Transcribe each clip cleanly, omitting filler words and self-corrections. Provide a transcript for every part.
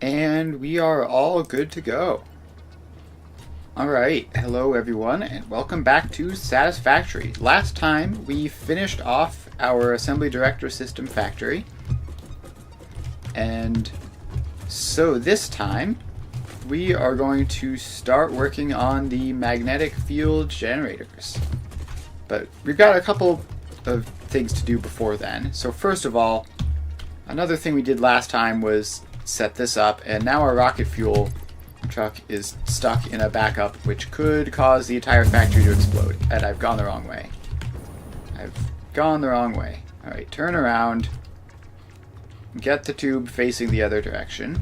And we are all good to go. Alright, hello everyone, and welcome back to Satisfactory. Last time we finished off our assembly director system factory. And so this time we are going to start working on the magnetic field generators. But we've got a couple of things to do before then. So first of all, another thing we did last time was set this up, and now our rocket fuel truck is stuck in a backup which could cause the entire factory to explode. And I've gone the wrong way. Alright, turn around. Get the tube facing the other direction.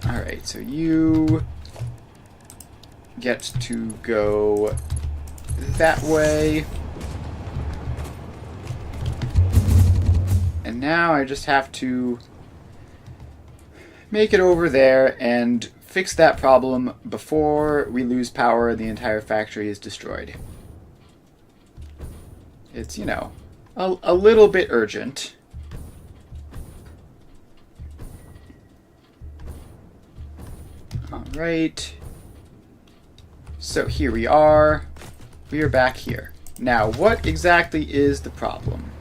Alright, so you get to go that way. And now I just have to make it over there and fix that problem before we lose power and the entire factory is destroyed. It's, you know, a little bit urgent. Alright. So here we are. We are back here. Now, what exactly is the problem?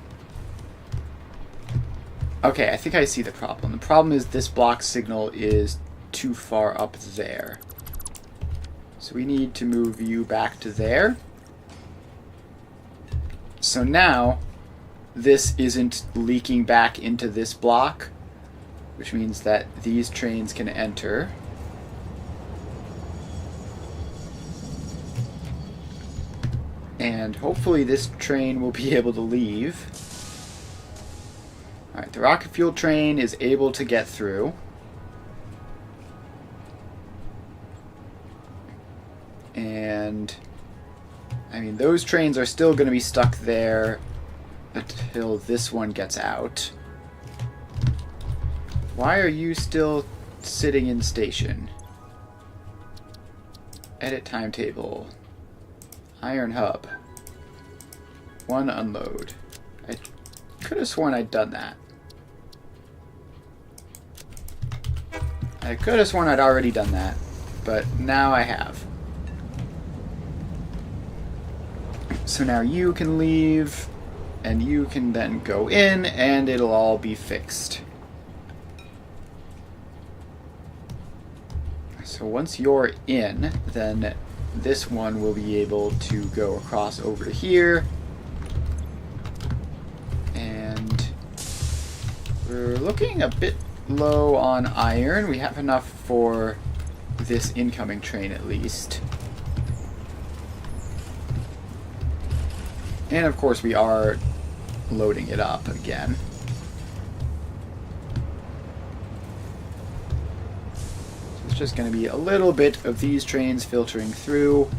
Okay, I think I see the problem. The problem is this block signal is too far up there. So we need to move you back to there. So now, this isn't leaking back into this block, which means that these trains can enter. And hopefully this train will be able to leave. Alright, the rocket fuel train is able to get through. And, I mean, those trains are still going to be stuck there until this one gets out. Why are you still sitting in station? Edit timetable. Iron hub. One unload. I could have sworn I'd done that. I could have sworn I'd already done that, but now I have. So now you can leave, and you can then go in, and it'll all be fixed. So once you're in, then this one will be able to go across over to here. And we're looking a bit low on iron. We have enough for this incoming train at least. And of course we are loading it up again. So it's just going to be a little bit of these trains filtering through,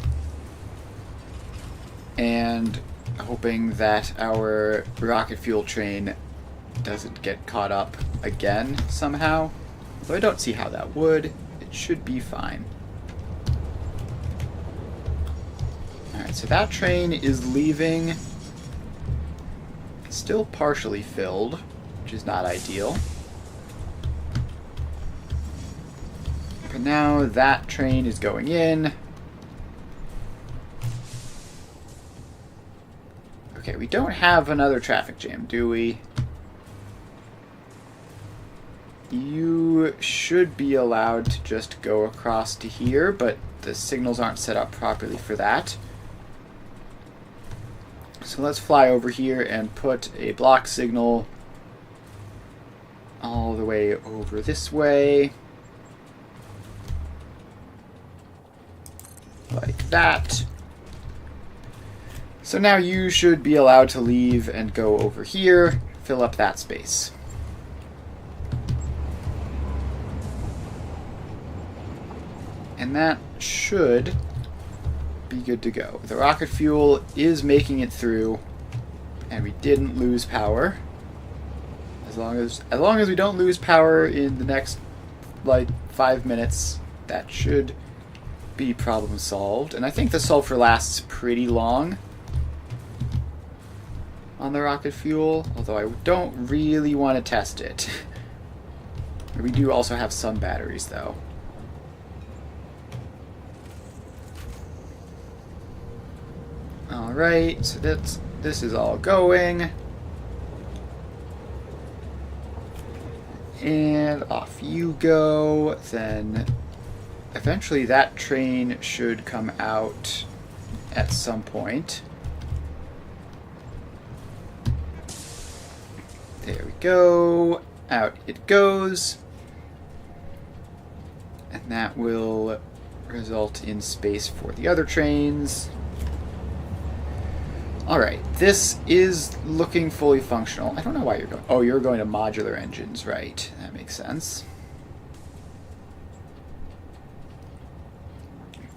and hoping that our rocket fuel train doesn't get caught up again somehow. Though I don't see how that would. It should be fine. Alright, so that train is leaving. It's still partially filled, which is not ideal. But now that train is going in. Okay, we don't have another traffic jam, do we? You should be allowed to just go across to here, but the signals aren't set up properly for that. So let's fly over here and put a block signal all the way over this way. Like that. So now you should be allowed to leave and go over here, fill up that space. And that should be good to go. The rocket fuel is making it through, and we didn't lose power. As long as we don't lose power in the next like 5 minutes, that should be problem solved. And I think the sulfur lasts pretty long on the rocket fuel, although I don't really want to test it. We do also have some batteries, though. Alright, so this is all going. And off you go. Then eventually that train should come out at some point. There we go. Out it goes. And that will result in space for the other trains. Alright, this is looking fully functional. I don't know why you're going... Oh, you're going to modular engines, right. That makes sense.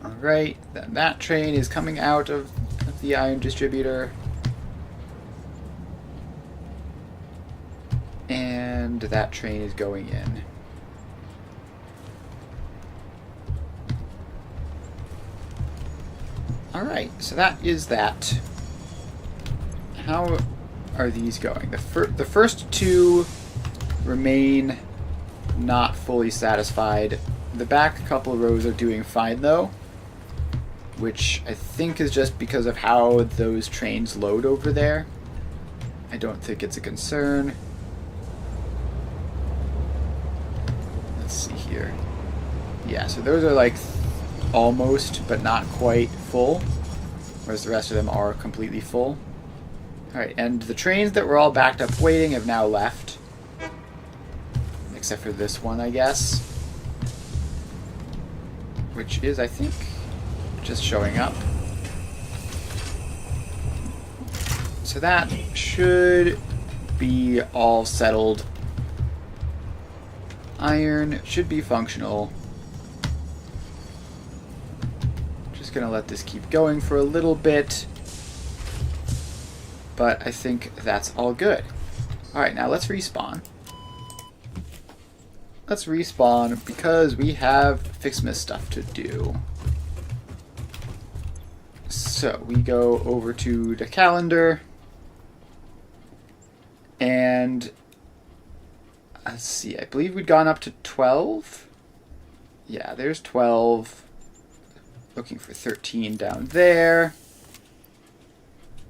Alright, then that train is coming out of the ion distributor. And that train is going in. Alright, so that is that. How are these going? The first two remain not fully satisfied. The back couple of rows are doing fine, though, which I think is just because of how those trains load over there. I don't think it's a concern. Let's see here. Yeah, so those are like almost, but not quite full, whereas the rest of them are completely full. Alright, and the trains that were all backed up waiting have now left. Except for this one, I guess. Which is, I think, just showing up. So that should be all settled. Iron should be functional. Just gonna let this keep going for a little bit. But I think that's all good. Alright, now let's respawn. Let's respawn because we have Fixmas stuff to do. So we go over to the calendar. And let's see, I believe we'd gone up to 12. Yeah, there's 12. Looking for 13 down there.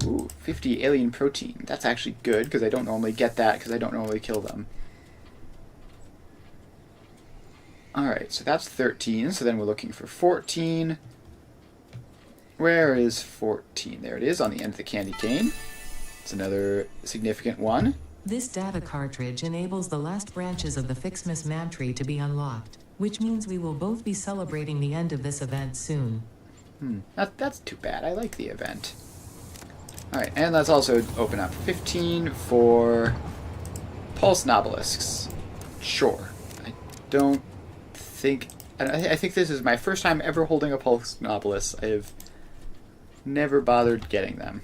Ooh, 50 alien protein. That's actually good, because I don't normally get that, because I don't normally kill them. Alright, so that's 13, so then we're looking for 14. Where is 14? There it is, on the end of the candy cane. It's another significant one. This data cartridge enables the last branches of the Fixmas man tree to be unlocked, which means we will both be celebrating the end of this event soon. That's too bad. I like the event. Alright, and let's also open up 15 for Pulse Nobelisks. Sure. I don't think... I think this is my first time ever holding a Pulse Nobelisk. I have never bothered getting them.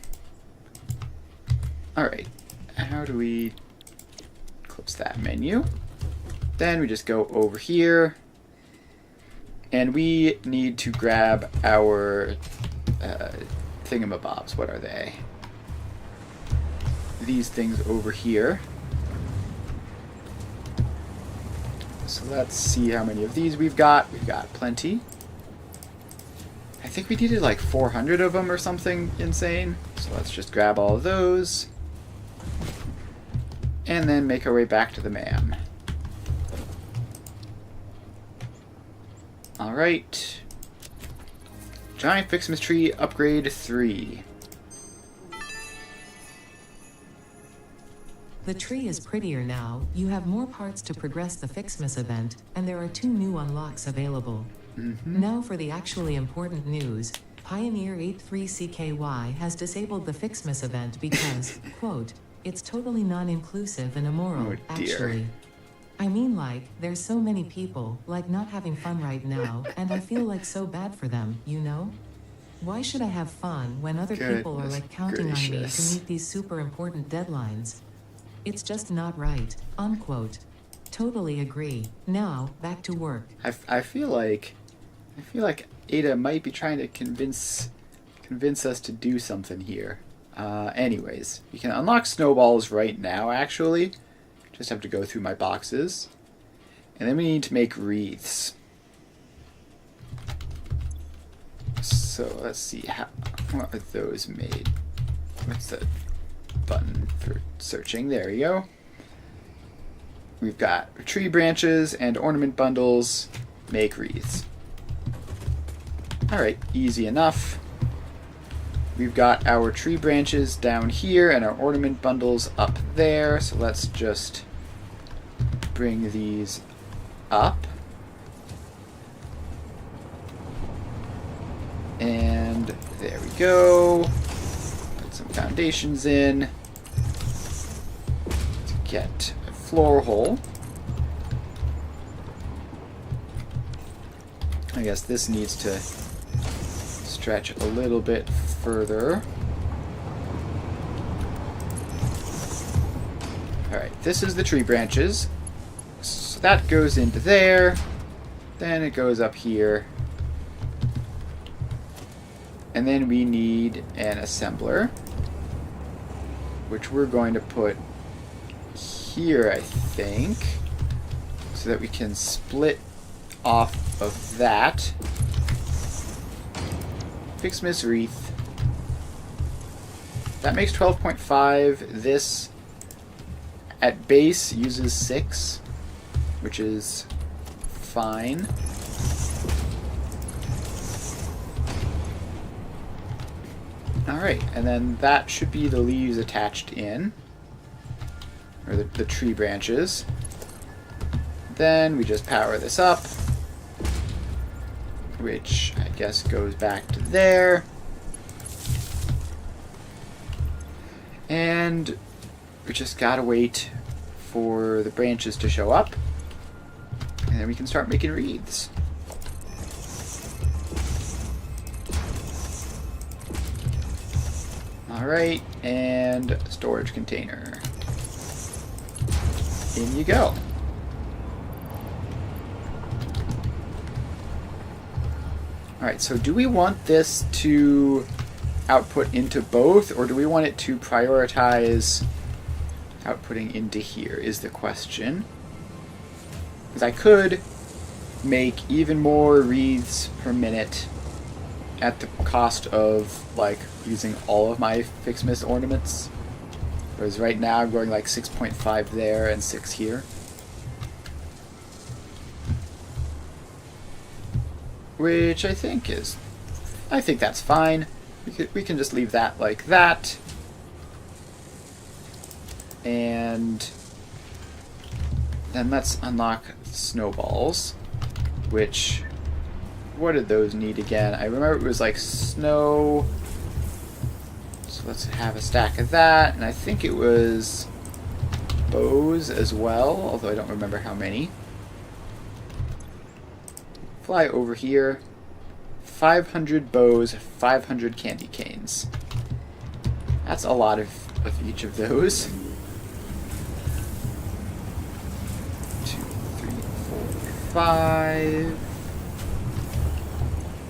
Alright, how do we close that menu? Then we just go over here. And we need to grab our thingamabobs. What are they? These things over here. So let's see how many of these we've got. We've got plenty. I think we needed like 400 of them or something insane. So let's just grab all of those. And then make our way back to the man. Alright. Giant Fixmas Tree Upgrade 3. The tree is prettier now, you have more parts to progress the Fixmas event, and there are 2 new unlocks available. Now for the actually important news. Pioneer 83CKY has disabled the Fixmas event because, quote, it's totally non-inclusive and immoral, actually. I mean, like, there's so many people, like, not having fun right now, and I feel like so bad for them, you know? Why should I have fun when other people are, like, counting on me to meet these super important deadlines? It's just not right, unquote. Totally agree. Now, back to work. I feel like Ada might be trying to convince us to do something here. Anyways, you can unlock snowballs right now, actually. Just have to go through my boxes. And then we need to make wreaths. So let's see, what are those made? What's the button for searching? There you go. We've got tree branches and ornament bundles. Make wreaths. Alright, easy enough. We've got our tree branches down here and our ornament bundles up there. So let's just bring these up. And there we go. Put some foundations in to get a floor hole. I guess this needs to stretch a little bit further. Alright, this is the tree branches. So that goes into there. Then it goes up here. And then we need an assembler, which we're going to put here, I think, so that we can split off of that. Fixmas wreath. That makes 12.5. This at base uses 6, which is fine. Alright, and then that should be the leaves attached in, or the tree branches. Then we just power this up, which I guess goes back to there. And we just gotta wait for the branches to show up, and then we can start making wreaths. Alright, and storage container. In you go. Alright, so do we want this to output into both, or do we want it to prioritize outputting into here, is the question. Because I could make even more wreaths per minute at the cost of, like, using all of my Fixmas ornaments. Whereas right now I'm going like 6.5 there and 6 here. Which I think that's fine. We can just leave that like that. And then let's unlock snowballs, which, what did those need again? I remember it was like snow. So let's have a stack of that. And I think it was bows as well, although I don't remember how many. Fly over here. 500 bows, 500 candy canes. That's a lot of each of those. 2, 3, 4, 5.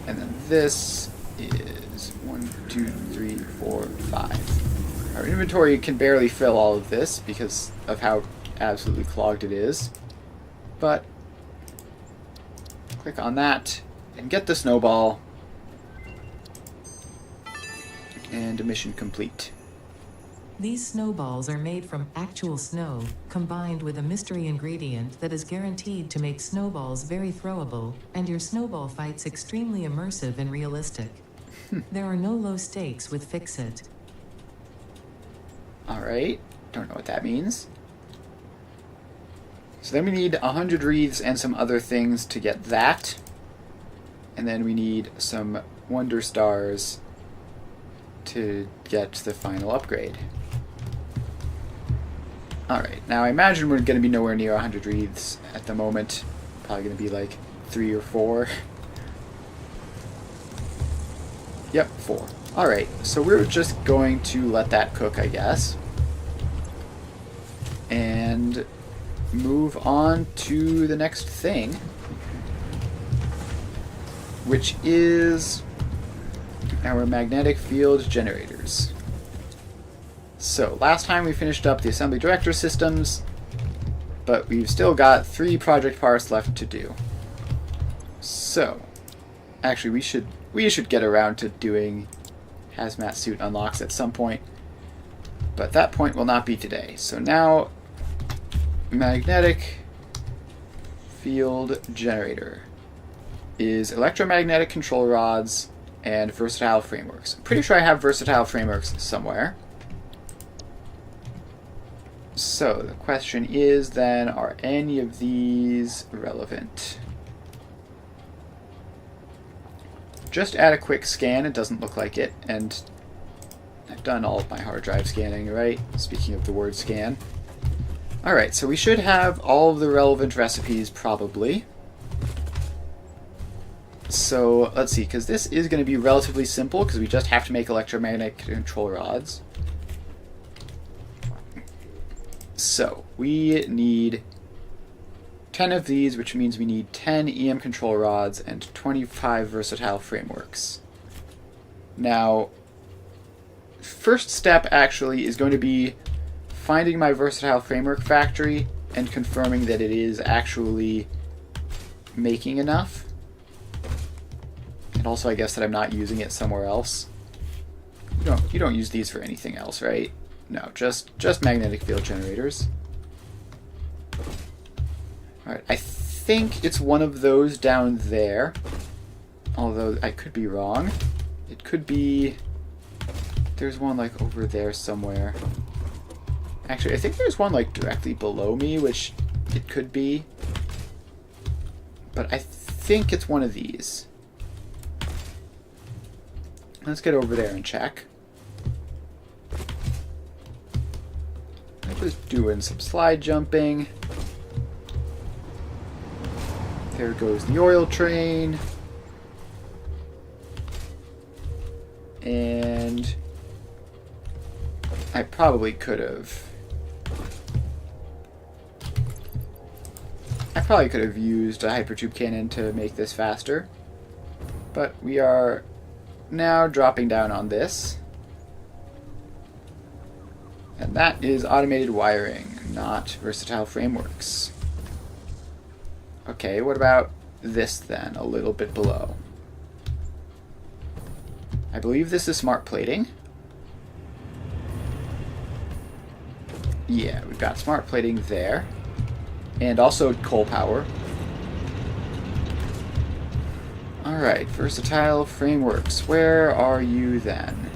And then this is 1, 2, 3, 4, 5. Our inventory can barely fill all of this because of how absolutely clogged it is. But click on that and get the snowball. And mission complete. These snowballs are made from actual snow, combined with a mystery ingredient that is guaranteed to make snowballs very throwable, and your snowball fights extremely immersive and realistic. There are no low stakes with Fix-It. Alright, don't know what that means. So then we need 100 wreaths and some other things to get that. And then we need some Wonder Stars to get the final upgrade. Alright, now I imagine we're going to be nowhere near 100 wreaths at the moment. Probably going to be like 3 or 4. Yep, 4. Alright, so we're just going to let that cook, I guess. And move on to the next thing, which is our magnetic field generators. So, last time we finished up the assembly director systems, but we've still got 3 project parts left to do. So, actually we should get around to doing hazmat suit unlocks at some point, but that point will not be today. So now, magnetic field generator is electromagnetic control rods and versatile frameworks. I'm pretty sure I have versatile frameworks somewhere. So the question is then, are any of these relevant? Just at a quick scan, it doesn't look like it, and I've done all of my hard drive scanning, right? Speaking of the word scan. Alright, so we should have all of the relevant recipes, probably. So, let's see, because this is going to be relatively simple, because we just have to make electromagnetic control rods. So, we need 10 of these, which means we need 10 EM control rods and 25 versatile frameworks. Now, first step actually is going to be finding my versatile framework factory and confirming that it is actually making enough. And also, I guess that I'm not using it somewhere else. You don't use these for anything else, right? No, just magnetic field generators. Alright, I think it's one of those down there. Although I could be wrong. It could be... There's one like over there somewhere. Actually, I think there's one like directly below me, which it could be. But I think it's one of these. Let's get over there and check. I'm just doing some slide jumping. There goes the oil train. And I probably could have used a hypertube cannon to make this faster. But we are now dropping down on this. And that is automated wiring, not versatile frameworks. Okay, what about this then, a little bit below? I believe this is smart plating. Yeah, we've got smart plating there. And also coal power. Alright, versatile frameworks. Where are you then?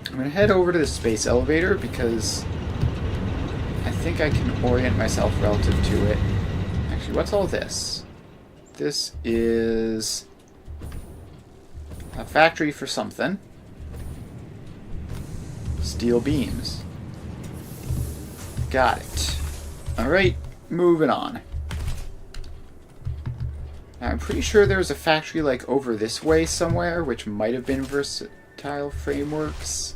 I'm going to head over to the space elevator because I think I can orient myself relative to it. Actually, what's all this? This is a factory for something. Steel beams. Got it. Alright, moving on. Now, I'm pretty sure there's a factory like over this way somewhere, which might have been versatile frameworks.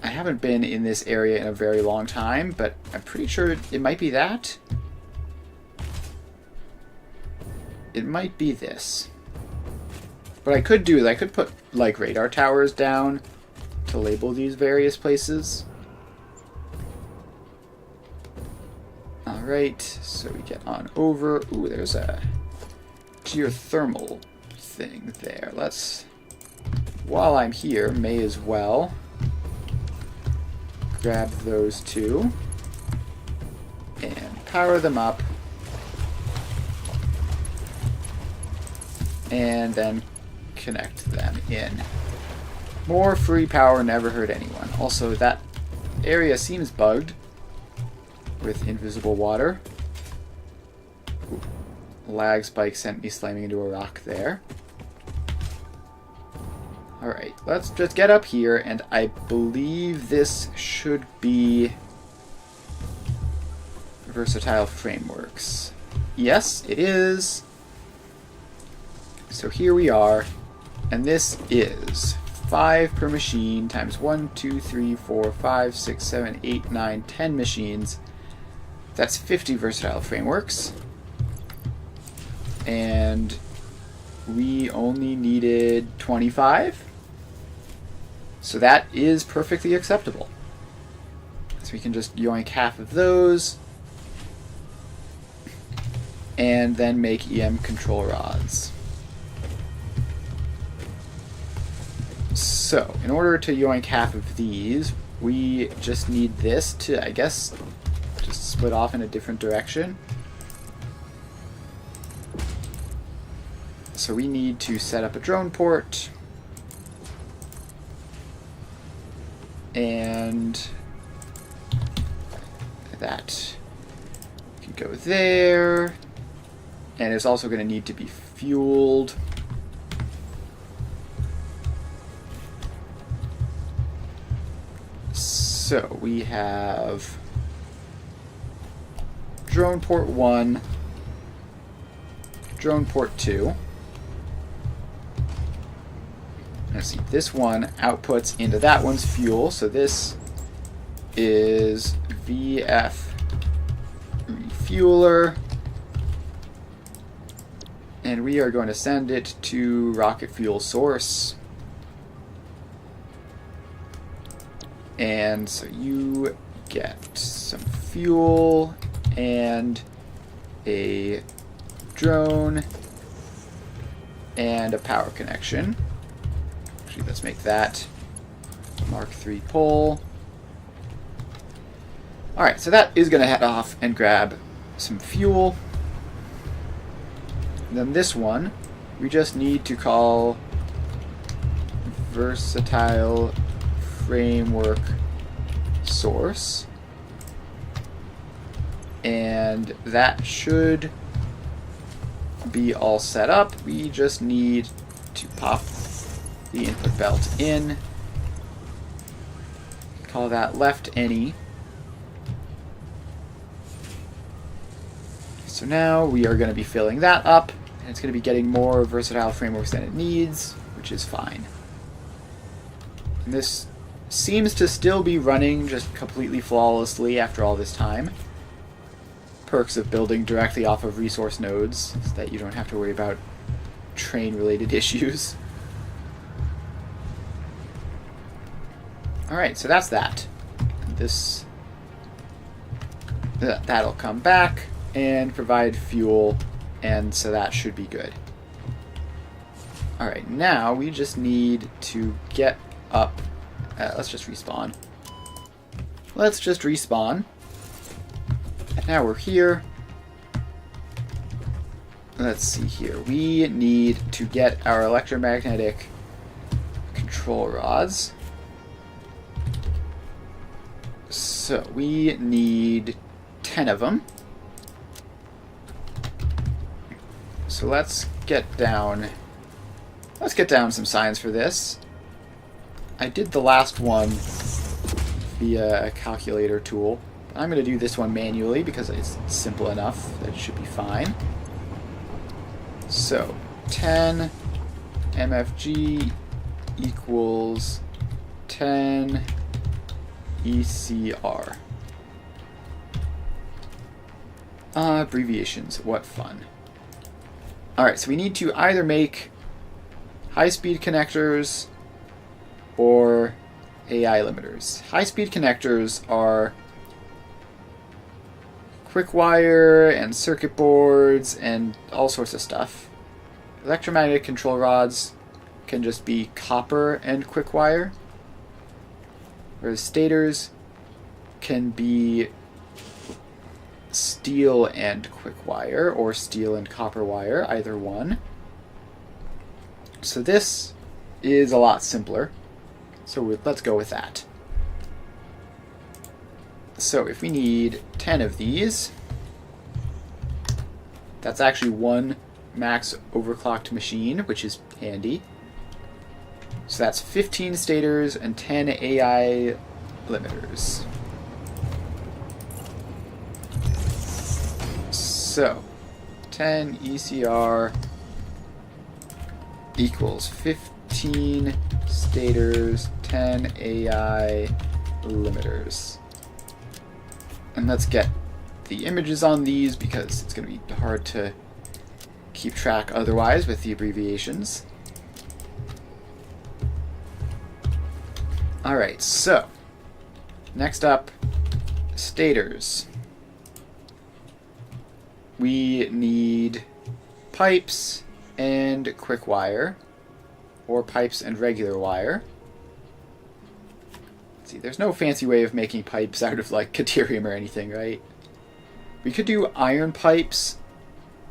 I haven't been in this area in a very long time, but I'm pretty sure it might be that. It might be this. What I could do is I could put like radar towers down to label these various places. Alright, so we get on over. Ooh, there's a geothermal thing there. Let's, while I'm here, may as well grab those two and power them up. And then connect them in. More free power never hurt anyone. Also, that area seems bugged with invisible water. Ooh. Lag spike sent me slamming into a rock there. Alright, let's just get up here, and I believe this should be versatile frameworks. Yes, it is. So here we are, and this is 5 per machine times 1, 2, 3, 4, 5, 6, 7, 8, 9, 10 machines. That's 50 versatile frameworks. And we only needed 25. So that is perfectly acceptable. So we can just yoink half of those and then make EM control rods. So in order to yoink half of these, we just need this to, I guess, just split off in a different direction. So we need to set up a drone port. And that can go there. And it's also going to need to be fueled. So we have drone port 1, drone port 2. Let's see, this one outputs into that one's fuel, so this is VF refueler, and we are going to send it to rocket fuel source. And so you get some fuel and a drone and a power connection. Actually, let's make that Mark III pole. Alright, so that is going to head off and grab some fuel. And then this one, we just need to call versatile framework source. And that should be all set up. We just need to pop the input belt in. Call that left any. So now we are going to be filling that up, and it's going to be getting more versatile frameworks than it needs, which is fine. And this seems to still be running just completely flawlessly after all this time. Perks of building directly off of resource nodes is that you don't have to worry about train-related issues. Alright, so that's that. That'll come back and provide fuel, and so that should be good. Alright, now we just need to get up. Let's just respawn. Let's just respawn. And now we're here. Let's see here. We need to get our electromagnetic control rods. So we need 10 of them. So let's get down some signs for this. I did the last one via a calculator tool. I'm going to do this one manually because it's simple enough that it should be fine. So 10 MFG equals 10 ECR. Abbreviations, what fun. Alright, so we need to either make high-speed connectors or AI limiters. High-speed connectors are quick wire and circuit boards and all sorts of stuff. Electromagnetic control rods can just be copper and quick wire, whereas stators can be steel and quick wire, or steel and copper wire, either one. So this is a lot simpler. So let's go with that. So if we need 10 of these, that's actually one max overclocked machine, which is handy. So that's 15 stators and 10 AI limiters. So 10 ECR equals 15 stators, 10 AI limiters. And let's get the images on these because it's going to be hard to keep track otherwise with the abbreviations. Alright, so next up, stators. We need pipes and quick wire, or pipes and regular wire. Let's see, there's no fancy way of making pipes out of like Caterium or anything, right? We could do iron pipes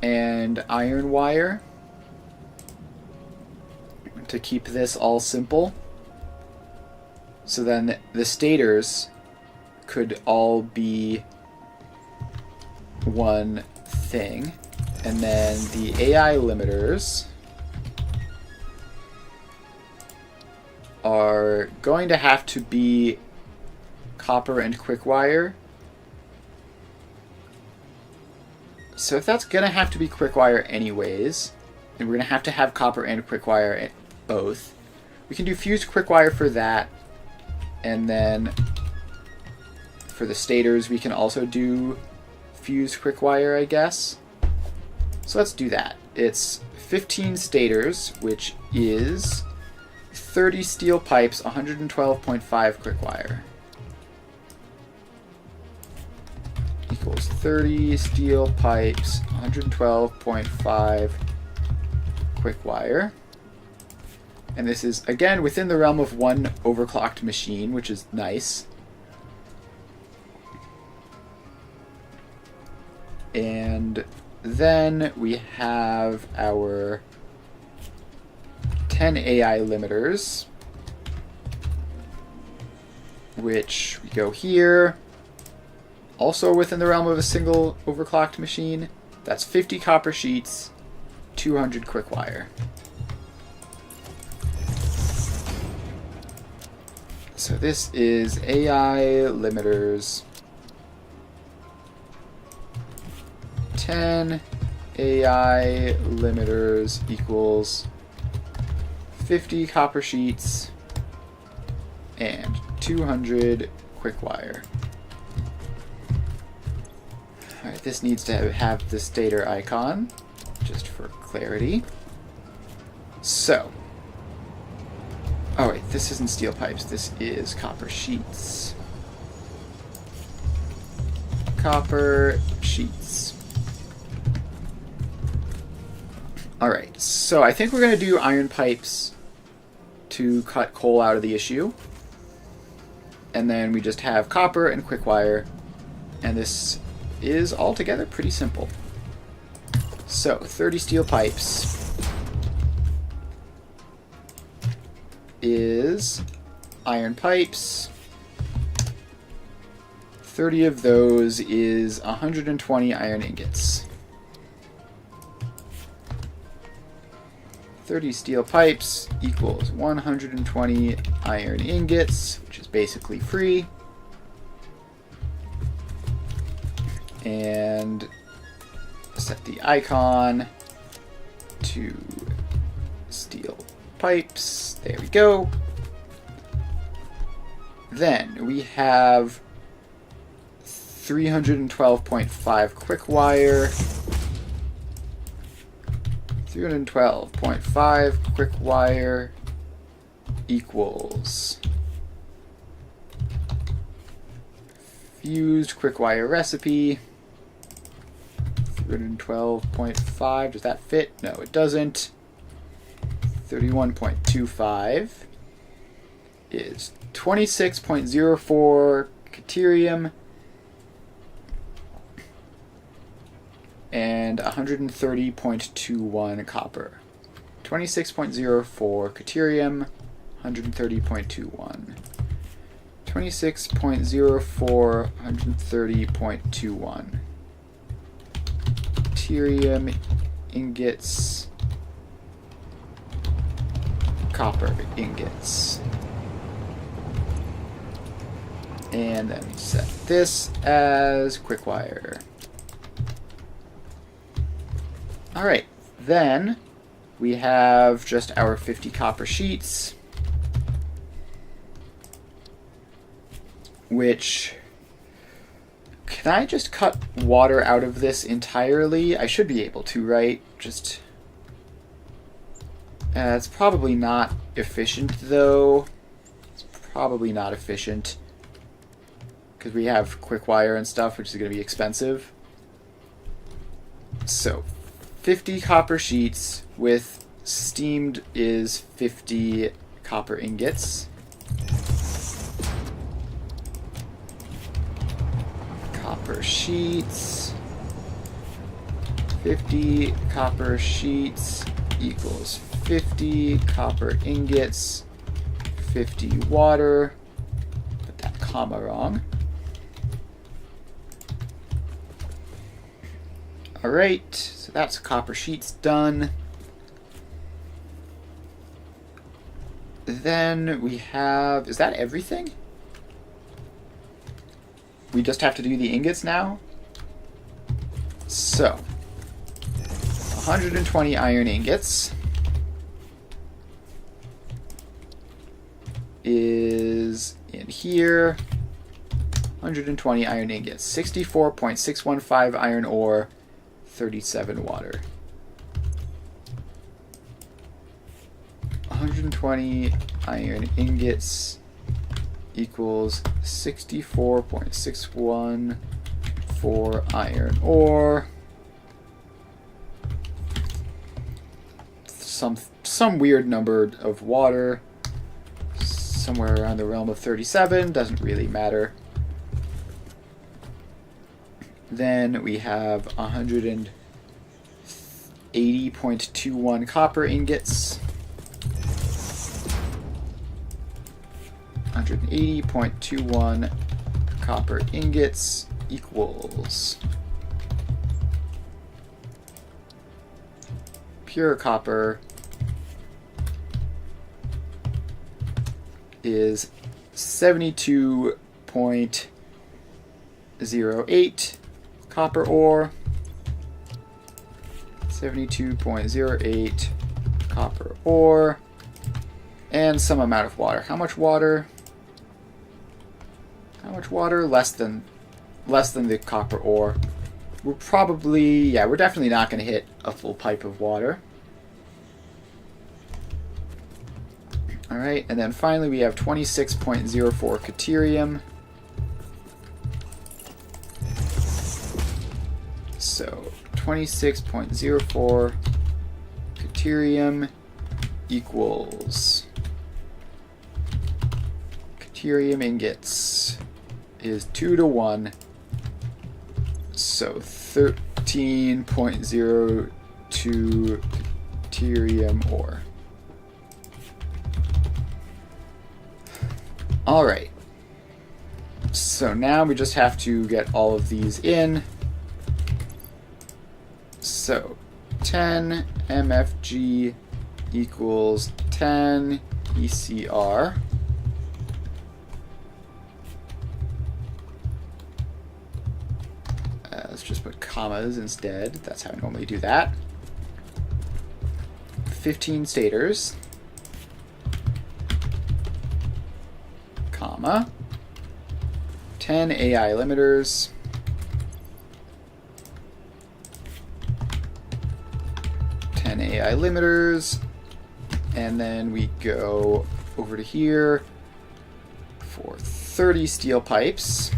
and iron wire to keep this all simple. So then the stators could all be one thing. And then the AI limiters are going to have to be copper and quick wire. So if that's going to have to be quick wire anyways, and we're going to have copper and quick wire both, we can do fused quick wire for that. And then for the stators, we can also do fused quick wire, I guess. So let's do that. It's 15 stators, which is 30 steel pipes, 112.5 quick wire. Equals 30 steel pipes, 112.5 quick wire. And this is, again, within the realm of one overclocked machine, which is nice. And then we have our 10 AI limiters, which we go here. Also within the realm of a single overclocked machine. That's 50 copper sheets, 200 quick wire. So this is AI limiters. 10 AI limiters equals 50 copper sheets and 200 quick wire. Alright, this needs to have the stator icon, just for clarity. So, oh wait, this isn't steel pipes, this is copper sheets. Copper sheets. Alright, so I think we're going to do iron pipes to cut coal out of the issue. And then we just have copper and quick wire. And this is altogether pretty simple. So, 30 steel pipes is iron pipes. 30 of those is 120 iron ingots. 30 steel pipes equals 120 iron ingots, which is basically free. And set the icon to steel pipes. There we go. Then we have 312.5 quick wire. 312.5 quick wire equals fused quick wire recipe. 312.5, does that fit? No, it doesn't. 31.25 is 26.04 Caterium and 130.21 copper. 26.04 Caterium, 130.21. 26.04, 130.21. Caterium ingots, copper ingots. And then set this as quick wire. Alright, then we have just our 50 copper sheets, which Can I just cut water out of this entirely? I should be able to, right? Just... it's probably not efficient, though. It's probably not efficient. Because we have quick wire and stuff, which is going to be expensive. So, 50 copper sheets with steamed is 50 copper ingots. Copper sheets. 50 copper sheets equals 50 copper ingots. 50 water. Put that comma wrong. Alright, so that's copper sheets done. Then we have... Is that everything? We just have to do the ingots now? So, 120 iron ingots is in here. 120 iron ingots. 64.615 iron ore. 37 water. 120 iron ingots equals 64.614 iron ore. Some weird number of water. Somewhere around the realm of 37. Doesn't really matter. Then we have 180.21 copper ingots. 180.21 copper ingots equals pure copper is 72.08 copper ore. 72.08 copper ore. And some amount of water. How much water? How much water? Less than the copper ore. We're probably... Yeah, we're definitely not going to hit a full pipe of water. Alright, and then finally we have 26.04 deuterium. So, 26.04 deuterium equals... Deuterium ingots is 2 to 1. So, 13.02 deuterium ore. Alright. So now we just have to get all of these in. So 10 MFG equals 10 ECR. Let's just put commas instead. That's how I normally do that. 15 stators. Comma. 10 AI limiters. 10 AI limiters. And then we go over to here for 30 steel pipes.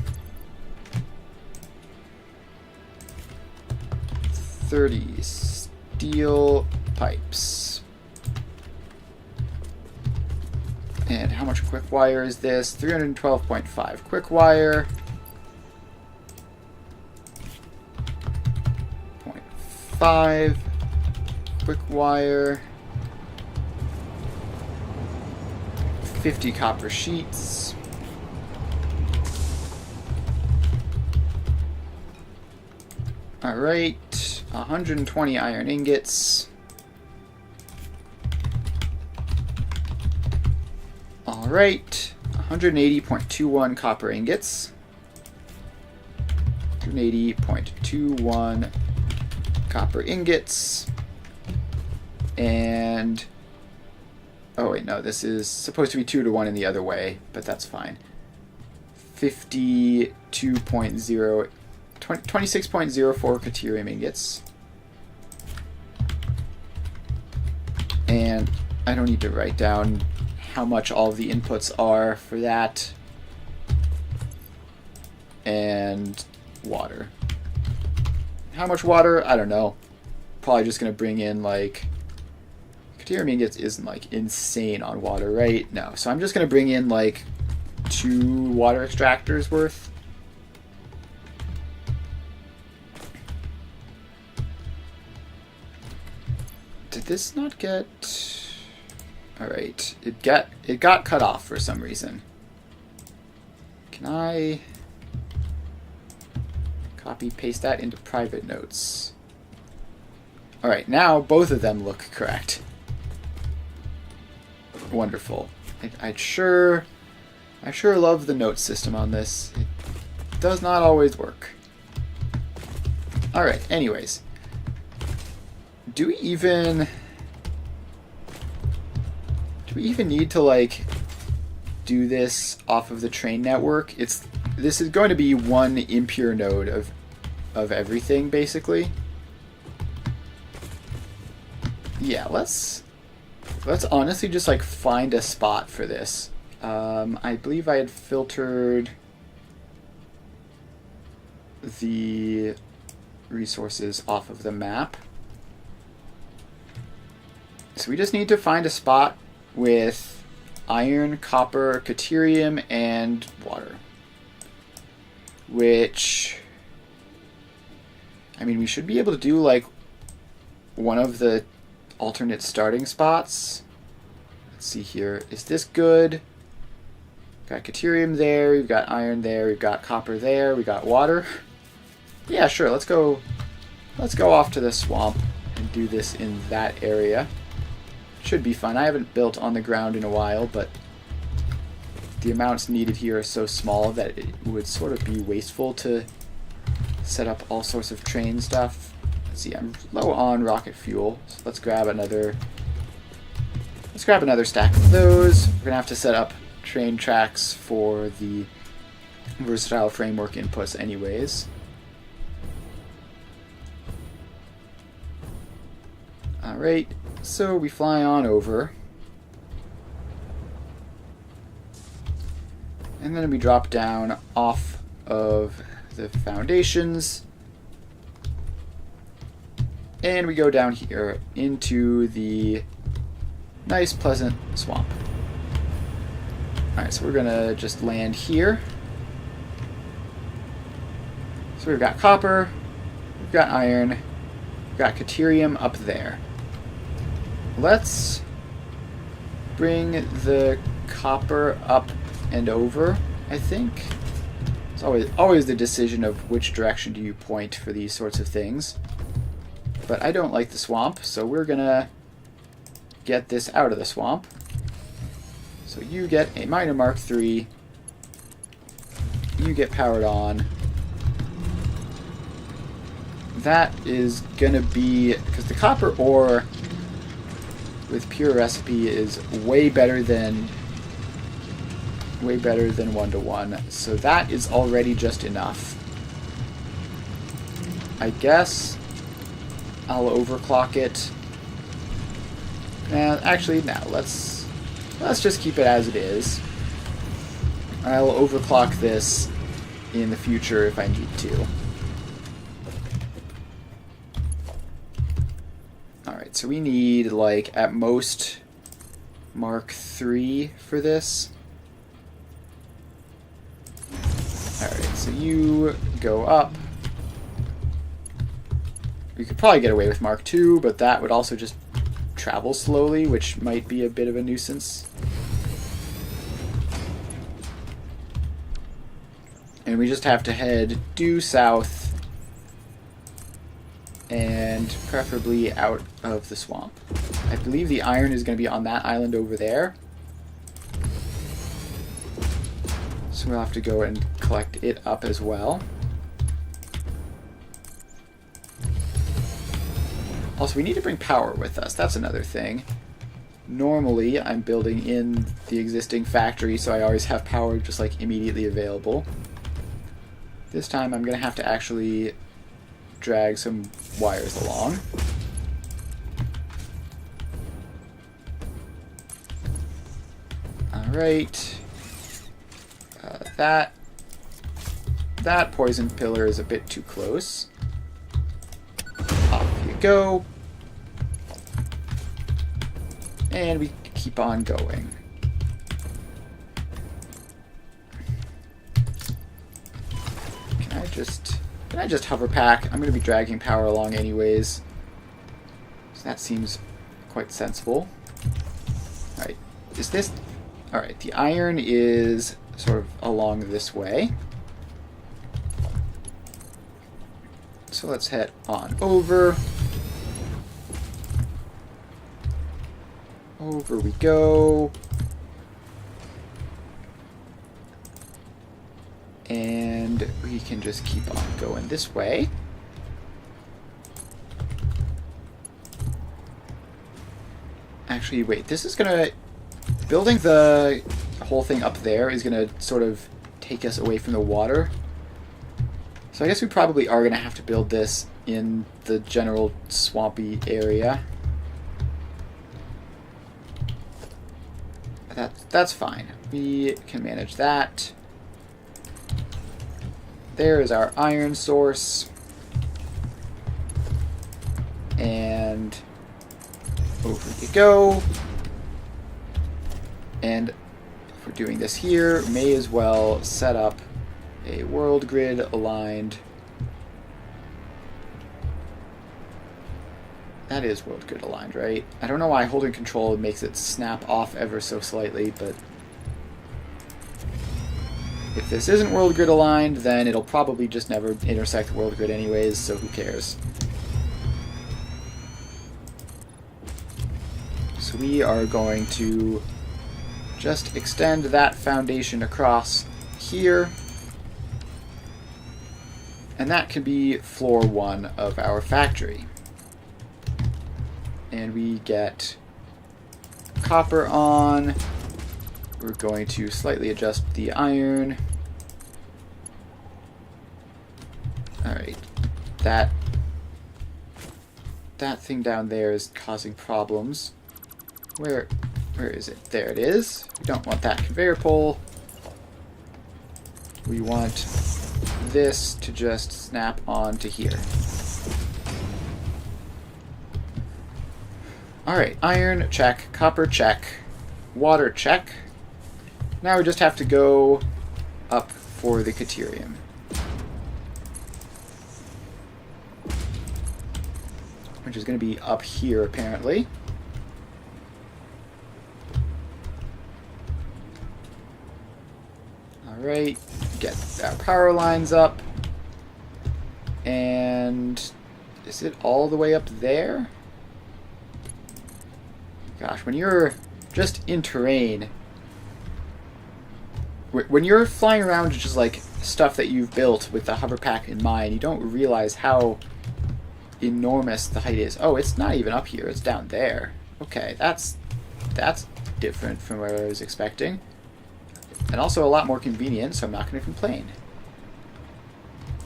30 steel pipes. And how much quick wire is this? 312.5 quick wire. 0.5 quick wire. 50 copper sheets. Alright, 120 iron ingots. Alright, 180.21 copper ingots. 180.21 copper ingots. And... oh wait, no, this is supposed to be 2 to 1 in the other way, but that's fine. 52.08 26.04 Caterium ingots. And I don't need to write down how much all of the inputs are for that. And water. How much water? I don't know. Probably just going to bring in, like... Caterium ingots isn't, like, insane on water, right? No. So I'm just going to bring in, like, 2 water extractors worth. Did this not get... Alright. It got cut off for some reason. Can I... copy, paste that into private notes? Alright, now both of them look correct. Wonderful. I sure love the note system on this. It does not always work. Alright, anyways. Do we even need to, like, do this off of the train network? This is going to be one impure node of everything, basically. Yeah, let's honestly just, like, find a spot for this. I believe I had filtered the resources off of the map. So we just need to find a spot with iron, copper, caterium, and water. Which, I mean, we should be able to do, like, one of the alternate starting spots. Let's see here. Is this good? Got caterium there, we've got iron there, we've got copper there, we got water. Yeah, sure, let's go off to the swamp and do this in that area. Should be fun. I haven't built on the ground in a while, but the amounts needed here are so small that it would sort of be wasteful to set up all sorts of train stuff. Let's see, I'm low on rocket fuel, so let's grab another stack of those. We're gonna have to set up train tracks for the versatile framework inputs anyways. Alright, so we fly on over. And then we drop down off of the foundations. And we go down here into the nice, pleasant swamp. Alright, so we're gonna just land here. So we've got copper, we've got iron, we've got caterium up there. Let's bring the copper up and over, I think. It's always the decision of which direction do you point for these sorts of things. But I don't like the swamp, so we're gonna get this out of the swamp. So you get a miner Mark III. You get powered on. That is gonna be, because the copper ore with pure recipe is way better than 1-to-1. So that is already just enough. I guess I'll overclock it. Actually, no. Let's just keep it as it is. I'll overclock this in the future if I need to. Alright, so we need, like, at most Mark III for this. Alright, so you go up. We could probably get away with Mark II, but that would also just travel slowly, which might be a bit of a nuisance. And we just have to head due south and preferably out of the swamp. I believe the iron is going to be on that island over there. So we'll have to go and collect it up as well. Also, we need to bring power with us. That's another thing. Normally, I'm building in the existing factory, so I always have power just, like, immediately available. This time I'm going to have to actually drag some wires along. Alright. That poison pillar is a bit too close. Off you go. And we keep on going. Can I just hover pack? I'm going to be dragging power along anyways. So that seems quite sensible. Alright, is this... Alright, the iron is sort of along this way. So let's head on over. Over we go. And we can just keep on going this way. Actually, wait, this is gonna... Building the whole thing up there is gonna sort of take us away from the water. So I guess we probably are gonna have to build this in the general swampy area. That's fine. We can manage that. There is our iron source. And over you go. And if we're doing this here, may as well set up a world grid aligned. That is world grid aligned, right? I don't know why holding control makes it snap off ever so slightly, but if this isn't world grid aligned, then it'll probably just never intersect the world grid anyways, so who cares? So we are going to just extend that foundation across here. And that can be floor 1 of our factory. And we get copper on. We're going to slightly adjust the iron. Alright. That thing down there is causing problems. Where is it? There it is. We don't want that conveyor pole. We want this to just snap on to here. Alright, iron, check. Copper, check. Water, check. Now we just have to go up for the Caterium. Which is going to be up here, apparently. Alright, get our power lines up. And is it all the way up there? Gosh, when you're just in terrain, when you're flying around just like stuff that you've built with the hover pack in mind, you don't realize how enormous the height is. Oh, it's not even up here, it's down there. Okay, that's different from what I was expecting. And also a lot more convenient, so I'm not going to complain.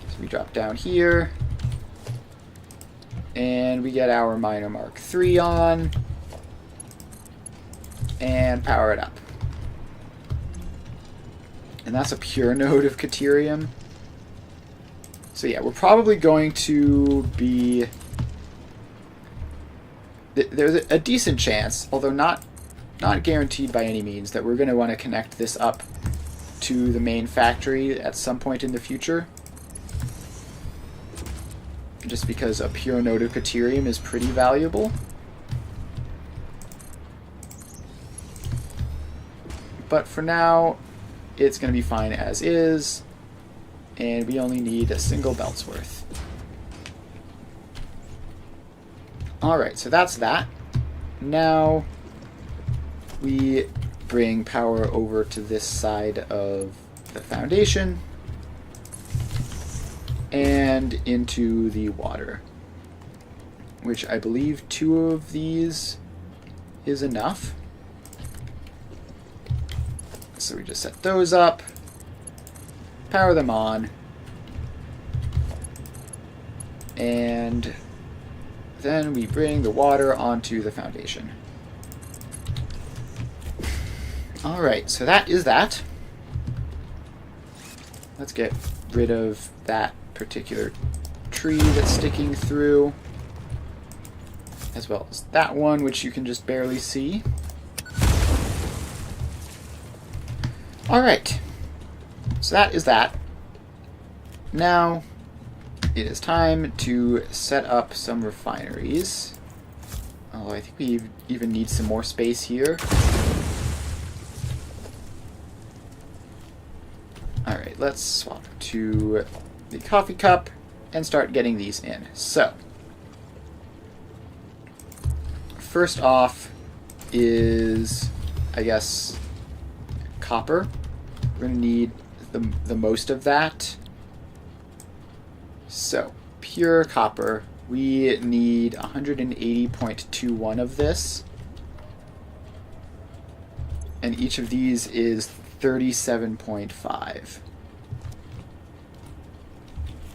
So we drop down here. And we get our Miner Mark III on. And power it up. And that's a pure node of Caterium. So yeah, we're probably going to be... There's a decent chance, although not guaranteed by any means, that we're going to want to connect this up to the main factory at some point in the future. Just because a pure node of Caterium is pretty valuable. But for now, it's going to be fine as is, and we only need a single belt's worth. Alright, so that's that. Now we bring power over to this side of the foundation and into the water, which I believe 2 of these is enough. So we just set those up, power them on, And then we bring the water onto the foundation. Alright, so that is that. Let's get rid of that particular tree that's sticking through, as well as that one, which you can just barely see. Alright, so that is that. Now, it is time to set up some refineries. Oh, I think we even need some more space here. Alright, let's swap to the coffee cup and start getting these in. So, first off is, I guess, copper. We're going to need the most of that. So, pure copper. We need 180.21 of this. And each of these is 37.5.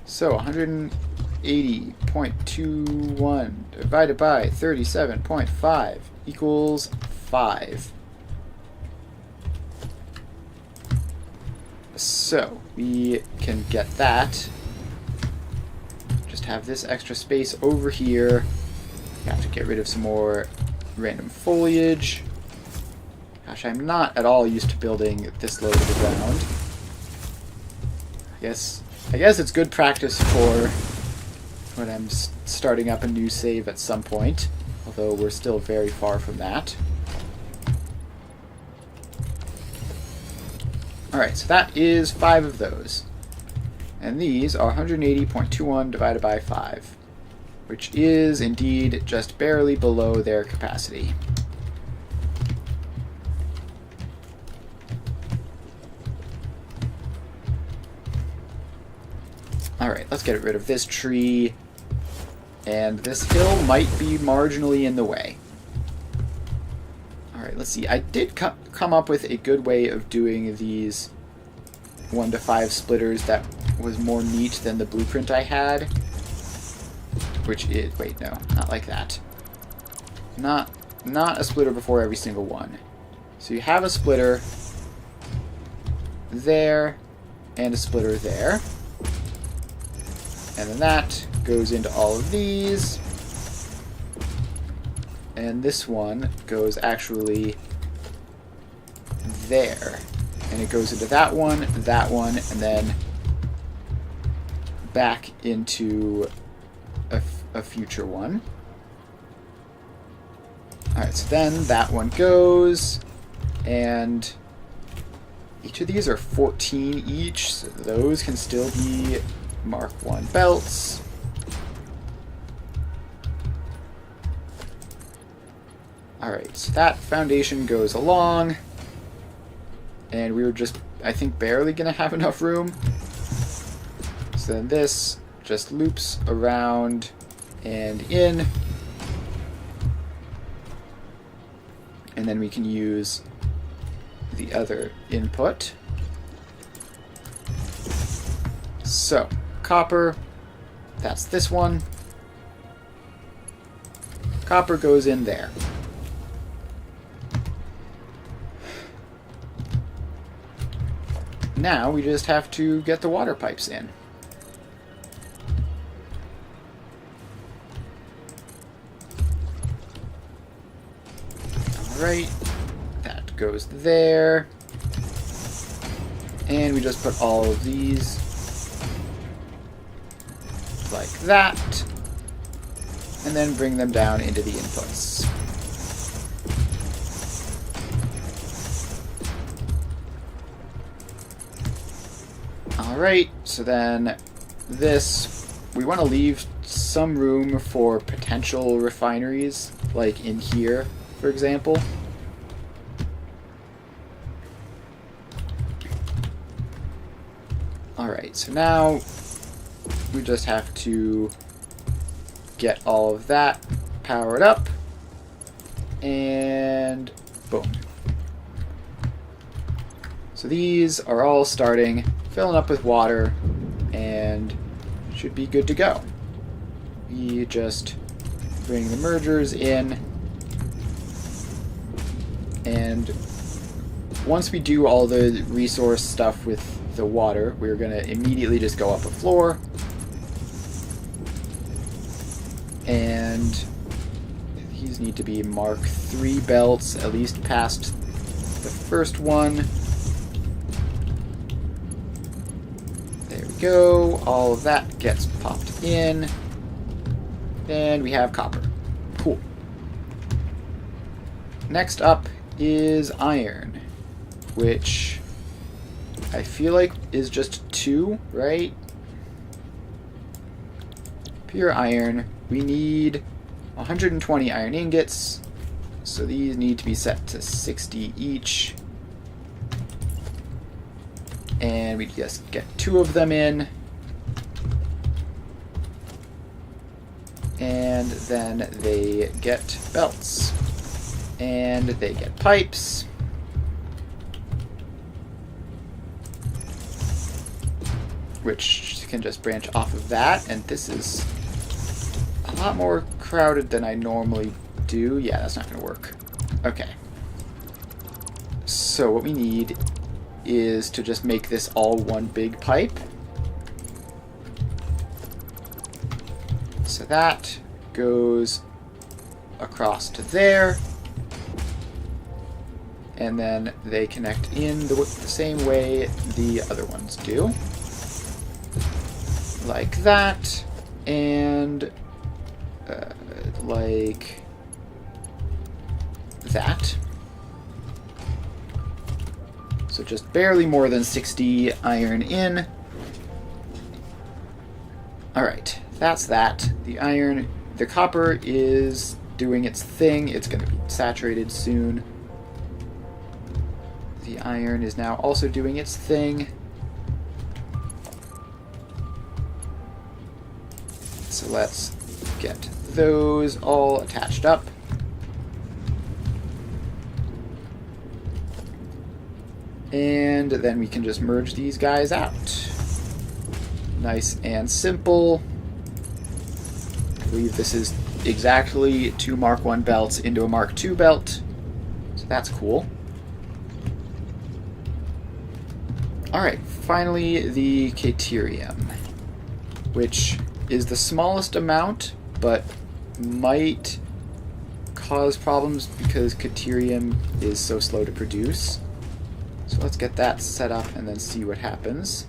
So 180.21 divided by 37.5 equals 5. So we can get that. Just have this extra space over here. You have to get rid of some more random foliage. Gosh, I'm not at all used to building this low to the ground. I guess it's good practice for when I'm starting up a new save at some point, although we're still very far from that. Alright, so that is 5 of those. And these are 180.21 divided by 5, which is indeed just barely below their capacity. Alright, let's get rid of this tree. And this hill might be marginally in the way. Alright, let's see. I did come up with a good way of doing these 1 to 5 splitters that was more neat than the blueprint I had. Which is... wait, no. Not like that. Not a splitter before every single one. So you have a splitter there, and a splitter there. And then that goes into all of these. And this one goes actually there. And it goes into that one, and then back into a future one. Alright, so then that one goes, and each of these are 14 each, so those can still be Mark 1 belts. Alright, so that foundation goes along, and we were just, I think, barely going to have enough room. So then this just loops around and in, and then we can use the other input. So, copper, that's this one. Copper goes in there. Now we just have to get the water pipes in. Alright, that goes there. And we just put all of these like that, and then bring them down into the inputs. Alright, so then this, we want to leave some room for potential refineries, like in here, for example. Alright, so now we just have to get all of that powered up, and boom. So these are all starting, filling up with water, and should be good to go. we just bring the mergers in, and once we do all the resource stuff with the water, we're going to immediately just go up a floor, and these need to be Mark III belts, at least past the first one. There we go. All of that gets popped in. And we have copper. Cool. Next up is iron, which I feel like is just 2, right? Pure iron. We need 120 iron ingots, so these need to be set to 60 each. And we just get 2 of them in. And then they get belts. And they get pipes. Which can just branch off of that. And this is a lot more crowded than I normally do. Yeah, that's not going to work. Okay. So what we need is to just make this all one big pipe. So that goes across to there. And then they connect in the same way the other ones do. Like that. And like that. So just barely more than 60 iron in. Alright, that's that. The copper is doing its thing. It's going to be saturated soon. The iron is now also doing its thing. So let's get those all attached up. And then we can just merge these guys out. Nice and simple. I believe this is exactly 2 Mark I belts into a Mark II belt. So that's cool. Alright, finally the Caterium, which is the smallest amount, but might cause problems because Caterium is so slow to produce. So let's get that set up and then see what happens.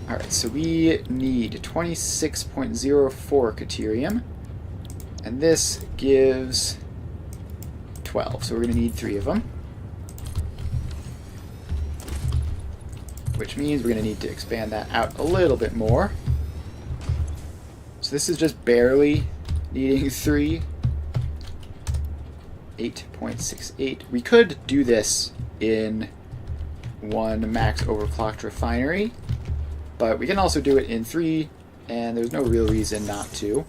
Alright, so we need 26.04 Caterium, and this gives 12, so we're going to need 3 of them. Which means we're going to need to expand that out a little bit more. So this is just barely needing 3. 8.68. We could do this in 1 max overclocked refinery, but we can also do it in 3, and there's no real reason not to.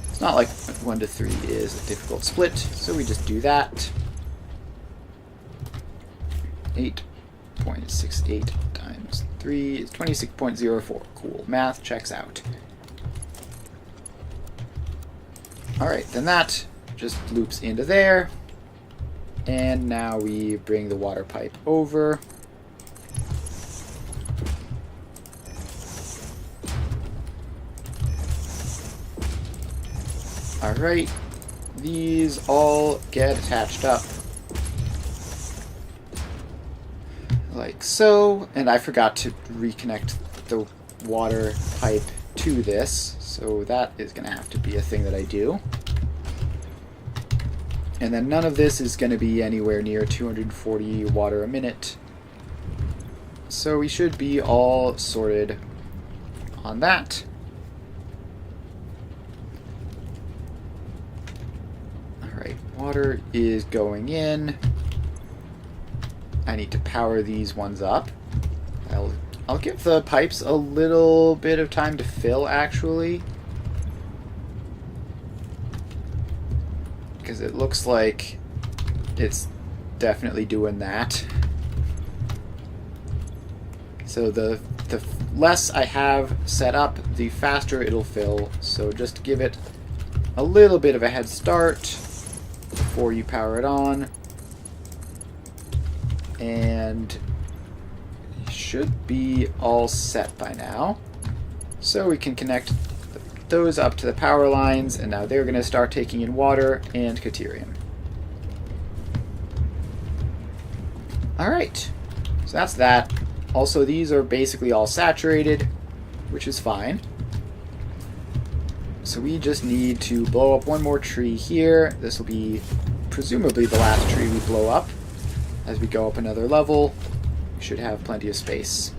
It's not like 1 to 3 is a difficult split, so we just do that. 8.68 times 3 is 26.04. Cool. Math checks out. Alright, then that just loops into there. And now we bring the water pipe over. Alright, these all get attached up. Like so, and I forgot to reconnect the water pipe to this, so that is going to have to be a thing that I do. And then none of this is going to be anywhere near 240 water a minute. So we should be all sorted on that. Alright, water is going in. I need to power these ones up. I'll give the pipes a little bit of time to fill, actually. Because it looks like it's definitely doing that. So the the less I have set up, the faster it'll fill. So just give it a little bit of a head start before you power it on. And it should be all set by now. So we can connect those up to the power lines, and now they're going to start taking in water and Caterium. Alright, so that's that. Also, these are basically all saturated, which is fine. So we just need to blow up one more tree here. This will be presumably the last tree we blow up. As we go up another level, we should have plenty of space.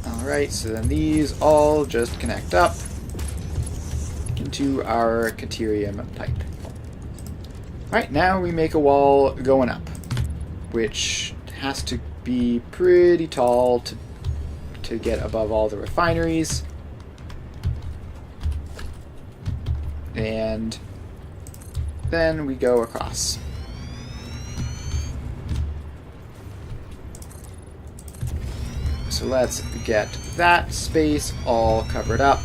Alright, so then these all just connect up into our Caterium pipe. Alright, now we make a wall going up, which has to be pretty tall to get above all the refineries. And then we go across. So let's get that space all covered up.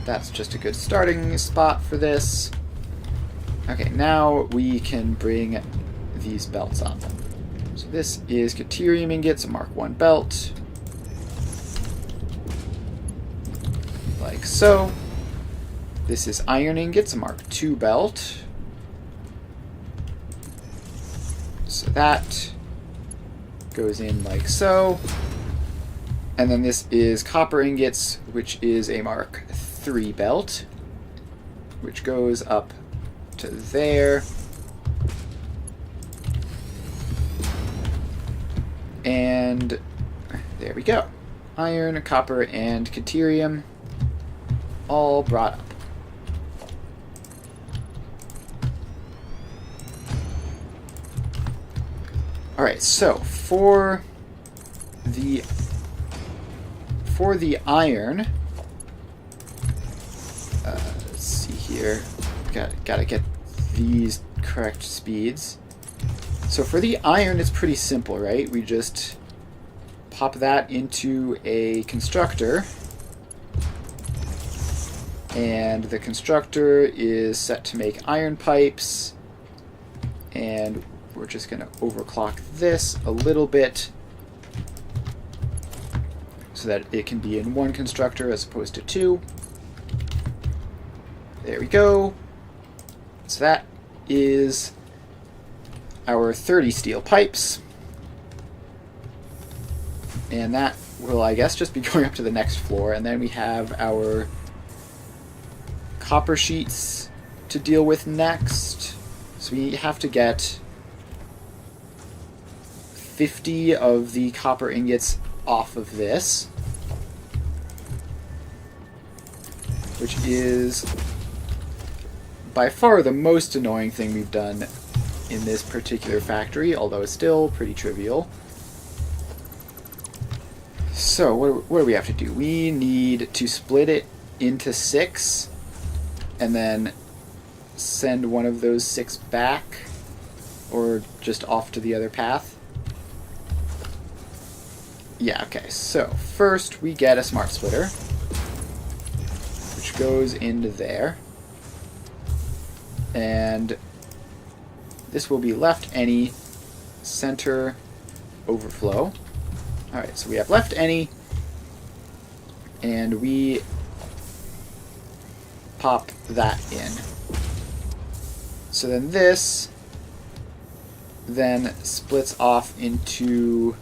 That's just a good starting spot for this. Okay, now we can bring these belts up. So this is Caterium ingots, a Mark 1 belt. Like so. This is iron ingots, a Mark 2 belt. So that goes in like so. And then this is copper ingots, which is a Mark 3 belt, which goes up to there. And there we go. Iron, copper, and Caterium all brought up. Alright, so for the iron, let's see here. Gotta get these correct speeds. So for the iron, it's pretty simple, right? We just pop that into a constructor, and the constructor is set to make iron pipes, and we're just going to overclock this a little bit so that it can be in one constructor as opposed to two. There we go. So that is our 30 steel pipes. And that will, I guess, just be going up to the next floor. And then we have our copper sheets to deal with next. So we have to get 50 of the copper ingots off of this, which is by far the most annoying thing we've done in this particular factory, although it's still pretty trivial. So what do we have to do? We need to split it into 6 and then send one of those 6 back, or just off to the other path. Yeah, okay, so first we get a smart splitter, which goes into there. And this will be left any center overflow. Alright, so we have left any, and we pop that in. So then this then splits off into,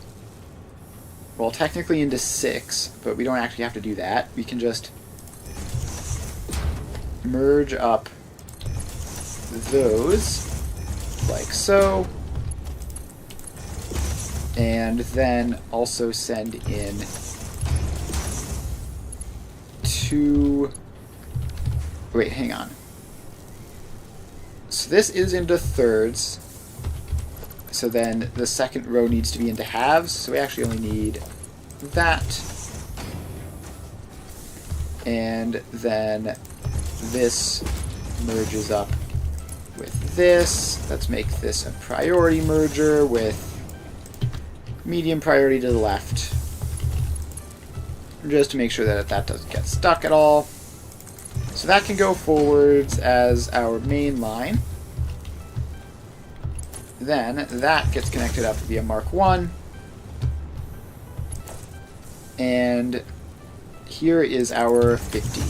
well, technically into 6, but we don't actually have to do that. We can just merge up those like so, and then also send in 2. Wait, hang on. So this is into thirds, so then the second row needs to be into halves, so we actually only need that. And then this merges up with this. Let's make this a priority merger with medium priority to the left. Just to make sure that that doesn't get stuck at all. So that can go forwards as our main line. Then that gets connected up via Mark 1. And here is our 50.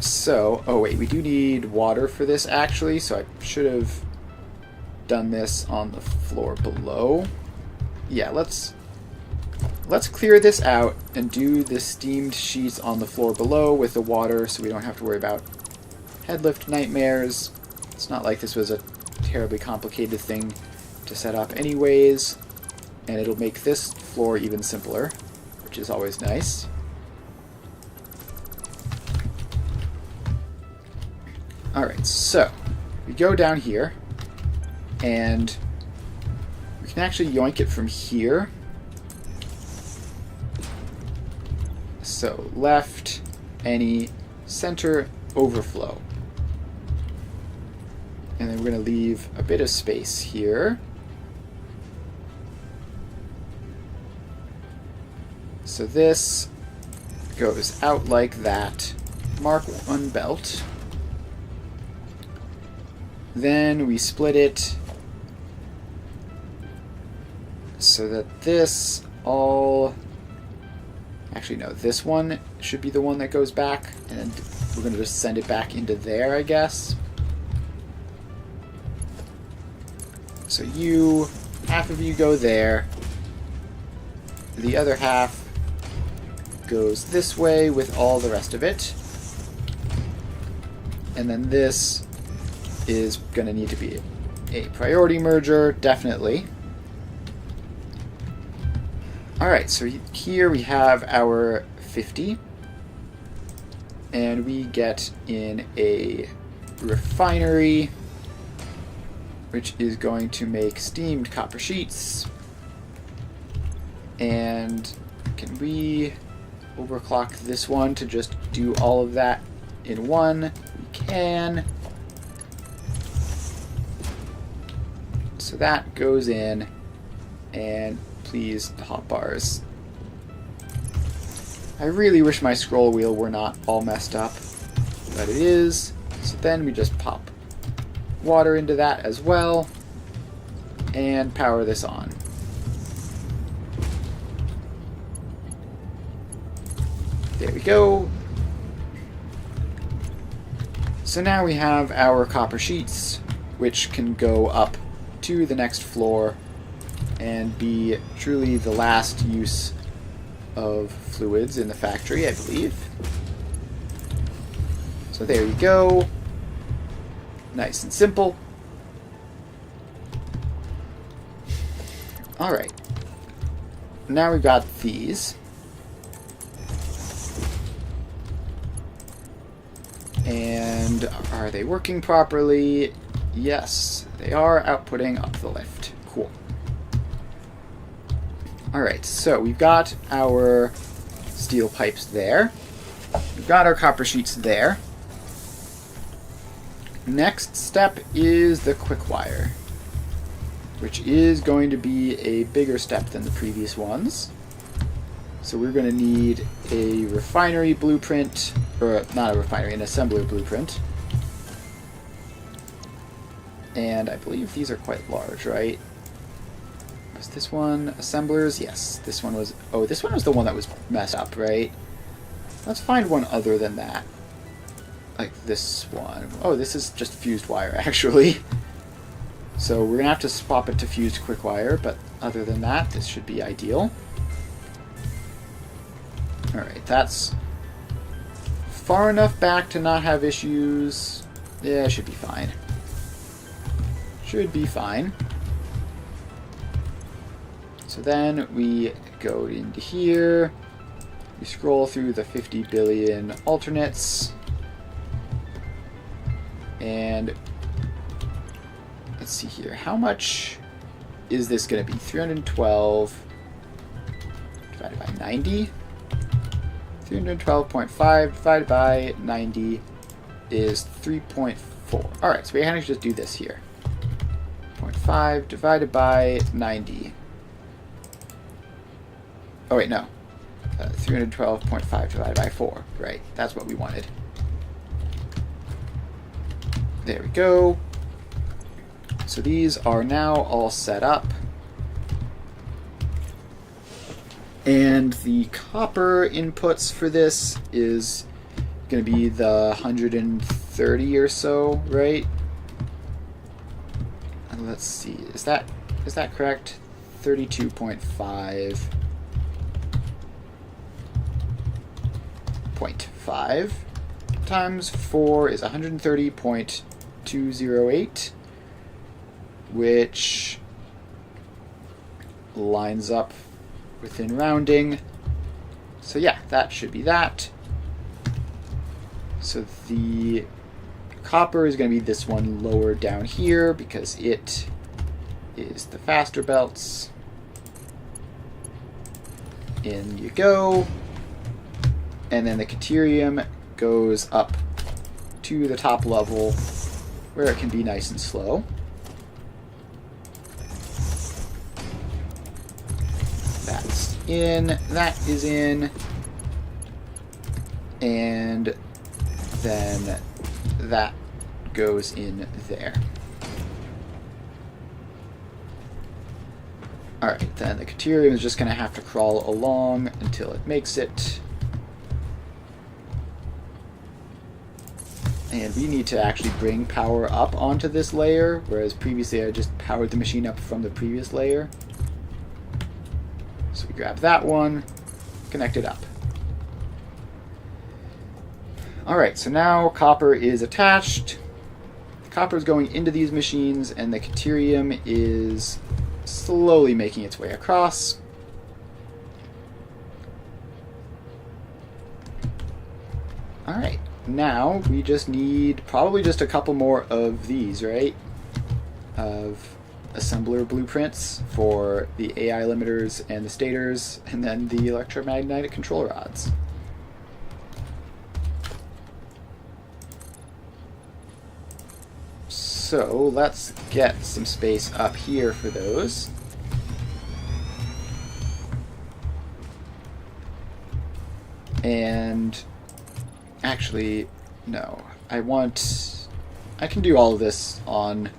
So, oh wait, we do need water for this actually, so I should have done this on the floor below. Yeah, let's clear this out and do the steamed sheets on the floor below with the water so we don't have to worry about headlift nightmares. It's not like this was a terribly complicated thing to set up anyways, and it'll make this floor even simpler, which is always nice. Alright, so we go down here, and we can actually yoink it from here. So left, any, center, overflow. And then we're going to leave a bit of space here. So this goes out like that. Mark 1 belt. Then we split it so that this all... Actually, no, this one should be the one that goes back, and we're going to just send it back into there, I guess. So you, half of you go there. The other half goes this way with all the rest of it. And then this is going to need to be a priority merger, definitely. Alright, so here we have our 50. And we get in a refinery, which is going to make steamed copper sheets. And can we overclock this one to just do all of that in one? We can. So that goes in, and please, hotbars. I really wish my scroll wheel were not all messed up, but it is. So then we just pop water into that as well, and power this on. There we go. So now we have our copper sheets, which can go up to the next floor and be truly the last use of fluids in the factory, I believe. So there you go. Nice and simple. Alright. Now we've got these. And are they working properly? Yes, they are outputting up the lift. Cool. Alright, so we've got our steel pipes there. We've got our copper sheets there. Next step is the quick wire, which is going to be a bigger step than the previous ones. So we're going to need a refinery blueprint, or not a refinery, an assembler blueprint. And I believe these are quite large, right? Was this one assemblers? Yes, this one was... Oh, this one was the one that was messed up, right? Let's find one other than that. Like this one. Oh, this is just fused wire, actually. So we're going to have to swap it to fused quick wire, but other than that, this should be ideal. Alright, that's far enough back to not have issues. Yeah, it should be fine. Should be fine. So then we go into here. We scroll through the 50 billion alternates. And let's see here. How much is this going to be? 312 divided by 90? 312.5 divided by 90 is 3.4. Alright, so we can actually just do this here. 0.5 divided by 90. Oh wait, no. 312.5 divided by 4. Right, that's what we wanted. There we go. So these are now all set up. And the copper inputs for this is going to be the 130 or so, right? And let's see, is that correct? 32.5. 0.5 times 4 is 130.208, which lines up within rounding. So yeah, that should be that. So the copper is going to be this one lower down here because it is the faster belts. In you go. And then the Caterium goes up to the top level where it can be nice and slow. That's in, that is in, and then that goes in there. Alright, then the Caterium is just going to have to crawl along until it makes it. And we need to actually bring power up onto this layer, whereas previously I just powered the machine up from the previous layer. So we grab that one, connect it up. Alright, so now copper is attached. The copper is going into these machines, and the Caterium is slowly making its way across. Alright. Now, we just need probably just a couple more of these, right? Of assembler blueprints for the AI limiters and the stators, and then the electromagnetic control rods. So, let's get some space up here for those. And actually, no. I can do all of this on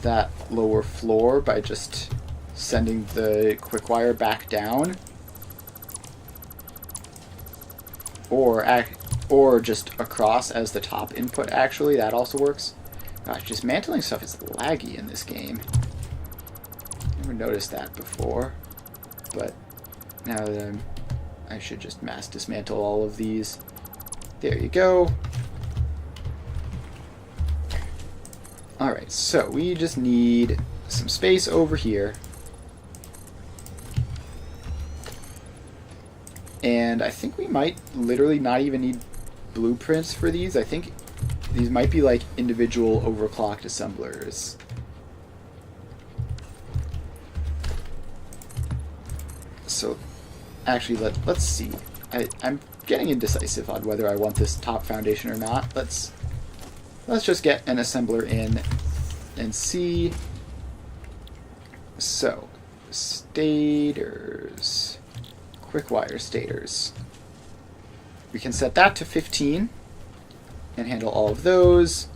that lower floor by just sending the quick wire back down. Or just across as the top input, actually. That also works. Gosh, dismantling stuff is laggy in this game. Never noticed that before. But now that I should just mass dismantle all of these. There you go. Alright, so we just need some space over here. And I think we might literally not even need blueprints for these. I think these might be like individual overclocked assemblers. So actually let's see. I'm getting indecisive on whether I want this top foundation or not. Let's just get an assembler in and see. So, stators, quick wire stators. We can set that to 15 and handle all of those.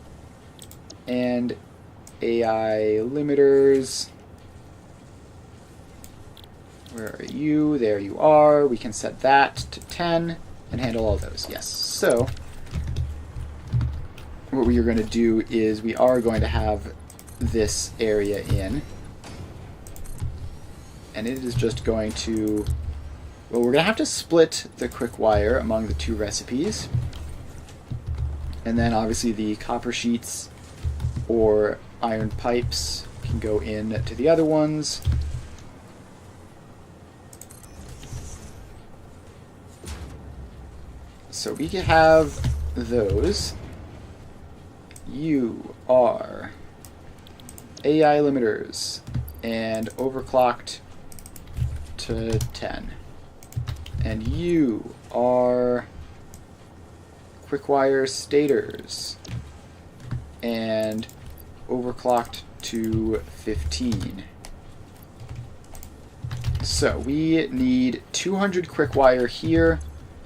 And AI limiters. Where are you? There you are. We can set that to 10 and handle all those. Yes. So, what we are going to do is we are going to have this area in. And it is just going to... Well, we're going to have to split the quick wire among the two recipes. And then obviously the copper sheets or iron pipes can go in to the other ones. So we can have those. You are AI limiters and overclocked to 10. And you are quick wire stators. And overclocked to 15. So we need 200 quick wire here,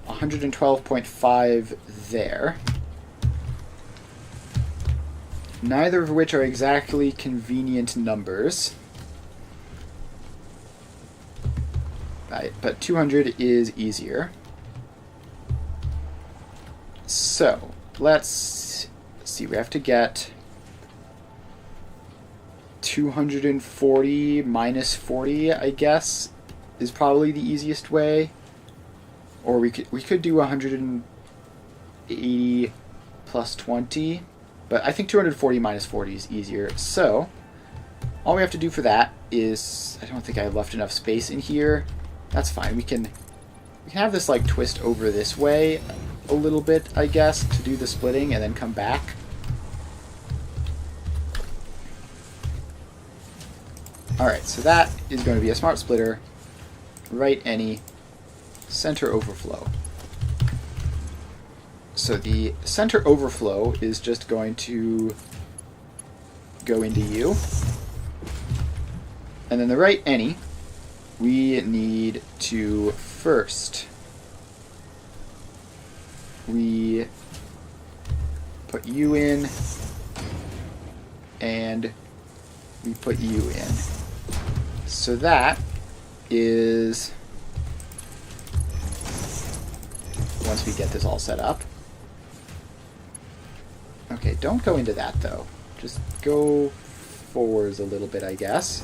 112.5 there. Neither of which are exactly convenient numbers. Right, but 200 is easier. So, let's see, we have to get 240 minus 40, I guess, is probably the easiest way. Or we could do 180 plus 20, but I think 240 minus 40 is easier. So, all we have to do for that is, I don't think I left enough space in here. That's fine. We can have this like twist over this way a little bit, I guess, to do the splitting and then come back. Alright, so that is going to be a smart splitter. Right any, center overflow. So the center overflow is just going to go into U. And then the right any, we need to first, we put U in, and we put U in. So that is, once we get this all set up. Okay, don't go into that though. Just go forwards a little bit, I guess.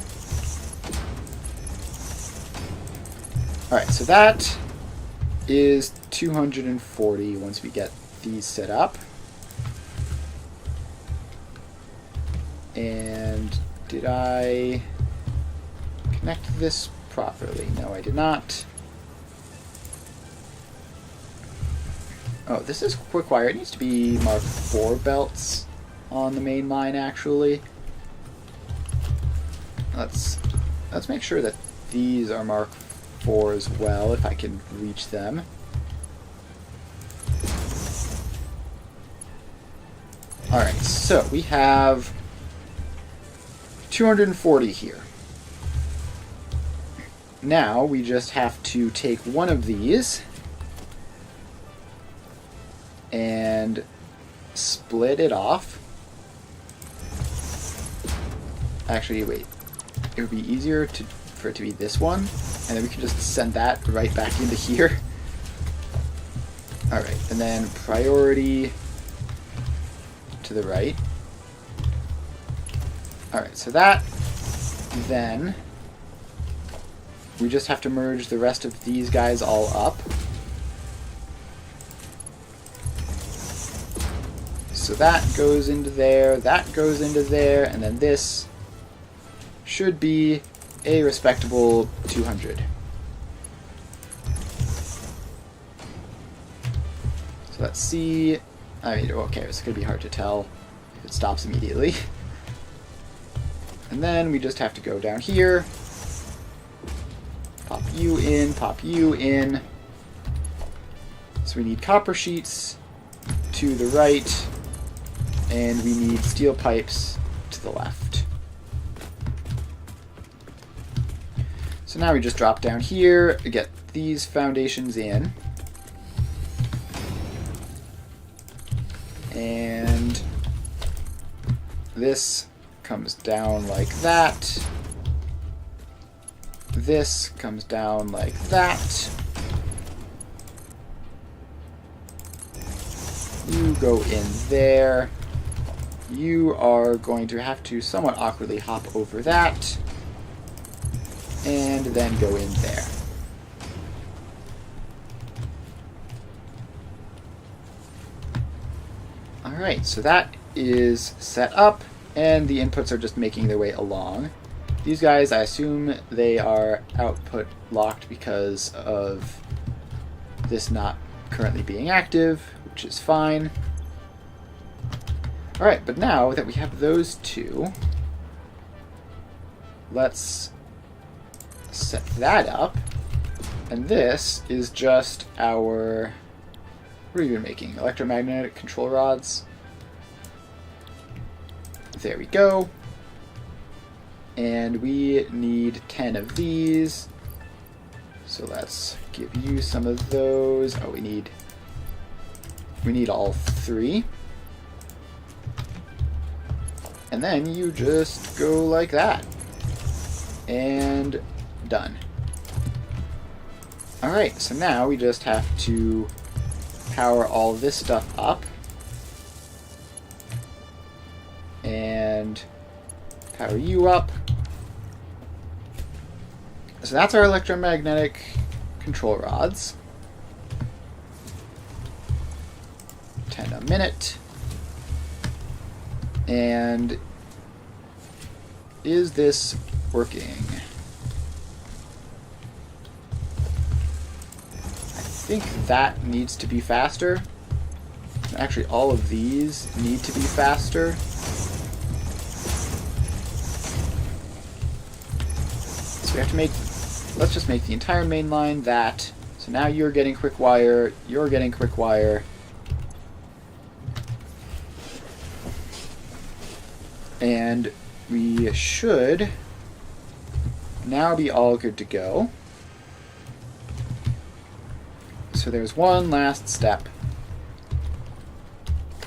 Alright, so that is 240 once we get these set up. And did I connect this properly? No, I did not. Oh, this is quick wire. It needs to be Mark 4 belts on the main line, actually. Let's make sure that these are Mark 4 as well, if I can reach them. Alright, so we have 240 here. Now we just have to take one of these and split it off. Actually, wait. It would be easier for it to be this one, and then we can just send that right back into here. Alright, and then priority to the right. Alright, so that, then we just have to merge the rest of these guys all up. So that goes into there, that goes into there, and then this should be a respectable 200. So let's see. I mean, okay, it's going to be hard to tell if it stops immediately. And then we just have to go down here. Pop you in, pop you in. So we need copper sheets to the right, and we need steel pipes to the left. So now we just drop down here, get these foundations in. And this comes down like that. This comes down like that. You go in there. You are going to have to somewhat awkwardly hop over that. And then go in there. Alright, so that is set up, and the inputs are just making their way along. These guys, I assume they are output locked because of this not currently being active, which is fine. Alright, but now that we have those two, let's set that up. And this is just our What are you making? Electromagnetic control rods. There we go. And we need 10 of these. So let's give you some of those. Oh, we need all 3. And then you just go like that. And done. Alright, so now we just have to power all this stuff up. And power you up. So that's our electromagnetic control rods. 10 a minute. And is this working? I think that needs to be faster. Actually, all of these need to be faster. So we have to make, let's just make the entire main line that. So now you're getting quick wire, you're getting quick wire. And we should now be all good to go. So there's one last step,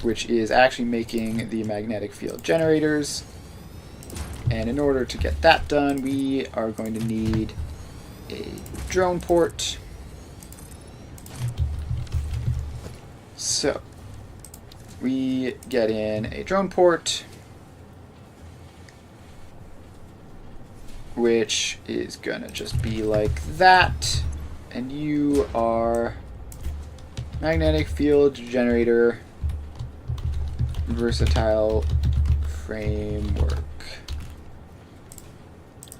which is actually making the magnetic field generators. And in order to get that done, we are going to need a drone port. So we get in a drone port, which is gonna just be like that. And you are magnetic field generator versatile framework.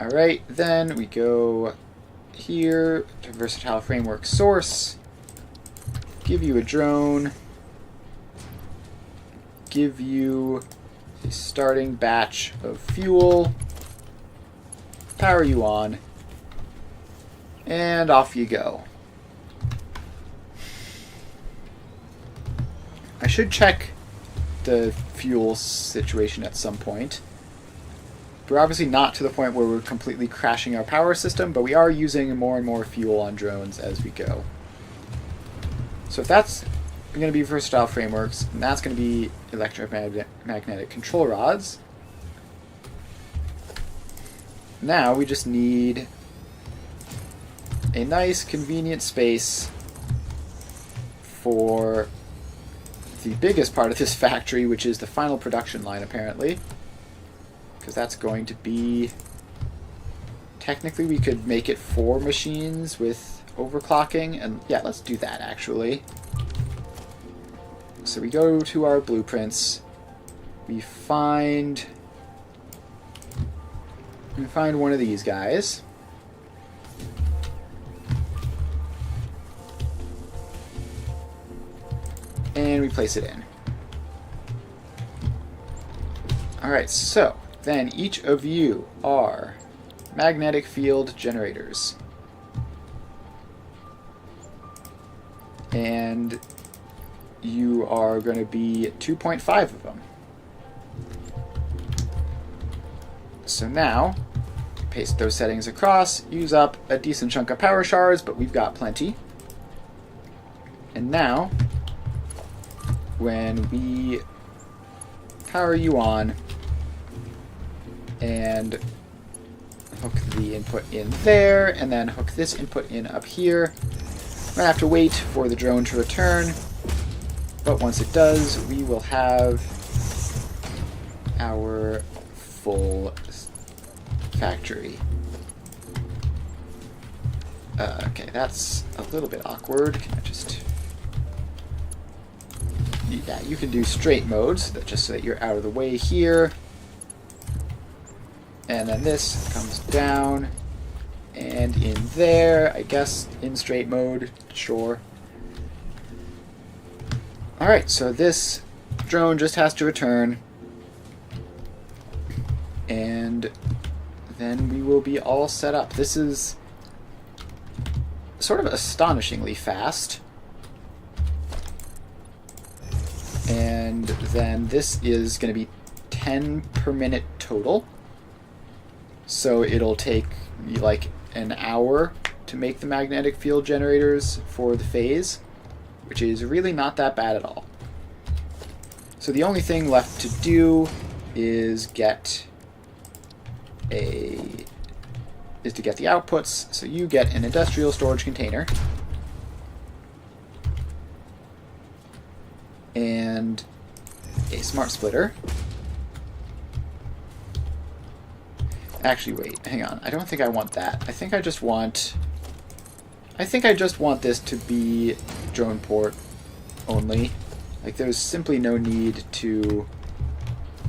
Alright, then we go here to versatile framework source, give you a drone, give you a starting batch of fuel, power you on, and off you go. I should check the fuel situation at some point. We're obviously not to the point where we're completely crashing our power system, but we are using more and more fuel on drones as we go. So if that's going to be versatile frameworks, and that's going to be electromagnetic control rods, now we just need a nice convenient space for the biggest part of this factory, which is the final production line, apparently. Because that's going to be... Technically, we could make it 4 machines with overclocking, and yeah, let's do that, actually. So we go to our blueprints, we find one of these guys. And we place it in. Alright, so then each of you are magnetic field generators. And you are going to be 2.5 of them. So now, paste those settings across, use up a decent chunk of power shards, but we've got plenty. And now, when we power you on and hook the input in there, and then hook this input in up here, we're going to have to wait for the drone to return, but once it does, we will have our full factory. Okay, that's a little bit awkward. Can I just... Yeah, you can do straight modes, just so that you're out of the way here. And then this comes down and in there, I guess, in straight mode, sure. Alright, so this drone just has to return. And then we will be all set up. This is sort of astonishingly fast. And then this is going to be 10 per minute total. So it'll take me like an hour to make the magnetic field generators for the phase, which is really not that bad at all. So the only thing left to do is get the outputs. So you get an industrial storage container and a smart splitter. Actually, wait, hang on. I don't think I want that. I think I just want this to be drone port only. Like, there's simply no need to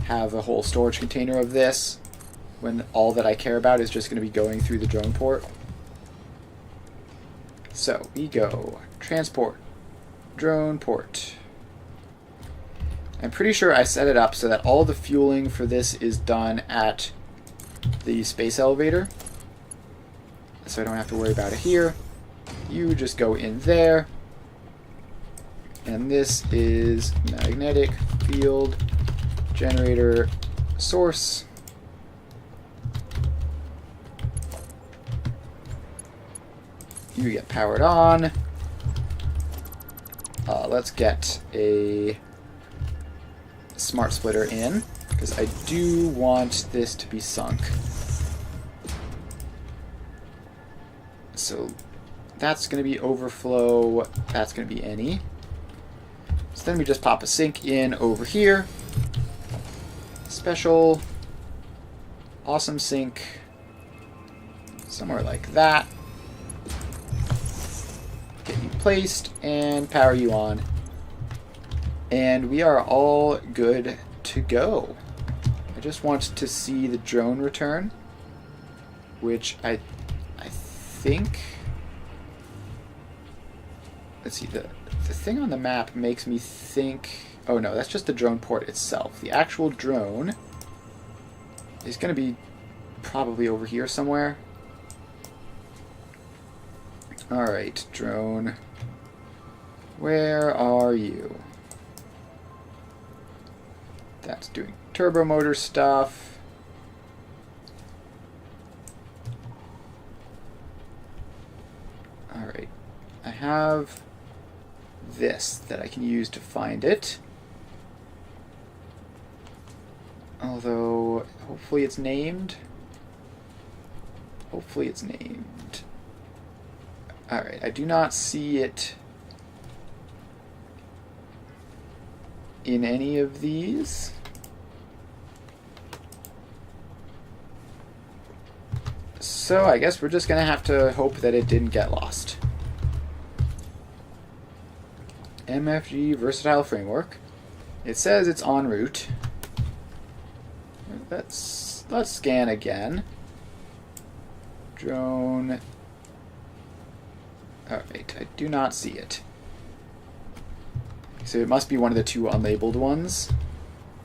have a whole storage container of this when all that I care about is just going to be going through the drone port. So we go transport, drone port. I'm pretty sure I set it up so that all the fueling for this is done at the space elevator, so I don't have to worry about it here. You just go in there, and this is magnetic field generator source. You get powered on. Let's get a smart splitter in, because I do want this to be sunk. So that's going to be overflow, that's going to be any. So then we just pop a sink in over here. Special, awesome sink, somewhere like that. Get you placed and power you on. And we are all good to go. I just want to see the drone return, which I think... Let's see, the thing on the map makes me think... Oh no, that's just the drone port itself. The actual drone is going to be probably over here somewhere. Alright, drone. Where are you? That's doing turbo motor stuff. Alright. I have this that I can use to find it. Although, hopefully it's named. Hopefully it's named. Alright, I do not see it in any of these. So I guess we're just going to have to hope that it didn't get lost. MFG Versatile Framework. It says it's en route. Let's scan again. Drone. Alright, I do not see it. So it must be one of the two unlabeled ones,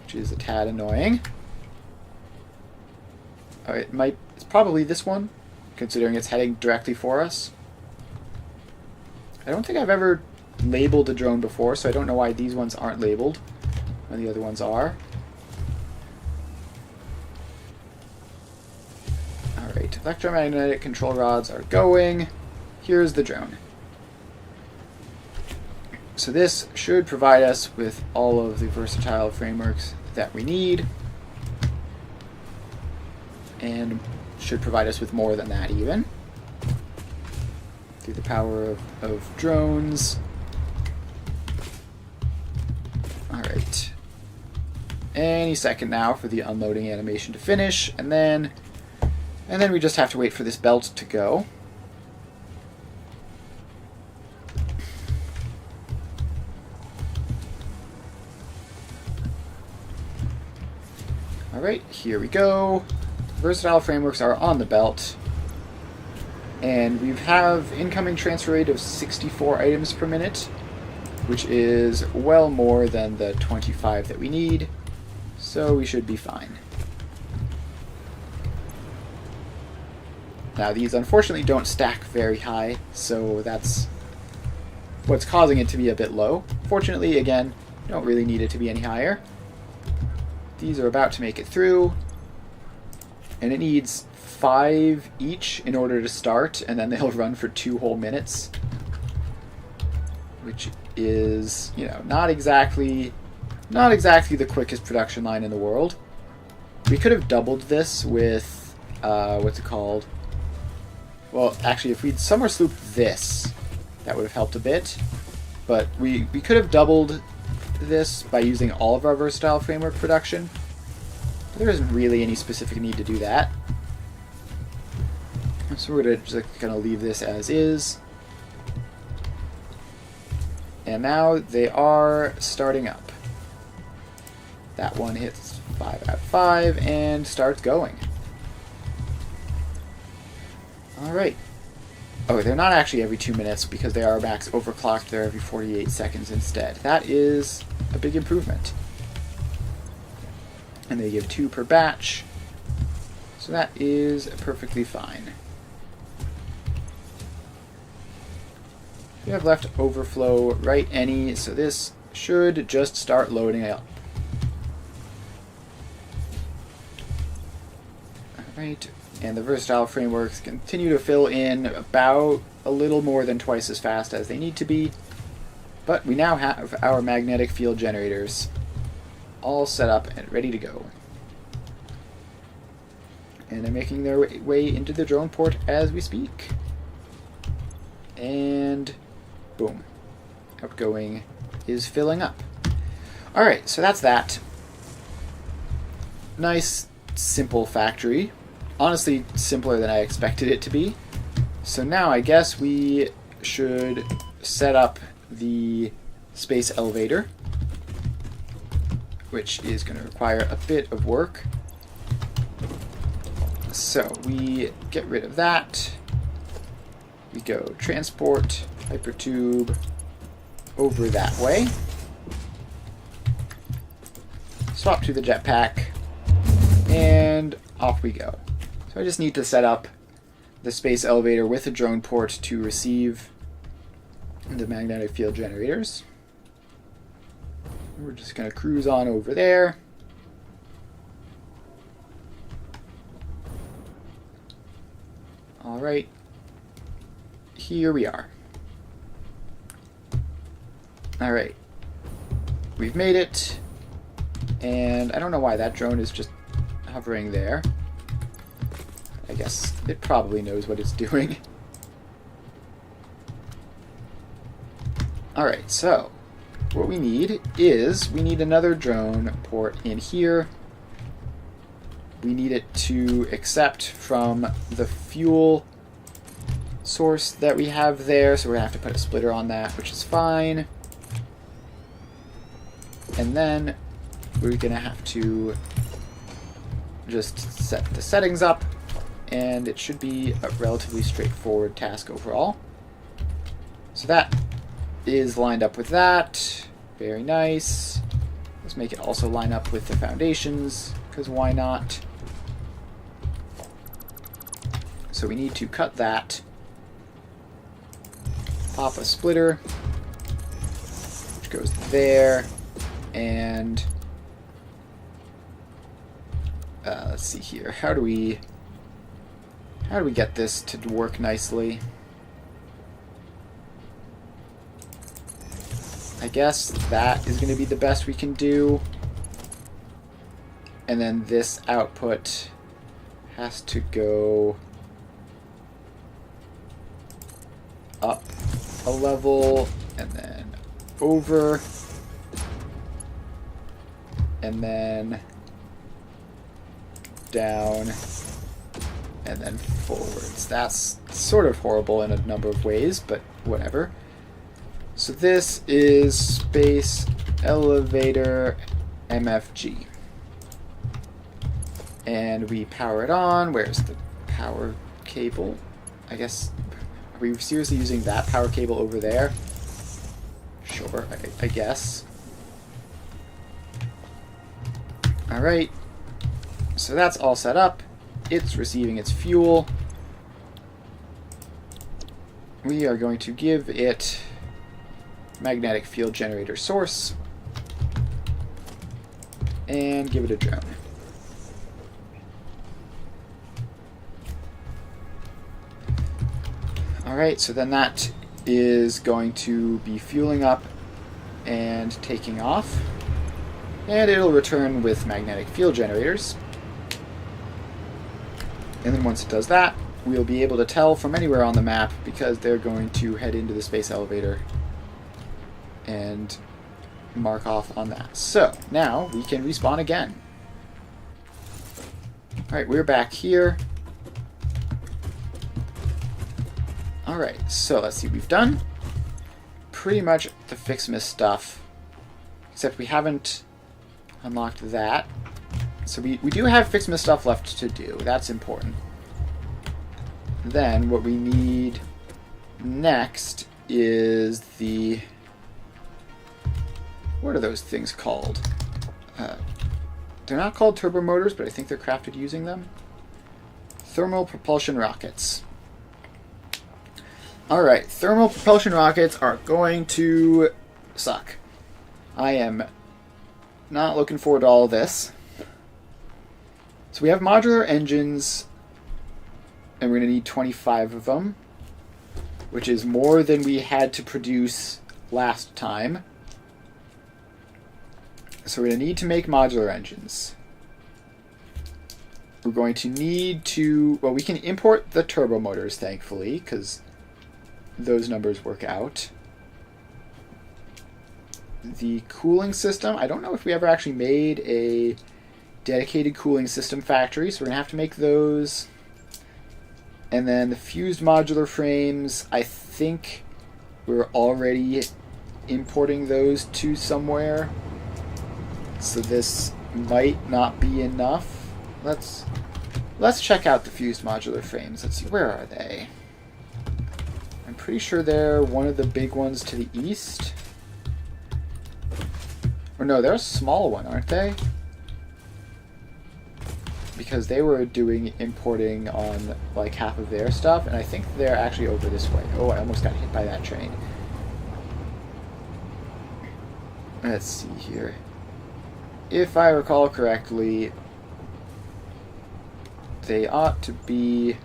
which is a tad annoying. Alright, it's probably this one, considering it's heading directly for us. I don't think I've ever labeled a drone before, so I don't know why these ones aren't labeled when the other ones are. Alright, electromagnetic control rods are going. Here's the drone. So this should provide us with all of the versatile frameworks that we need, and should provide us with more than that even, through the power of drones. Alright. Any second now for the unloading animation to finish, and then we just have to wait for this belt to go. Alright, here we go. Versatile frameworks are on the belt. And we have incoming transfer rate of 64 items per minute, which is well more than the 25 that we need. So we should be fine. Now these unfortunately don't stack very high, so that's what's causing it to be a bit low. Fortunately, again, Don't really need it to be any higher. These are about to make it through. And it needs 5 each in order to start, and then they'll run for 2 whole minutes. Which is, you know, not exactly the quickest production line in the world. We could have doubled this with, what's it called? Well, actually, if we'd summer slooped this, that would have helped a bit. But we could have doubled this by using all of our versatile framework production. But there isn't really any specific need to do that. So we're just gonna leave this as is. And now they are starting up. That one hits 5 out of 5 and starts going. Alright. Oh, they're not actually every 2 minutes because they are max overclocked. They're every 48 seconds instead. That is a big improvement. And they give 2 per batch. So that is perfectly fine. We have left overflow right any, so this should just start loading up. Alright, and the versatile frameworks continue to fill in about a little more than twice as fast as they need to be. But we now have our magnetic field generators all set up and ready to go. And they're making their way into the drone port as we speak. And boom. Outgoing is filling up. Alright, so that's that. Nice, simple factory. Honestly, simpler than I expected it to be. So now I guess we should set up the space elevator, which is going to require a bit of work. So we get rid of that. We go transport, hypertube, over that way. Swap to the jetpack, and off we go. So I just need to set up the space elevator with a drone port to receive the magnetic field generators. We're just going to cruise on over there. Alright, here we are. Alright, we've made it, and I don't know why that drone is just hovering there. I guess it probably knows what it's doing. Alright, so what we need is we need another drone port in here. We need it to accept from the fuel source that we have there, so we're going to have to put a splitter on that, which is fine. And then we're going to have to just set the settings up, and it should be a relatively straightforward task overall. So that is lined up with that. Very nice. Let's make it also line up with the foundations, because why not? So we need to cut that. Pop a splitter, which goes there, and let's see here. How do we get this to work nicely? I guess that is going to be the best we can do. And then this output has to go up a level, and then over, and then down, and then forwards. That's sort of horrible in a number of ways, but whatever. So this is Space Elevator MFG. And we power it on. Where's the power cable? I guess, are we seriously using that power cable over there? Sure, I guess. Alright. So that's all set up. It's receiving its fuel. We are going to give it magnetic field generator source. and give it a drone. Alright, so then that is going to be fueling up and taking off. And it'll return with magnetic field generators. And then once it does that, we'll be able to tell from anywhere on the map because they're going to head into the space elevator and mark off on that. So, now we can respawn again. Alright, we're back here. Alright, so let's see what we've done. Pretty much the Fixmas stuff, except we haven't unlocked that. So we do have Fixmas stuff left to do. That's important. Then what we need next is the... What are those things called? They're not called turbo motors, but I think they're crafted using them. Thermal propulsion rockets. Alright, thermal propulsion rockets are going to suck. I am not looking forward to all of this. So we have modular engines, and we're going to need 25 of them, which is more than we had to produce last time. So we're going to need to make modular engines. We're going to need to... Well, we can import the turbo motors, thankfully, because those numbers work out. The cooling system, I don't know if we ever actually made a dedicated cooling system factory, so we're going to have to make those. And then the fused modular frames, I think we're already importing those to somewhere. So this might not be enough. Let's check out the fused modular frames. Let's see, where are they? I'm pretty sure they're one of the big ones to the east. Or no, they're a small one, aren't they? Because they were doing importing on like half of their stuff, and I think they're actually over this way. Oh, I almost got hit by that train. Let's see here. If I recall correctly, they ought to be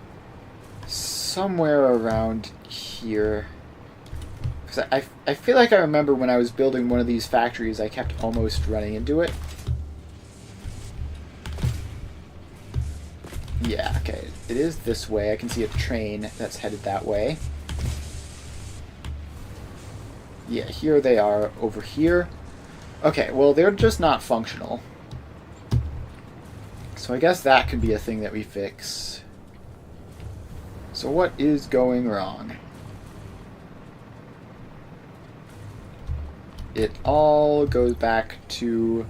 somewhere around here. Because I feel like I remember when I was building one of these factories, I kept almost running into it. Yeah, okay. It is this way. I can see a train that's headed that way. Yeah, here they are over here. Okay, well, they're just not functional. So I guess that could be a thing that we fix. So what is going wrong? It all goes back to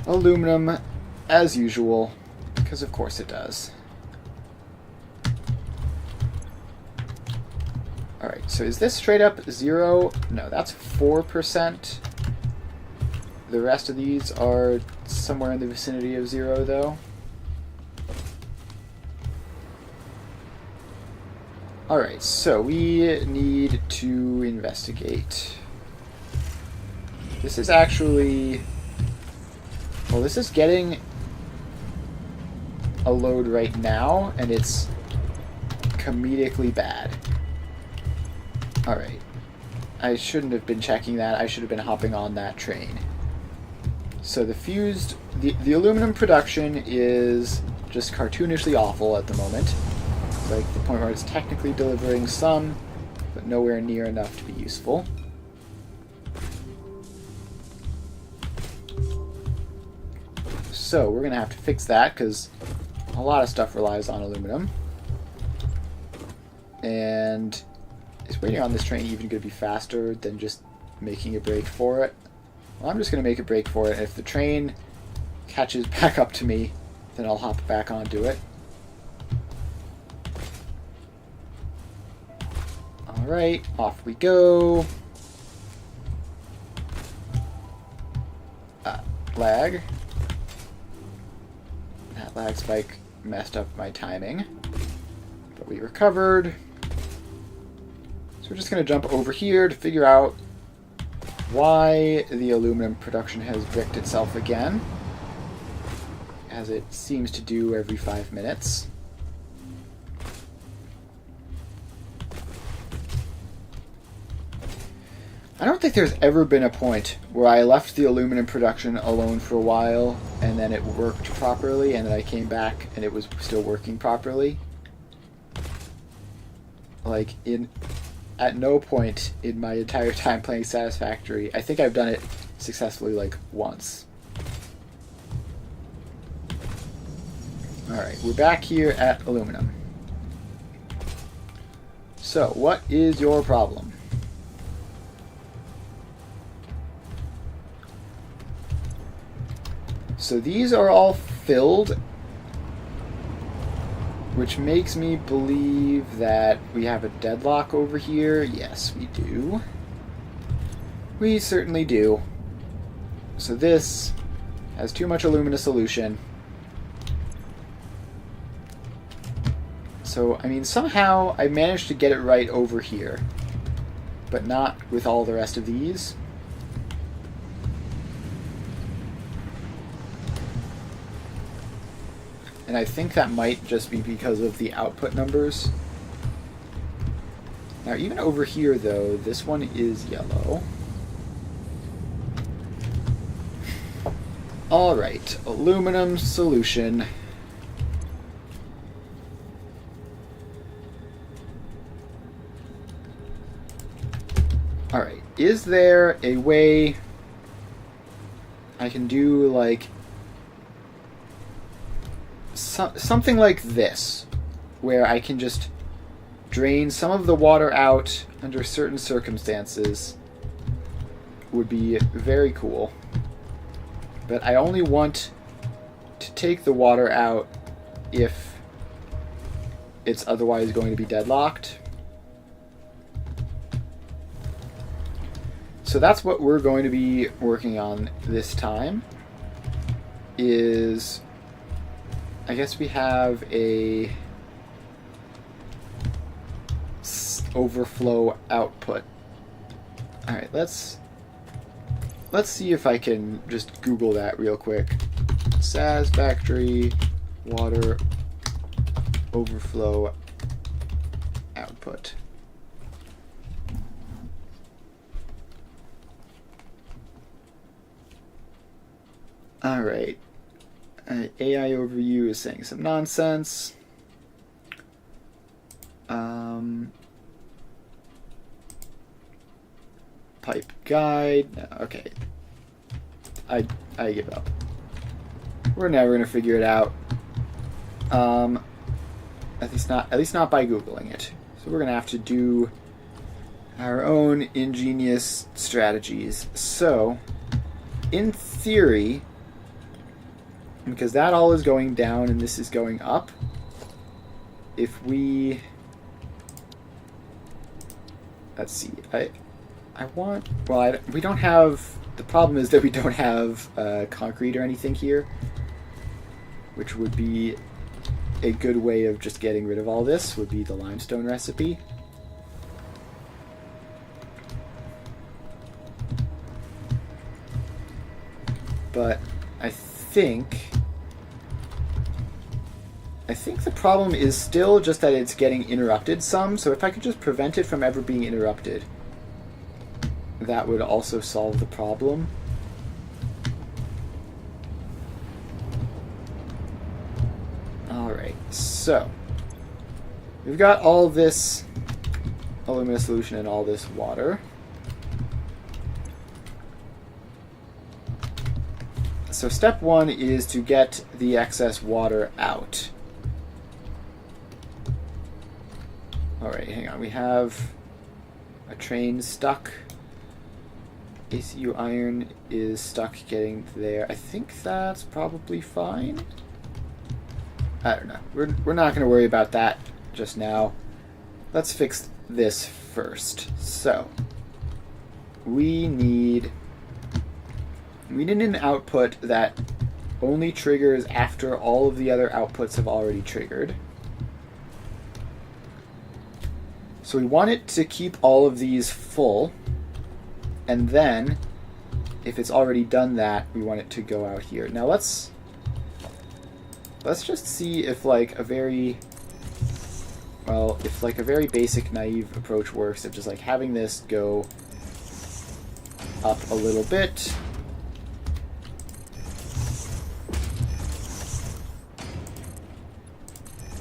aluminum, as usual, because of course it does. Alright, so is this straight up 0? No, that's 4%. The rest of these are somewhere in the vicinity of 0, though. Alright, so we need to investigate. This is actually... Well, this is getting a load right now, and it's comedically bad. Alright. I shouldn't have been checking that. I should have been hopping on that train. So the fused... The aluminum production is just cartoonishly awful at the moment. It's like the point where it's technically delivering some, but nowhere near enough to be useful. So we're going to have to fix that, because a lot of stuff relies on aluminum. And is waiting on this train even going to be faster than just making a break for it? Well, I'm just going to make a break for it, and if the train catches back up to me, then I'll hop back onto it. Alright, off we go. Lag. That lag spike messed up my timing. But we recovered. So we're just going to jump over here to figure out why the aluminum production has bricked itself again. as it seems to do every 5 minutes. I don't think there's ever been a point where I left the aluminum production alone for a while and then it worked properly, and then I came back and it was still working properly. Like, at no point in my entire time playing Satisfactory, I think I've done it successfully like once. Alright, we're back here at aluminum. So, what is your problem? So these are all filled, which makes me believe that we have a deadlock over here. Yes, we do. We certainly do. So this has too much alumina solution. So, I mean, somehow I managed to get it right over here, but not with all the rest of these. And I think that might just be because of the output numbers. Now, even over here, though, this one is yellow. Alright, aluminum solution. Alright, is there a way I can do, like, something like this, where I can just drain some of the water out under certain circumstances? Would be very cool. But I only want to take the water out if it's otherwise going to be deadlocked. So that's what we're going to be working on this time. Is, I guess we have a overflow output. All right, let's see if I can just Google that real quick. Satisfactory water overflow output. All right. AI overview is saying some nonsense. Pipe guide. No, okay. I give up. We're never gonna figure it out. At least not by Googling it. So we're gonna have to do our own ingenious strategies. So, in theory, because that all is going down and this is going up, if we, let's see, I want, well, we don't have, the problem is that we don't have concrete or anything here, which would be a good way of just getting rid of all this, would be the limestone recipe. But I think the problem is still just that it's getting interrupted some, so if I could just prevent it from ever being interrupted, that would also solve the problem. Alright, so we've got all this alumina solution and all this water. So step one is to get the excess water out. Alright, hang on. We have a train stuck. ACU iron is stuck getting there. I think that's probably fine. I don't know. We're not going to worry about that just now. Let's fix this first. So, we need an output that only triggers after all of the other outputs have already triggered. So we want it to keep all of these full, and then if it's already done that, we want it to go out here. Now let's let's just see if like a very, well, if like a very basic naive approach works of just like having this go up a little bit.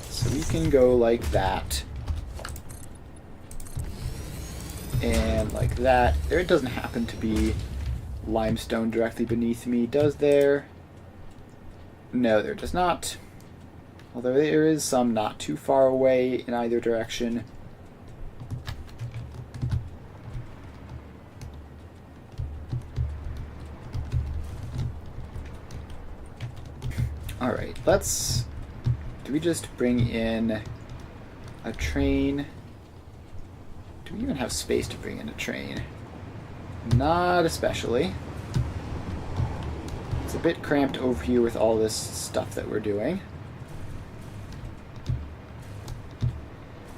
So we can go like that. And like that. There doesn't happen to be limestone directly beneath me, does there? No, there does not. Although there is some not too far away in either direction. Alright, let's... Do we just bring in a train? Do we even have space to bring in a train? Not especially. It's a bit cramped over here with all this stuff that we're doing.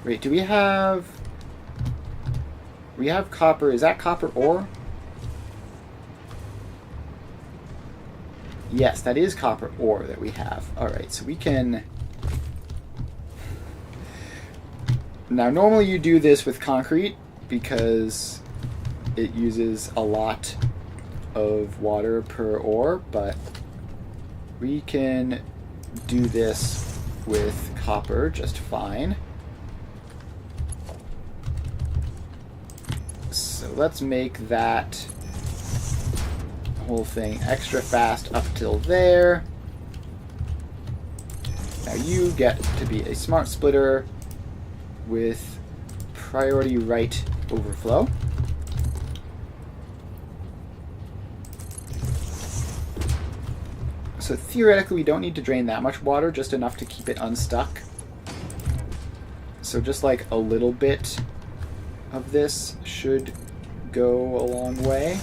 Wait, do we have... We have copper. Is that copper ore? Yes, that is copper ore that we have. Alright, so we can... Now, normally you do this with concrete because it uses a lot of water per ore, but we can do this with copper just fine. So let's make that whole thing extra fast up till there. Now you get to be a smart splitter with priority right overflow. So theoretically we don't need to drain that much water, just enough to keep it unstuck. So just like a little bit of this should go a long way.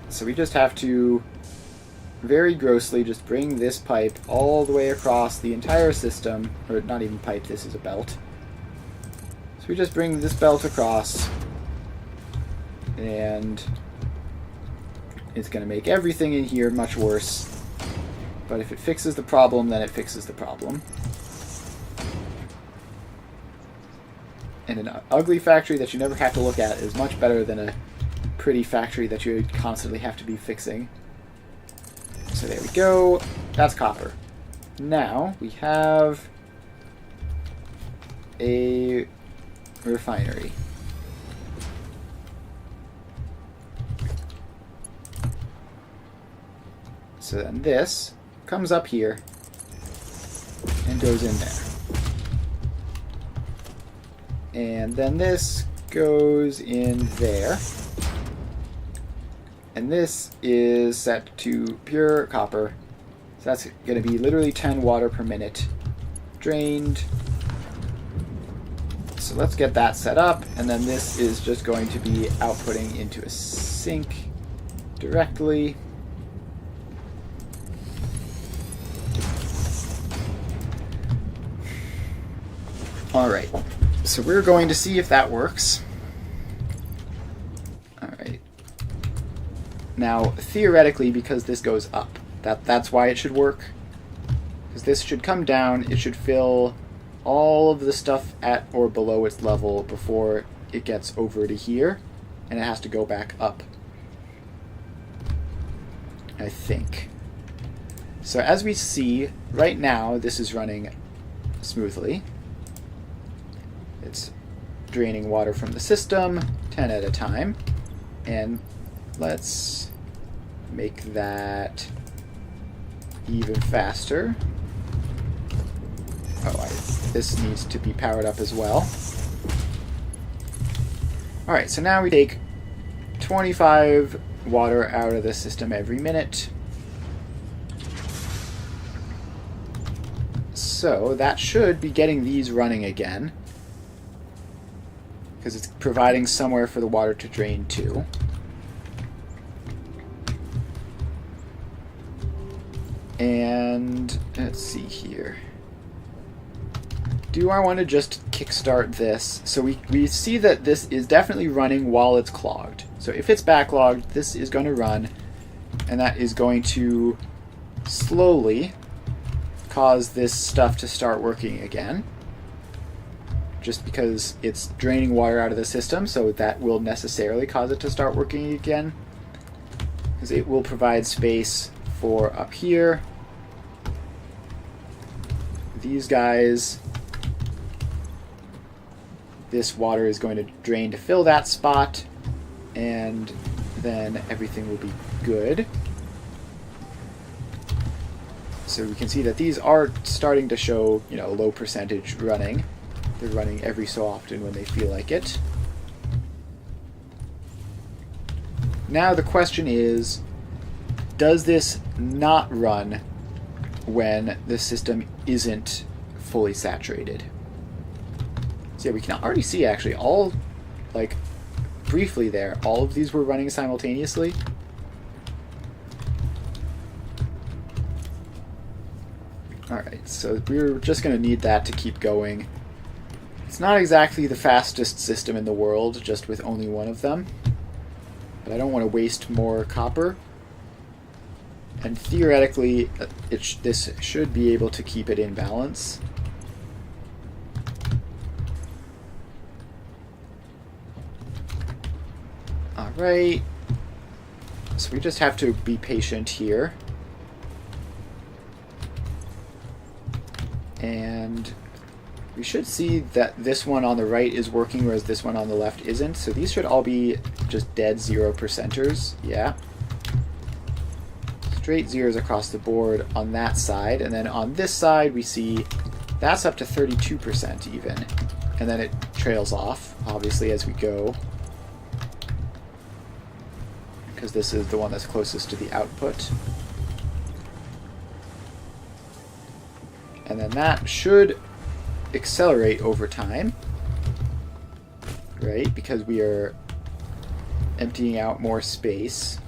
So we just have to very grossly just bring this pipe all the way across the entire system, or not even pipe, this is a belt. So we just bring this belt across, and it's going to make everything in here much worse. But if it fixes the problem, then it fixes the problem. And an ugly factory that you never have to look at is much better than a pretty factory that you constantly have to be fixing. So there we go. That's copper. Now we have a refinery. So then this comes up here and goes in there. And then this goes in there. And this is set to pure copper. So that's going to be literally 10 water per minute drained. So let's get that set up. And then this is just going to be outputting into a sink directly. Alright, so we're going to see if that works. Alright. Now, theoretically, because this goes up, that's why it should work. Because this should come down, it should fill all of the stuff at or below its level before it gets over to here, and it has to go back up. I think. So as we see, right now, this is running smoothly. It's draining water from the system, 10 at a time. And let's make that even faster. Oh, this needs to be powered up as well. Alright, so now we take 25 water out of the system every minute. So that should be getting these running again, because it's providing somewhere for the water to drain to. And let's see here. do I want to just kickstart this? So we see that this is definitely running while it's clogged. So if it's backlogged, this is going to run, and that is going to slowly cause this stuff to start working again. Just because it's draining water out of the system, so that will necessarily cause it to start working again. Because it will provide space for up here. These guys. This water is going to drain to fill that spot, and then everything will be good. So we can see that these are starting to show, low percentage running. They're running every so often when they feel like it. Now the question is, does this not run when the system isn't fully saturated? So yeah, we can already see actually all, briefly there, all of these were running simultaneously. Alright, so we're just going to need that to keep going. It's not exactly the fastest system in the world, just with only one of them. But I don't want to waste more copper. And theoretically, this should be able to keep it in balance. Alright. So we just have to be patient here. And we should see that this one on the right is working, whereas this one on the left isn't. So these should all be just dead 0%ers. Yeah. Straight zeros across the board on that side. And then on this side, we see that's up to 32% even. And then it trails off, obviously, as we go. Because this is the one that's closest to the output. And then that should accelerate over time, right? Because we are emptying out more space.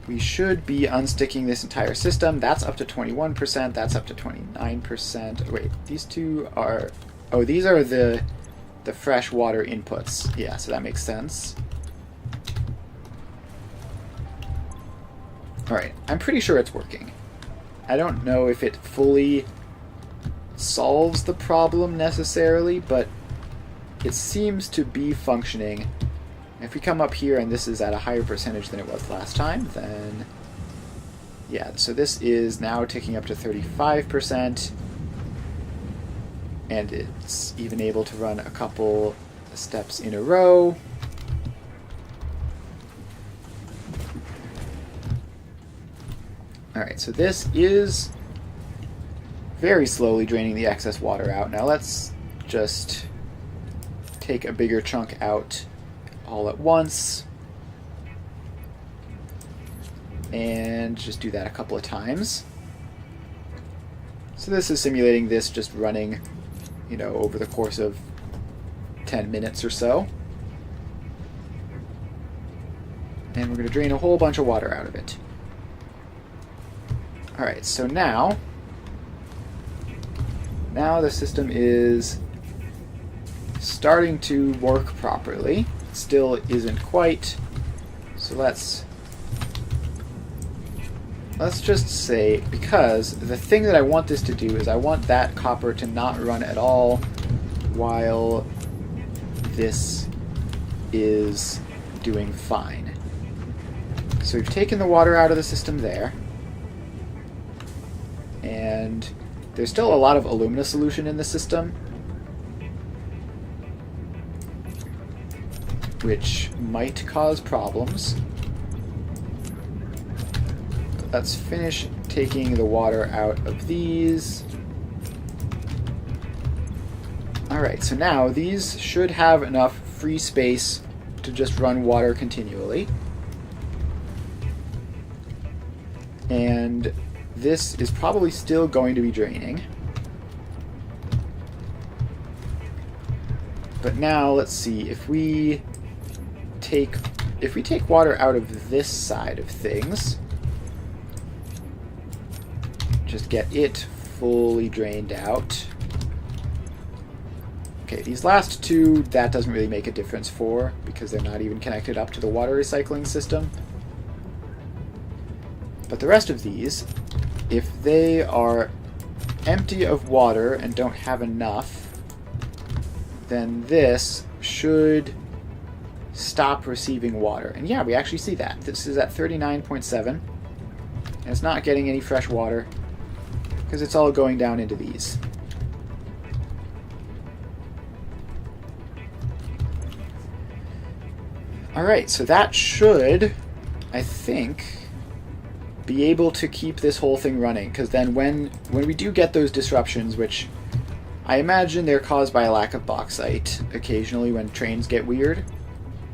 We should be unsticking this entire system. That's up to 21%. That's up to 29%. Wait, these two are... Oh, these are the fresh water inputs. Yeah, so that makes sense. Alright, I'm pretty sure it's working. I don't know if it fully solves the problem necessarily, but it seems to be functioning. If we come up here and this is at a higher percentage than it was last time, then yeah, so this is now ticking up to 35%, and it's even able to run a couple steps in a row. Alright, so this is very slowly draining the excess water out. Now let's just take a bigger chunk out all at once. And just do that a couple of times. So this is simulating this just running, over the course of 10 minutes or so. And we're going to drain a whole bunch of water out of it. Alright, so now the system is starting to work properly. It still isn't quite. So let's just say, because the thing that I want this to do is I want that copper to not run at all while this is doing fine. So we've taken the water out of the system there. And there's still a lot of alumina solution in the system, which might cause problems. Let's finish taking the water out of these. Alright, so now these should have enough free space to just run water continually. And this is probably still going to be draining. But now let's see, if we take water out of this side of things, just get it fully drained out. Okay, these last two, that doesn't really make a difference for, because they're not even connected up to the water recycling system. But the rest of these, if they are empty of water and don't have enough, then this should stop receiving water. And yeah, we actually see that. This is at 39.7, and it's not getting any fresh water because it's all going down into these. Alright, so that should, I think, be able to keep this whole thing running, because then when we do get those disruptions, which I imagine they're caused by a lack of bauxite occasionally when trains get weird,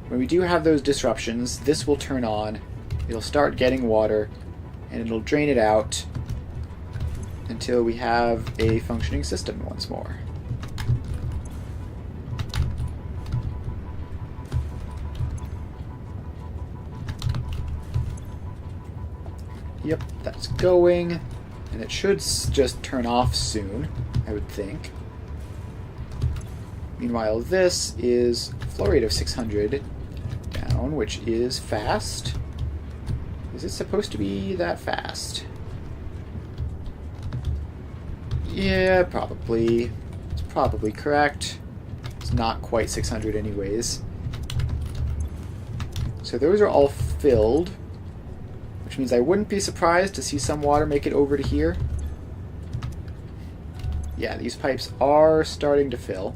when we do have those disruptions, this will turn on, it'll start getting water, and it'll drain it out until we have a functioning system once more. Yep, that's going, and it should just turn off soon, I would think. Meanwhile, this is flow rate of 600 down, which is fast. Is it supposed to be that fast? Yeah, probably. It's probably correct. It's not quite 600 anyways. So those are all filled, which means I wouldn't be surprised to see some water make it over to here. Yeah, these pipes are starting to fill.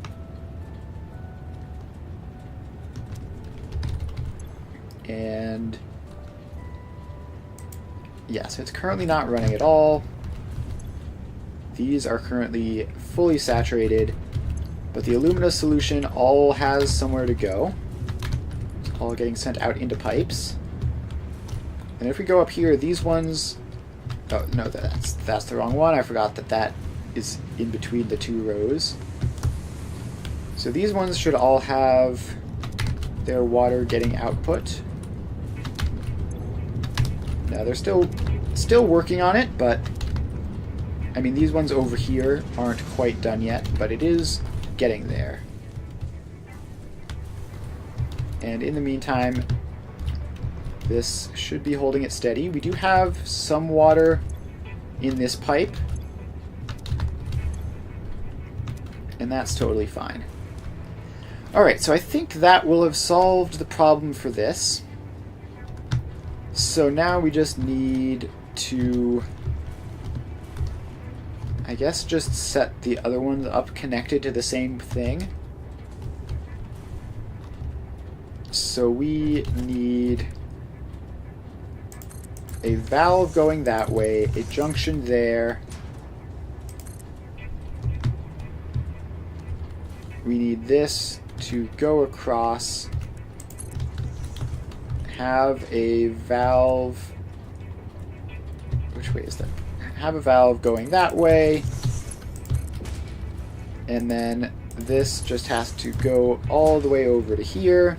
And yeah, so it's currently not running at all. These are currently fully saturated, but the alumina solution all has somewhere to go. It's all getting sent out into pipes. And if we go up here, these ones... Oh, no, that's the wrong one. I forgot that is in between the two rows. So these ones should all have their water getting output. Now, they're still working on it, but... I mean, these ones over here aren't quite done yet, but it is getting there. And in the meantime, this should be holding it steady. We do have some water in this pipe, and that's totally fine. Alright, so I think that will have solved the problem for this. So now we just need to, I guess, just set the other ones up connected to the same thing. So we need a valve going that way, a junction there. We need this to go across, have a valve, which way is that? Have a valve going that way, and then this just has to go all the way over to here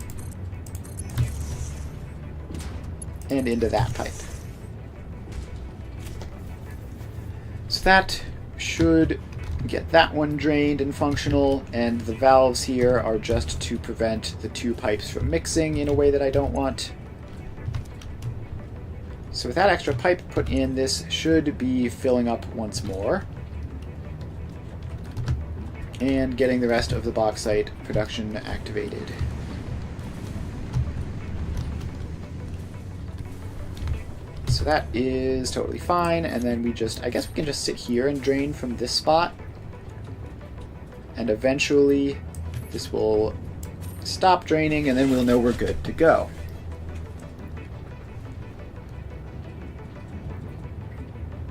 and into that pipe. So that should get that one drained and functional, and the valves here are just to prevent the two pipes from mixing in a way that I don't want. So with that extra pipe put in, this should be filling up once more and getting the rest of the bauxite production activated. So that is totally fine, and then we just, I guess we can just sit here and drain from this spot, and eventually this will stop draining, and then we'll know we're good to go.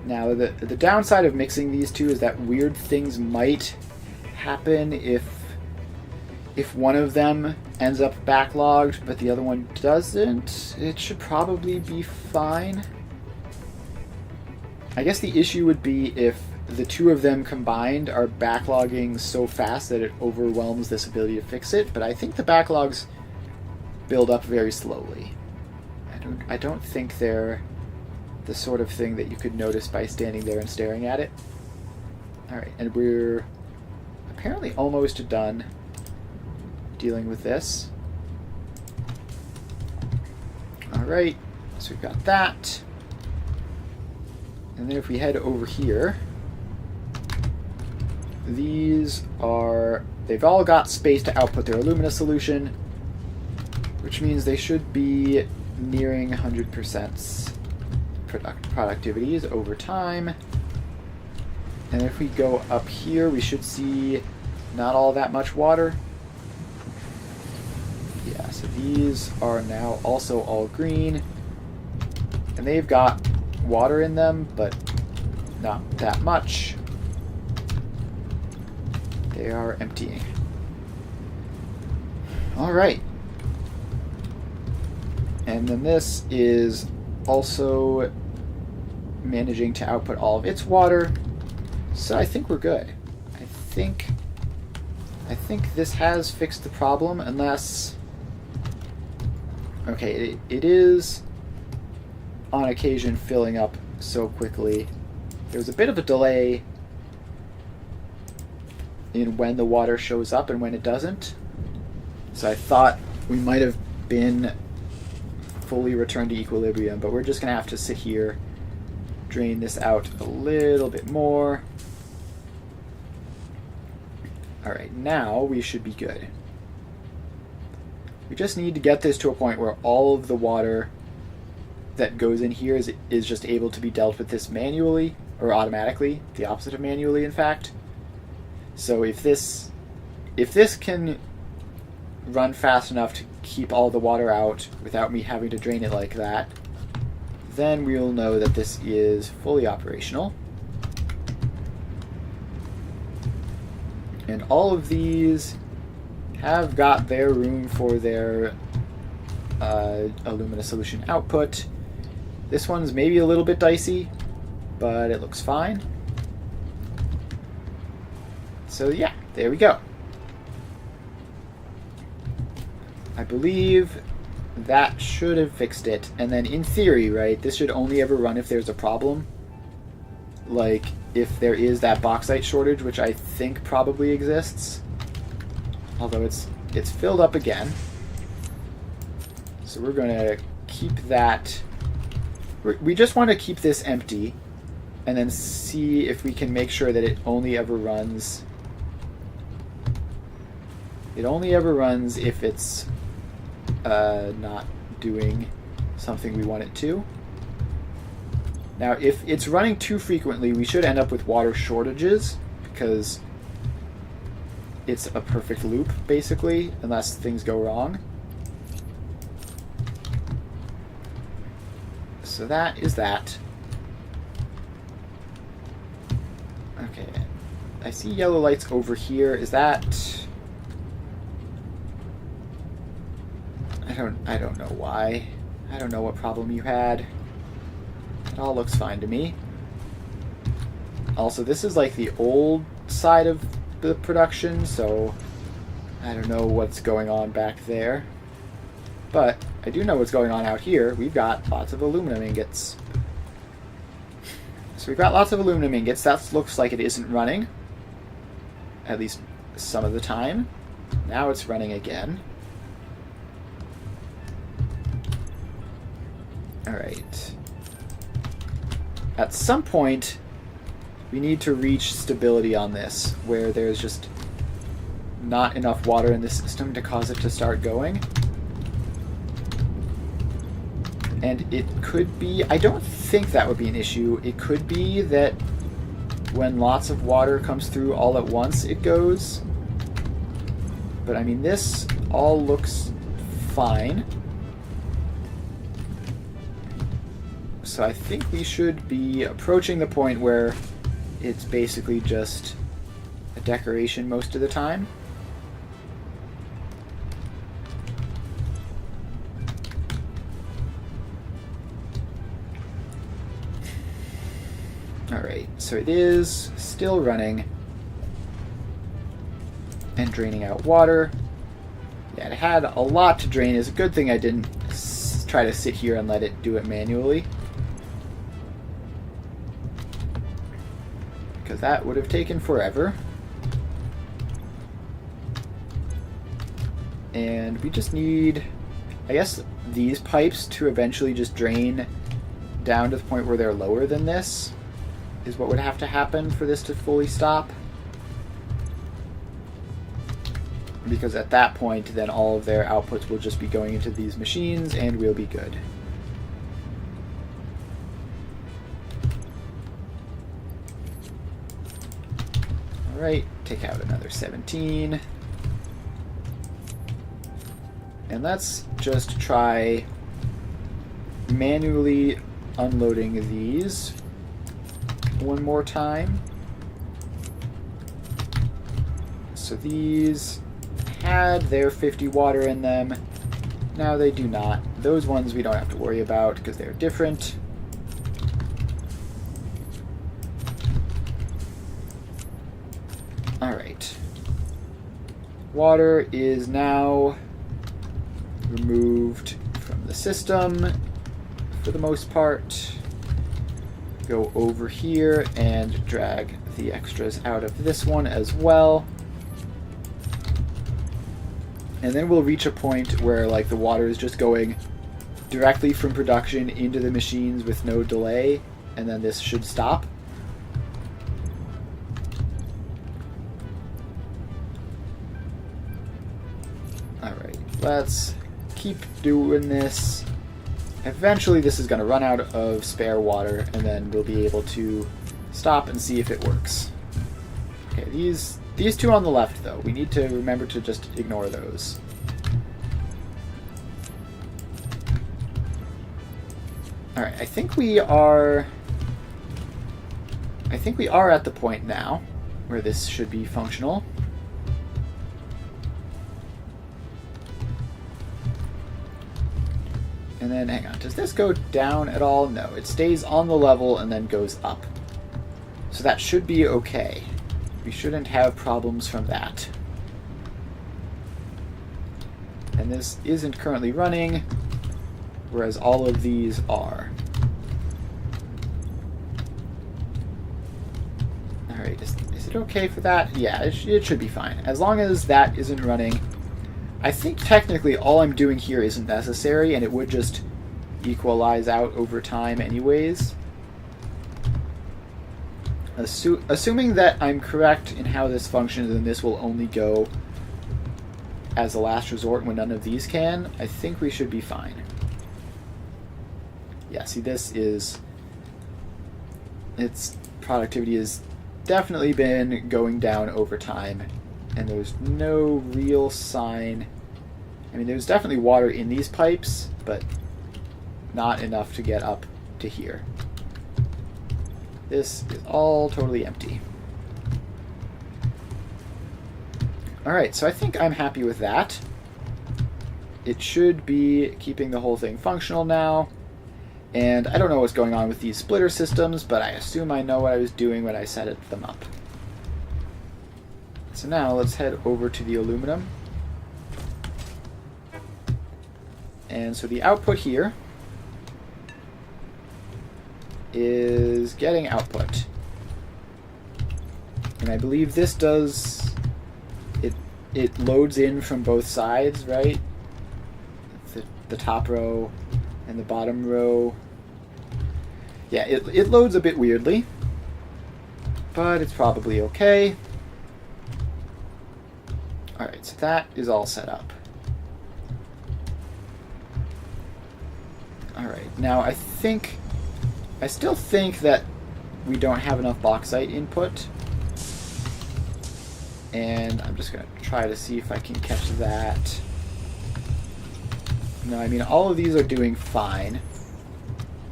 Now, the downside of mixing these two is that weird things might happen if one of them ends up backlogged, but the other one doesn't. It should probably be fine. I guess the issue would be if the two of them combined are backlogging so fast that it overwhelms this ability to fix it, but I think the backlogs build up very slowly. I don't think they're the sort of thing that you could notice by standing there and staring at it. Alright, and we're apparently almost done dealing with this. Alright, so we've got that. And then if we head over here, they've all got space to output their alumina solution, which means they should be nearing 100% productivities over time. And if we go up here, we should see not all that much water. Yeah, so these are now also all green. And they've got water in them, but not that much. They are emptying. Alright. And then this is also managing to output all of its water. So I think we're good. I think this has fixed the problem, unless... Okay, it is on occasion filling up so quickly. There was a bit of a delay in when the water shows up and when it doesn't. So I thought we might have been fully returned to equilibrium, but we're just going to have to sit here, drain this out a little bit more. Alright, now we should be good. We just need to get this to a point where all of the water that goes in here is just able to be dealt with this manually, or automatically, the opposite of manually, in fact. So if this can run fast enough to keep all the water out without me having to drain it like that, then we'll know that this is fully operational. And all of these have got their room for their alumina solution output. This one's maybe a little bit dicey, but it looks fine. So yeah, there we go. I believe that should have fixed it. And then in theory, right, this should only ever run if there's a problem. Like, if there is that bauxite shortage, which I think probably exists. Although it's filled up again. So we're going to keep that... We just want to keep this empty, and then see if we can make sure that it only ever runs... It only ever runs if it's not doing something we want it to. Now, if it's running too frequently, we should end up with water shortages, because it's a perfect loop, basically, unless things go wrong. So that is that. Okay. I see yellow lights over here. Is that... I don't know why. I don't know what problem you had. It all looks fine to me. Also, this is like the old side of the production, so I don't know what's going on back there. But I do know what's going on out here. We've got lots of aluminum ingots. So we've got lots of aluminum ingots. That looks like it isn't running. At least some of the time. Now it's running again. Alright. At some point, we need to reach stability on this, where there's just not enough water in the system to cause it to start going. And it could be... I don't think that would be an issue. It could be that when lots of water comes through all at once, it goes. But I mean, this all looks fine. So I think we should be approaching the point where it's basically just a decoration most of the time. Alright, so it is still running and draining out water. Yeah, it had a lot to drain. It's a good thing I didn't try to sit here and let it do it manually. that would have taken forever. And we just need, I guess, these pipes to eventually just drain down to the point where they're lower than this is what would have to happen for this to fully stop. Because at that point, then all of their outputs will just be going into these machines and we'll be good. Alright, take out another 17. And let's just try manually unloading these one more time. So these had their 50 water in them. Now they do not. Those ones we don't have to worry about because they're different. Alright. Water is now removed from the system for the most part. Go over here and drag the extras out of this one as well. And then we'll reach a point where like the water is just going directly from production into the machines with no delay, and then this should stop. Alright, let's keep doing this. Eventually this is going to run out of spare water, and then we'll be able to stop and see if it works. Okay, these two on the left, though, we need to remember to just ignore those. Alright, I think we are at the point now where this should be functional. And then, hang on, does this go down at all? No, it stays on the level and then goes up. So that should be okay. We shouldn't have problems from that. And this isn't currently running, whereas all of these are. Alright, is it okay for that? Yeah, it should be fine. As long as that isn't running. I think technically all I'm doing here isn't necessary, and it would just equalize out over time anyways. Assuming that I'm correct in how this functions, then this will only go as a last resort when none of these can, I think we should be fine. Yeah, see, this is... its productivity has definitely been going down over time, and there's no real sign... I mean, there's definitely water in these pipes, but not enough to get up to here. This is all totally empty. Alright, so I think I'm happy with that. It should be keeping the whole thing functional now. And I don't know what's going on with these splitter systems, but I assume I know what I was doing when I set them up. So now let's head over to the aluminum. And so the output here is getting output. And I believe this does... It loads in from both sides, right? The top row and the bottom row. Yeah, it loads a bit weirdly, but it's probably okay. Alright, so that is all set up. Alright, now I still think that we don't have enough bauxite input. And I'm just going to try to see if I can catch that. No, I mean, all of these are doing fine.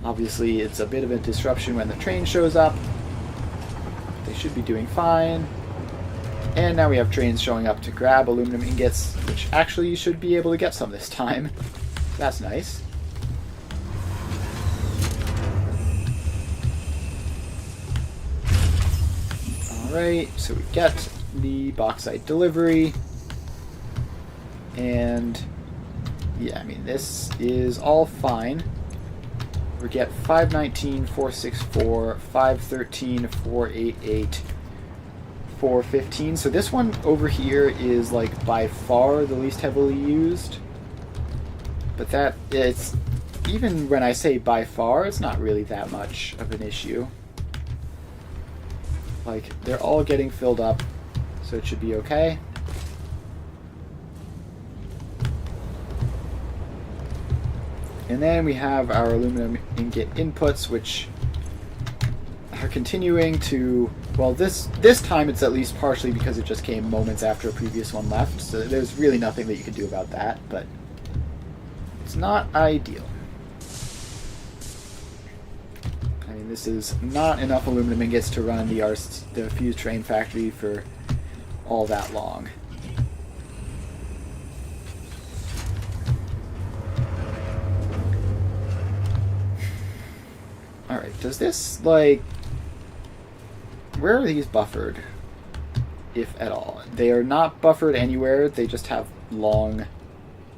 Obviously, it's a bit of a disruption when the train shows up. They should be doing fine. And now we have trains showing up to grab aluminum ingots, which actually you should be able to get some this time. That's nice. Alright, so we get the bauxite delivery. And yeah, I mean, this is all fine. We get 519, 464, 513, 488, 415. So this one over here is like by far the least heavily used. But that, it's, even when I say by far, it's not really that much of an issue. Like, they're all getting filled up, so it should be okay. And then we have our aluminum ingot inputs, which are continuing to, well, this time it's at least partially because it just came moments after a previous one left, so there's really nothing that you can do about that, but it's not ideal. I mean, this is not enough aluminum ingots to run the fuse train factory for all that long. Alright, does this, like... Where are these buffered? If at all. They are not buffered anywhere, they just have long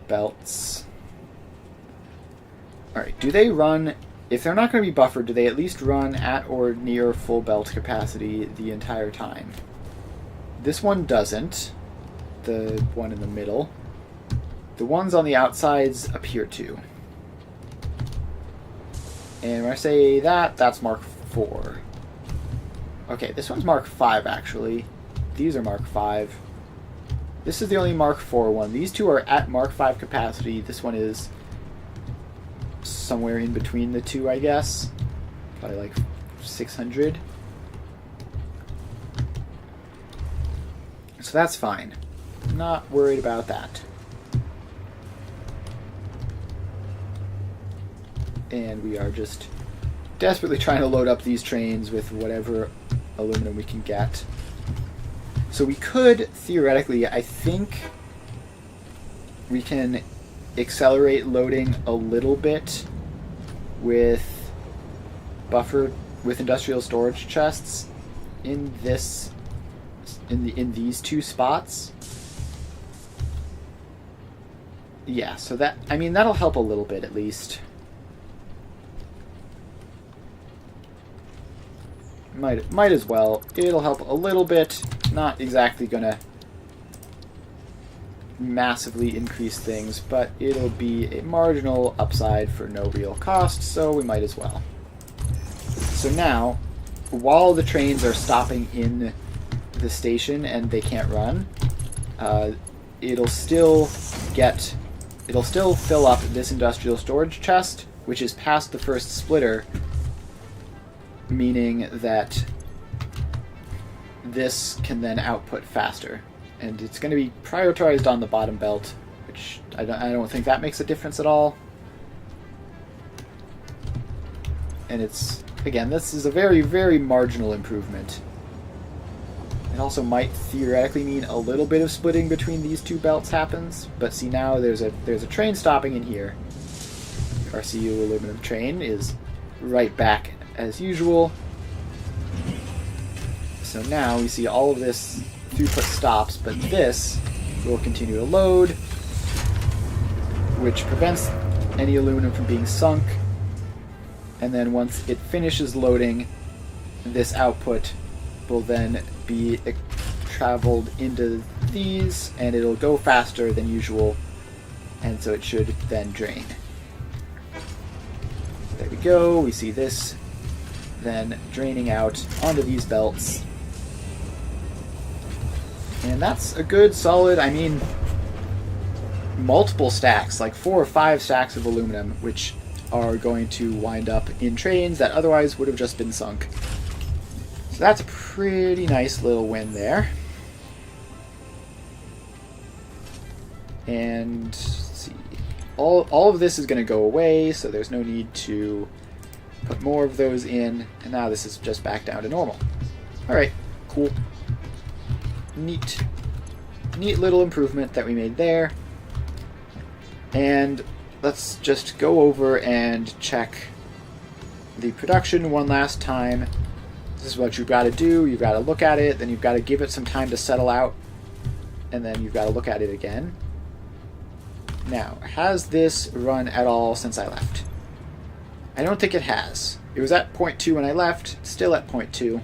belts. Alright, do they run... If they're not going to be buffered, do they at least run at or near full belt capacity the entire time? This one doesn't. The one in the middle. The ones on the outsides appear to. And when I say that, that's Mark 4. Okay, this one's Mark 5, actually. These are Mark 5. This is the only Mark 4 one. These two are at Mark 5 capacity. This one is somewhere in between the two, I guess. Probably like 600. So that's fine. Not worried about that. And we are just desperately trying to load up these trains with whatever aluminum we can get. So we could, theoretically, I think we can accelerate loading a little bit with industrial storage chests in these two spots. Yeah, so that, I mean, that'll help a little bit at least. Might as well. It'll help a little bit. Not exactly gonna massively increase things, but it'll be a marginal upside for no real cost, so we might as well. So now, while the trains are stopping in the station and they can't run, it'll still fill up this industrial storage chest, which is past the first splitter, meaning that this can then output faster. And it's going to be prioritized on the bottom belt, which I don't think that makes a difference at all. And it's, again, this is a very, very marginal improvement. It also might theoretically mean a little bit of splitting between these two belts happens, but see, now there's a train stopping in here. RCU aluminum train is right back as usual. So now we see all of this throughput stops, but this will continue to load, which prevents any aluminum from being sunk. And then once it finishes loading, this output will then be traveled into these, and it'll go faster than usual, and so it should then drain. There we go, we see this then draining out onto these belts. And that's a good solid, I mean, multiple stacks, like 4 or 5 stacks of aluminum, which are going to wind up in trains that otherwise would have just been sunk. So that's a pretty nice little win there. And let's see, all of this is going to go away, so there's no need to put more of those in, and now this is just back down to normal. Alright, cool. Neat little improvement that we made there. And let's just go over and check the production one last time. This is what you've got to do. You've got to look at it, then you've got to give it some time to settle out, and then you've got to look at it again. Now, has this run at all since I left? I don't think it has. It was at 0.2 when I left, still at 0.2.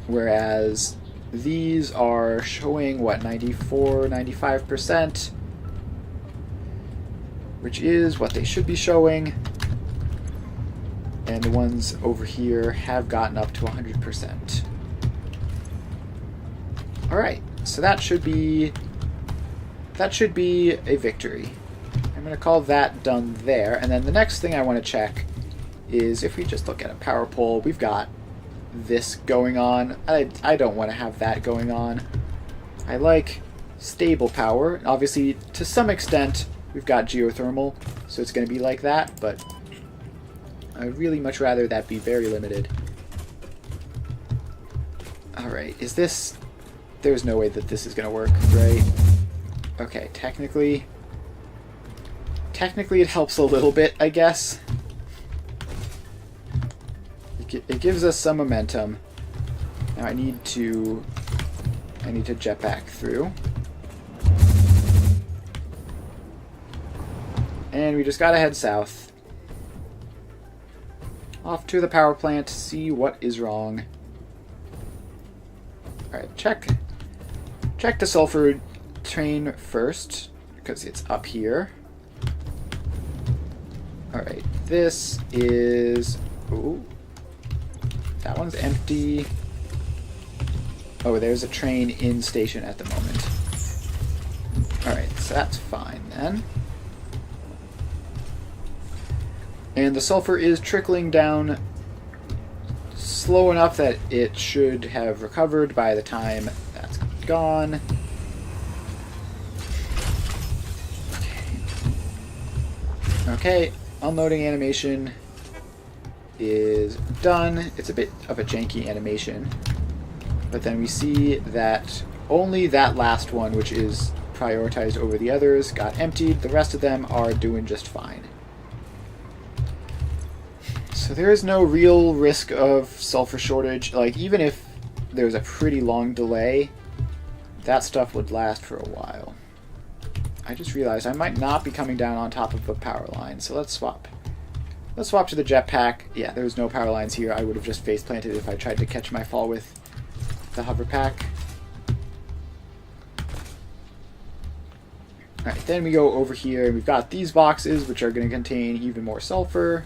Whereas these are showing, what, 94, 95%, which is what they should be showing. And the ones over here have gotten up to 100%. Alright, so that should be a victory. I'm going to call that done there. And then the next thing I want to check is if we just look at a power pole, we've got this going on. I don't want to have that going on. I like stable power. Obviously, to some extent, we've got geothermal, so it's going to be like that, but I'd really much rather that be very limited. Alright, is this... There's no way that this is going to work, right? Okay, technically it helps a little bit, I guess. It gives us some momentum. Now I need to jet back through. And we just gotta head south. Off to the power plant to see what is wrong. Alright, check the sulfur train first, because it's up here. Alright, this is... Ooh. That one's empty. Oh, there's a train in station at the moment. Alright, so that's fine then. And the sulfur is trickling down slow enough that it should have recovered by the time that's gone. Okay, unloading animation is done. It's a bit of a janky animation, but then we see that only that last one, which is prioritized over the others, got emptied. The rest of them are doing just fine. So there is no real risk of sulfur shortage. Like, even if there's a pretty long delay, that stuff would last for a while. I just realized I might not be coming down on top of a power line, so let's swap. Let's swap to the jetpack. Yeah, there's no power lines here. I would have just face planted if I tried to catch my fall with the hover pack. Alright, then we go over here and we've got these boxes which are going to contain even more sulfur.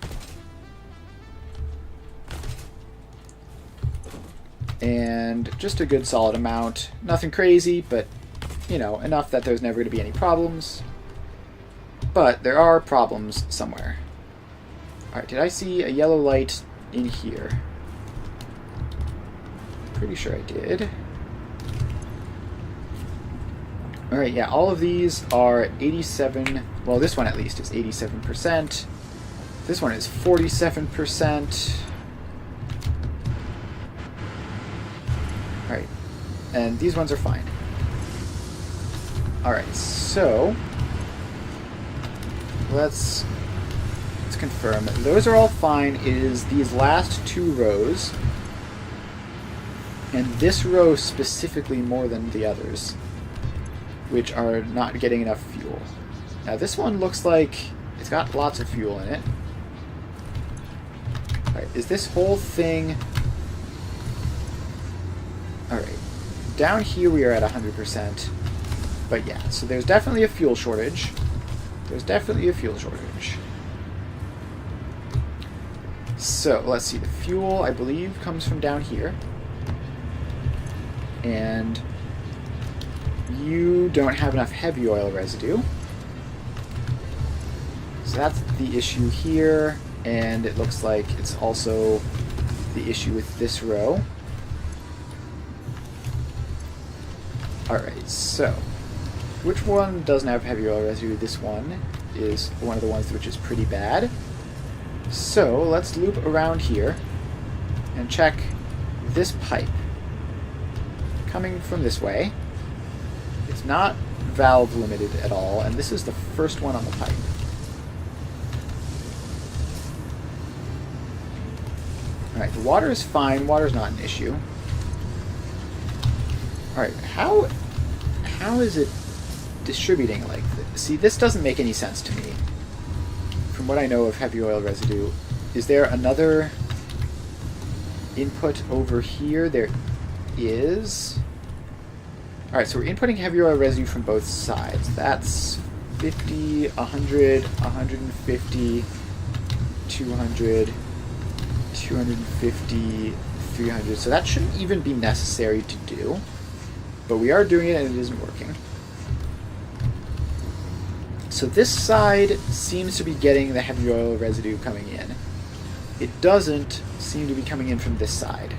And just a good solid amount. Nothing crazy, but, you know, enough that there's never going to be any problems. But there are problems somewhere. Alright, did I see a yellow light in here? Pretty sure I did. Alright, yeah, all of these are 87... Well, this one at least is 87%. This one is 47%. Alright, and these ones are fine. Alright, so... Let's confirm. Those are all fine. It is these last two rows, and this row specifically more than the others, which are not getting enough fuel. Now this one looks like it's got lots of fuel in it. Alright, is this whole thing... Alright, down here we are at 100%, but yeah, so there's definitely a fuel shortage. So, let's see, the fuel, I believe, comes from down here. And you don't have enough heavy oil residue. So that's the issue here, and it looks like it's also the issue with this row. Alright, so, which one doesn't have heavy oil residue? This one is one of the ones which is pretty bad. So let's loop around here and check this pipe coming from this way. It's not valve limited at all, and this is the first one on the pipe. Alright, the water is fine. Water's not an issue. Alright, how is it distributing like this? See, this doesn't make any sense to me. From what I know of heavy oil residue, is there another input over here? There is... Alright, so we're inputting heavy oil residue from both sides. That's 50, 100, 150, 200, 250, 300. So that shouldn't even be necessary to do. But we are doing it and it isn't working. So this side seems to be getting the heavy oil residue coming in. It doesn't seem to be coming in from this side.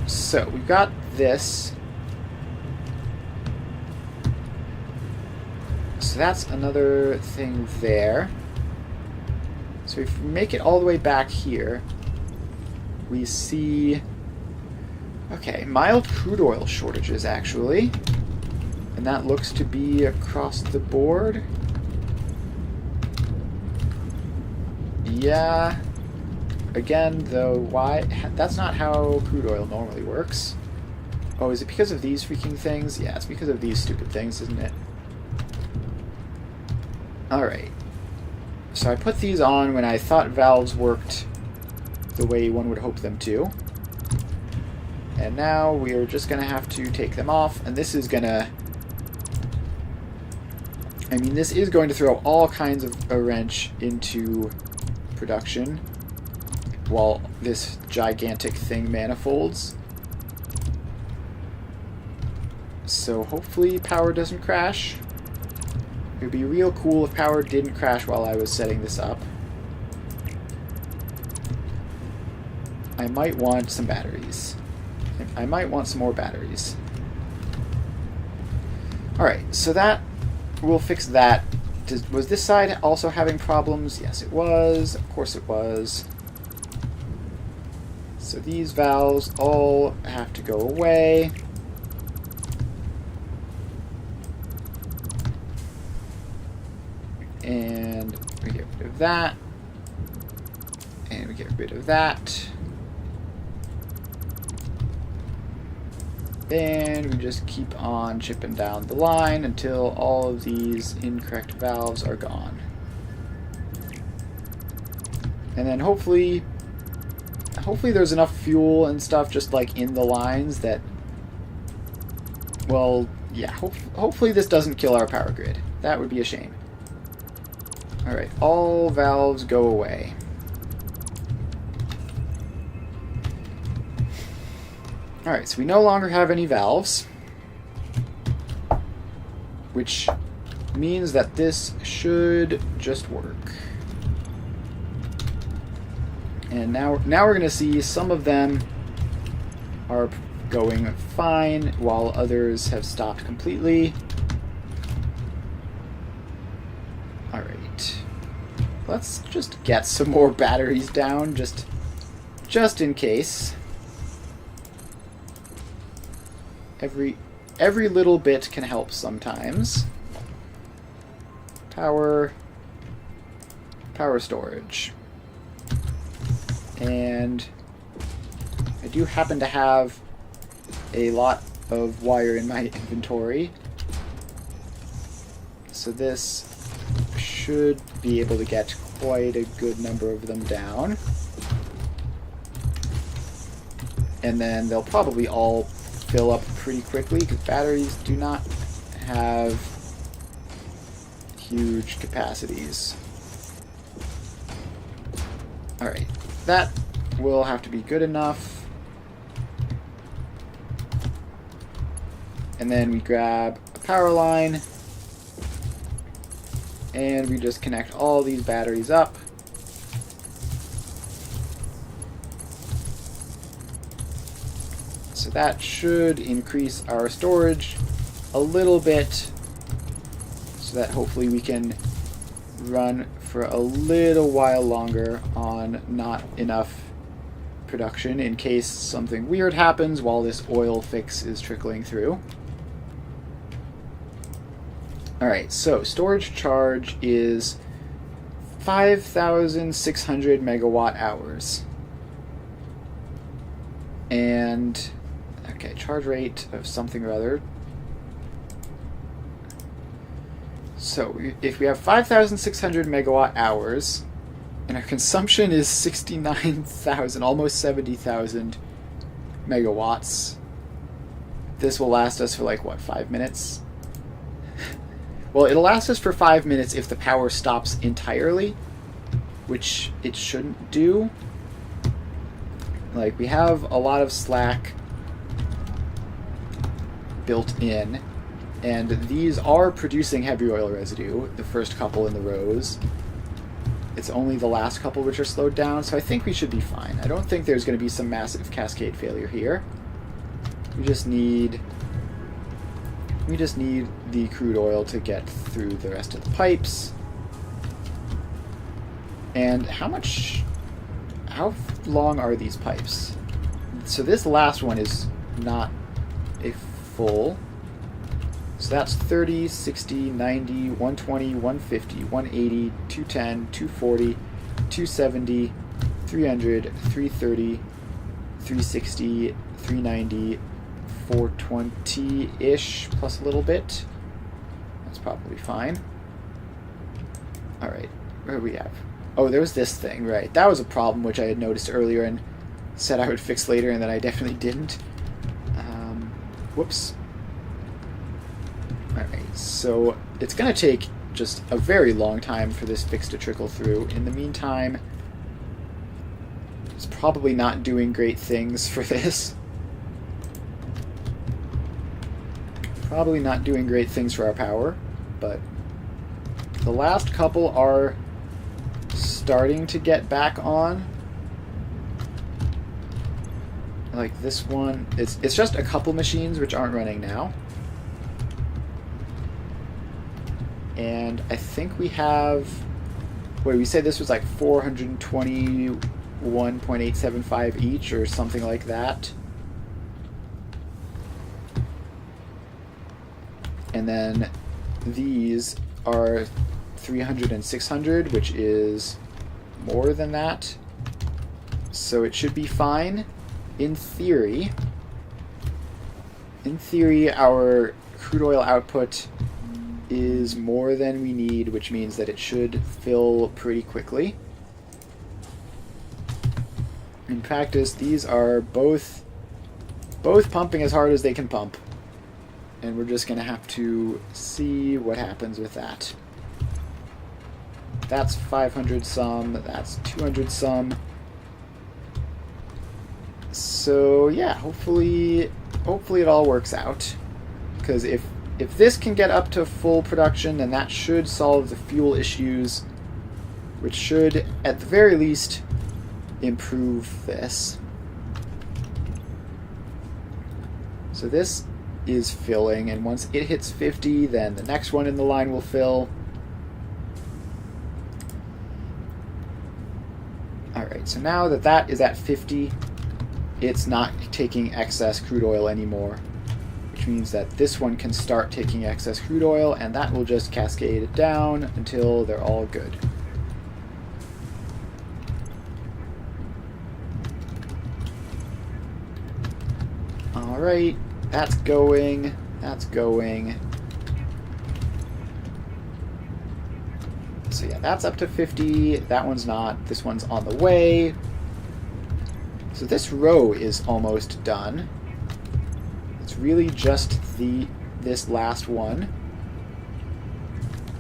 So we've got this. So that's another thing there. So if we make it all the way back here, we see, okay, mild crude oil shortages actually. And that looks to be across the board. Yeah. Again, though, why? That's not how crude oil normally works. Oh, is it because of these freaking things? Yeah, it's because of these stupid things, isn't it? Alright. So I put these on when I thought valves worked the way one would hope them to. And now we are just going to have to take them off, and this is going to... I mean, this is going to throw all kinds of a wrench into production while this gigantic thing manifolds. So hopefully power doesn't crash. It would be real cool if power didn't crash while I was setting this up. I might want some batteries. I might want some more batteries. Alright, so that will fix that. Was this side also having problems? Yes, it was. Of course it was. So these valves all have to go away. And we get rid of that. And we get rid of that. And we just keep on chipping down the line until all of these incorrect valves are gone. And then hopefully there's enough fuel and stuff just like in the lines that, well, yeah, hopefully this doesn't kill our power grid. That would be a shame. Alright, all valves go away. Alright, so we no longer have any valves, which means that this should just work. And now we're going to see some of them are going fine while others have stopped completely. Alright. Let's just get some more batteries down, just in case. Every little bit can help sometimes. Power storage. And I do happen to have a lot of wire in my inventory. So this should be able to get quite a good number of them down. And then they'll probably all fill up pretty quickly because batteries do not have huge capacities. Alright, that will have to be good enough. And then we grab a power line and we just connect all these batteries up. So that should increase our storage a little bit so that hopefully we can run for a little while longer on not enough production in case something weird happens while this oil fix is trickling through. Alright, so storage charge is 5,600 megawatt hours. And okay, charge rate of something or other. So if we have 5,600 megawatt hours And our consumption is 69,000, almost 70,000 megawatts. This will last us for like, what, 5 minutes? Well, it'll last us for 5 minutes if the power stops entirely, which it shouldn't do. Like, we have a lot of slack built in, and these are producing heavy oil residue, the first couple in the rows. It's only the last couple which are slowed down, so I think we should be fine. I don't think there's going to be some massive cascade failure here. We just need the crude oil to get through the rest of the pipes. And how long are these pipes? So this last one is not a full. So that's 30, 60, 90, 120, 150, 180, 210, 240, 270, 300, 330, 360, 390, 420-ish plus a little bit. That's probably fine. Alright, where do we have? Oh, there was this thing, right. That was a problem which I had noticed earlier and said I would fix later, and then I definitely didn't. Whoops. Alright, so it's going to take just a very long time for this fix to trickle through. In the meantime, it's probably not doing great things for this. Probably not doing great things for our power, but the last couple are starting to get back on. Like this one, it's just a couple machines which aren't running now. And I think we have, wait, we said this was like 421.875 each or something like that. And then these are 300 and 600, which is more than that. So it should be fine. In theory, our crude oil output is more than we need, which means that it should fill pretty quickly. In practice, these are both pumping as hard as they can pump. And we're just going to have to see what happens with that. That's 500 some, that's 200 some. So yeah, hopefully it all works out. Because if this can get up to full production, then that should solve the fuel issues, which should, at the very least, improve this. So this is filling, and once it hits 50, then the next one in the line will fill. Alright, so now that that is at 50, it's not taking excess crude oil anymore, which means that this one can start taking excess crude oil, and that will just cascade it down until they're all good. Alright, that's going, that's going. So yeah, that's up to 50, that one's not, this one's on the way. So this row is almost done. It's really just this last one.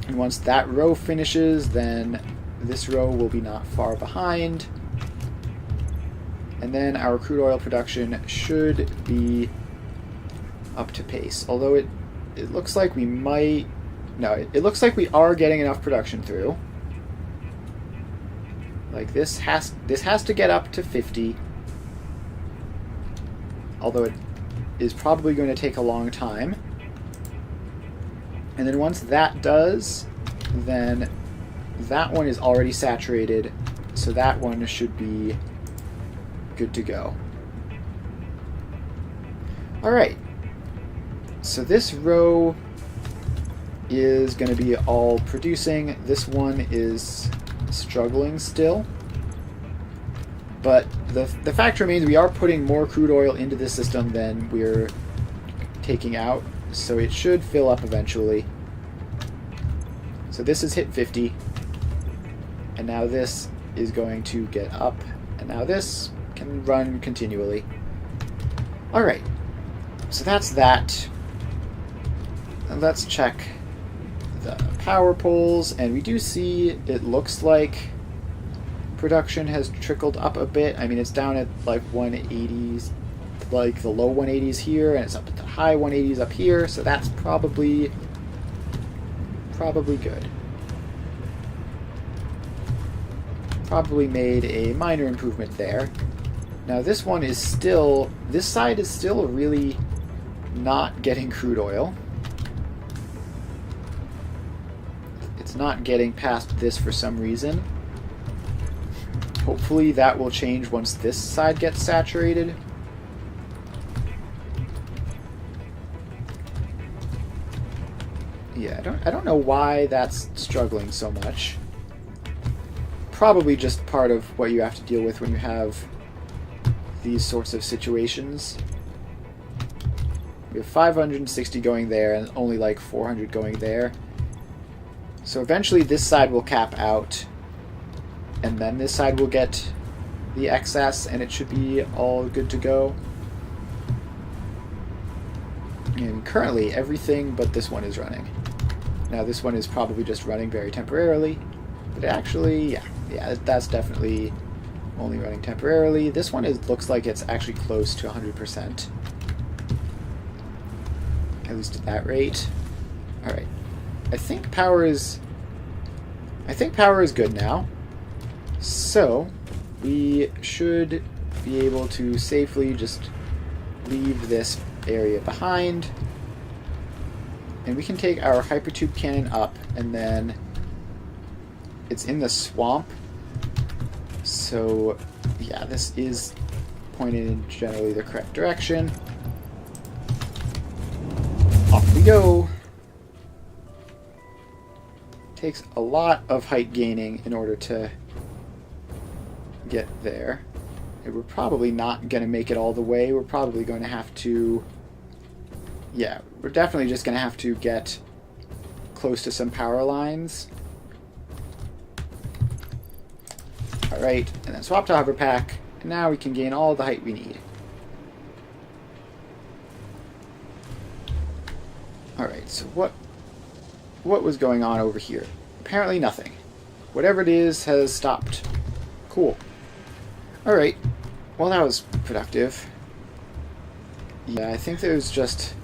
And once that row finishes, then this row will be not far behind. And then our crude oil production should be up to pace. Although it looks like we might... No, it looks like we are getting enough production through. Like this has to get up to 50. Although it is probably going to take a long time. And then once that does, then that one is already saturated, so that one should be good to go. Alright, so this row is going to be all producing. This one is struggling still. But the fact remains we are putting more crude oil into the system than we're taking out, so it should fill up eventually. So this has hit 50, and now this is going to get up, and now this can run continually. Alright, so that's that. And let's check the power poles, and we do see it looks like production has trickled up a bit. I mean, it's down at like 180s, like the low 180s here, and it's up at the high 180s up here, so that's probably good. Probably made a minor improvement there. Now this one is still, this side is still really not getting crude oil. It's not getting past this for some reason. Hopefully that will change once this side gets saturated. Yeah, I don't know why that's struggling so much. Probably just part of what you have to deal with when you have these sorts of situations. We have 560 going there and only like 400 going there. So eventually this side will cap out, and then this side will get the excess, and it should be all good to go. And currently everything but this one is running. Now this one is probably just running very temporarily, but actually, yeah, that's definitely only running temporarily. This one looks like it's actually close to 100%. At least at that rate. Alright. I think power is good now. So we should be able to safely just leave this area behind. And we can take our hypertube cannon up, and then it's in the swamp. So yeah, this is pointed in generally the correct direction. Off we go. Takes a lot of height gaining in order to get there. And we're probably not going to make it all the way. We're probably going to have to... Yeah, we're definitely just going to have to get close to some power lines. Alright, and then swap to hover pack, and now we can gain all the height we need. Alright, so what was going on over here? Apparently nothing. Whatever it is has stopped. Cool. Alright, well that was productive. Yeah, I think there's just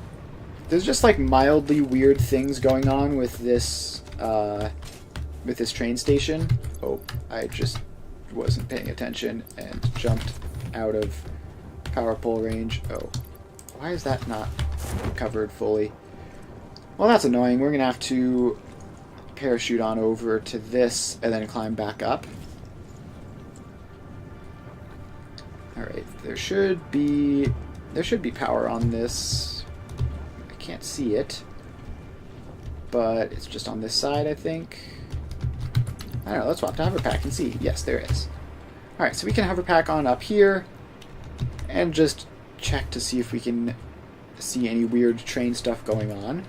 like mildly weird things going on with this train station. Oh, I just wasn't paying attention and jumped out of power pole range. Oh, why is that not covered fully? Well, that's annoying. We're gonna have to parachute on over to this and then climb back up. Alright, there should be power on this. I can't see it, but it's just on this side, I think. I don't know, let's swap to hover pack and see. Yes, there is. Alright, so we can hover pack on up here and just check to see if we can see any weird train stuff going on.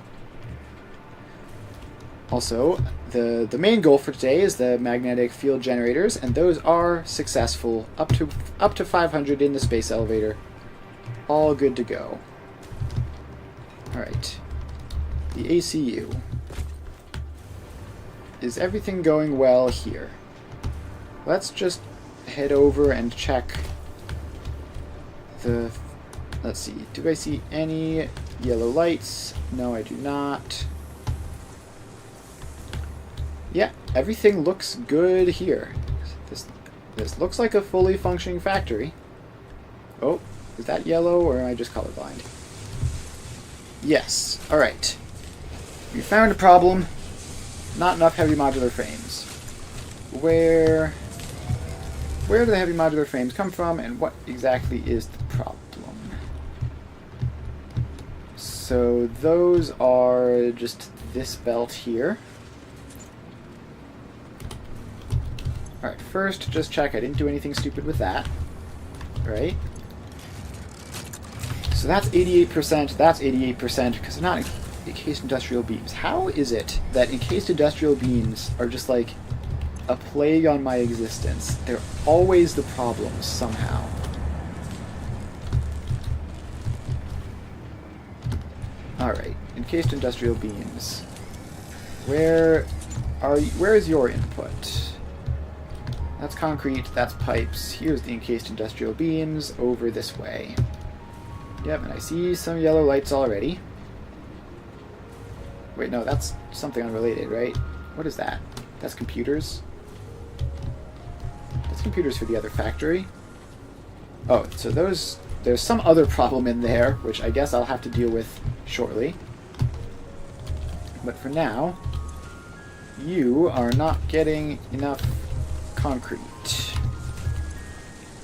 Also, the main goal for today is the magnetic field generators, and those are successful. Up to 500 in the space elevator. All good to go. Alright. The ACU. Is everything going well here? Let's just head over and check the... Let's see. Do I see any yellow lights? No, I do not. Yeah, everything looks good here. This looks like a fully functioning factory. Oh, is that yellow or am I just colorblind? Yes. Alright. We found a problem. Not enough heavy modular frames. Where do the heavy modular frames come from, and what exactly is the problem? So those are just this belt here. Alright, first just check I didn't do anything stupid with that. Right? So that's 88%, that's 88%, because they're not encased industrial beams. How is it that encased industrial beams are just like a plague on my existence. They're always the problems, somehow. Alright, encased industrial beams. Where is your input? That's concrete, that's pipes. Here's the encased industrial beams over this way. Yep, and I see some yellow lights already. Wait, no, that's something unrelated, right? What is that? That's computers? That's computers for the other factory. Oh, so there's some other problem in there, which I guess I'll have to deal with shortly. But for now, you are not getting enough concrete.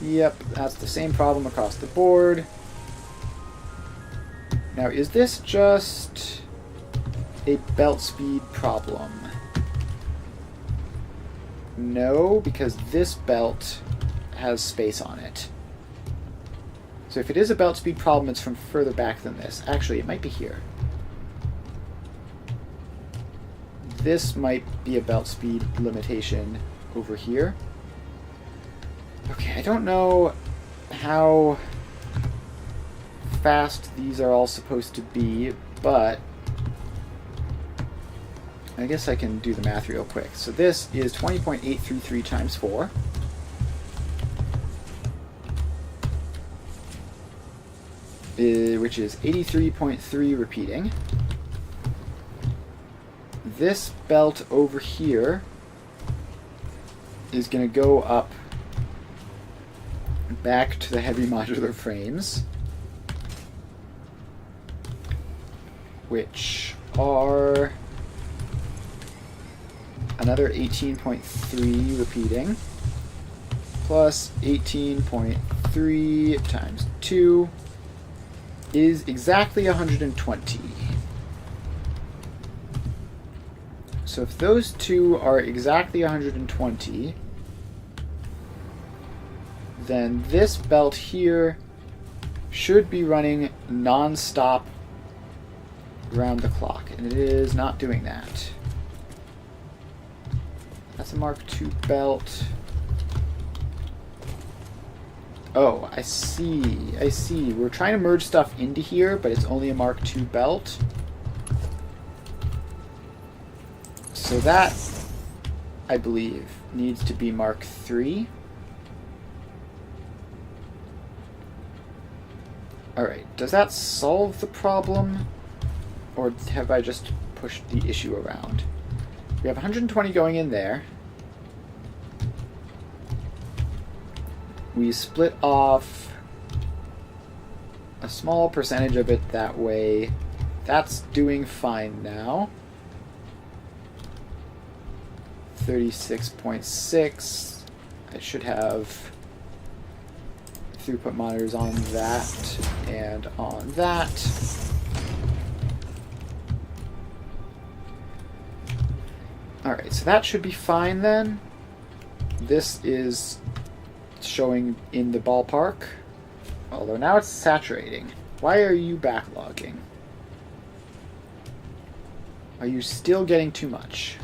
Yep, that's the same problem across the board. Now, is this just a belt speed problem? No, because this belt has space on it. So if it is a belt speed problem, it's from further back than this. Actually, it might be here. This might be a belt speed limitation over here. Okay, I don't know how fast these are all supposed to be, but I guess I can do the math real quick. So this is 20.833 times 4. Which is 83.3 repeating. This belt over here is going to go up back to the heavy modular frames, which are another 18.3 repeating, plus 18.3 times 2 is exactly 120. So if those two are exactly 120, then this belt here should be running non-stop around the clock, and it is not doing that. That's a Mark II belt. Oh, I see. I see. We're trying to merge stuff into here, but it's only a Mark II belt. So that, I believe, needs to be Mark III. Alright, does that solve the problem? Or have I just pushed the issue around? We have 120 going in there. We split off a small percentage of it that way. That's doing fine now. 36.6. I should have throughput monitors on that and on that. Alright, so that should be fine then. This is showing in the ballpark, although now it's saturating. Why are you backlogging? Are you still getting too much?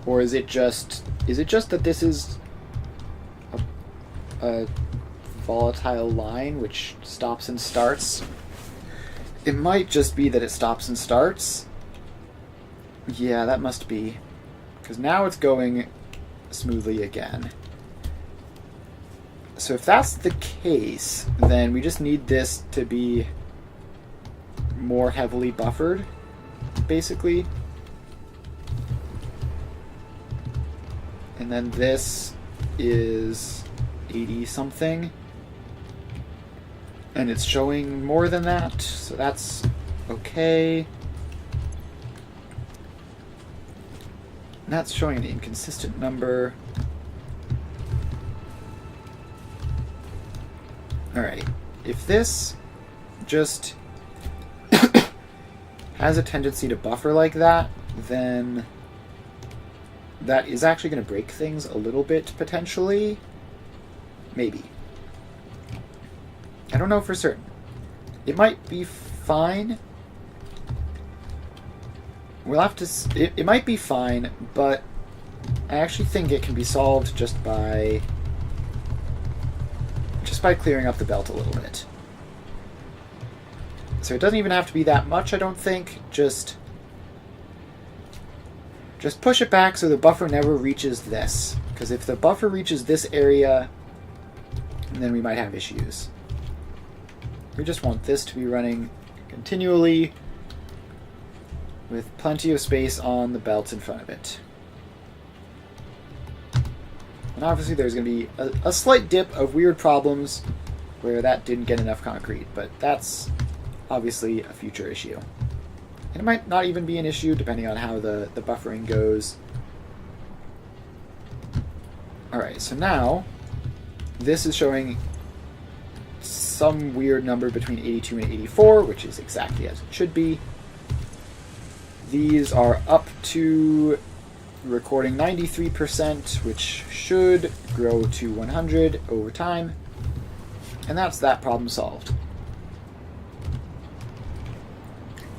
Or is it just that this is a volatile line which stops and starts? It might just be that it stops and starts. Yeah, that must be. Because now it's going smoothly again. So if that's the case, then we just need this to be more heavily buffered, basically. And then this is 80 something. And it's showing more than that, so that's okay. That's showing an inconsistent number. Alright, if this just has a tendency to buffer like that, then that is actually going to break things a little bit, potentially. Maybe. I don't know for certain. It might be fine. we'll have to... It might be fine, but I actually think it can be solved just by clearing up the belt a little bit. So it doesn't even have to be that much, I don't think. Just push it back so the buffer never reaches this. Because if the buffer reaches this area, then we might have issues. We just want this to be running continually with plenty of space on the belt in front of it. And obviously there's going to be a slight dip of weird problems where that didn't get enough concrete, but that's obviously a future issue. And it might not even be an issue depending on how the buffering goes. Alright, so now this is showing some weird number between 82 and 84, which is exactly as it should be. These are up to recording 93%, which should grow to 100 over time. And that's that problem solved.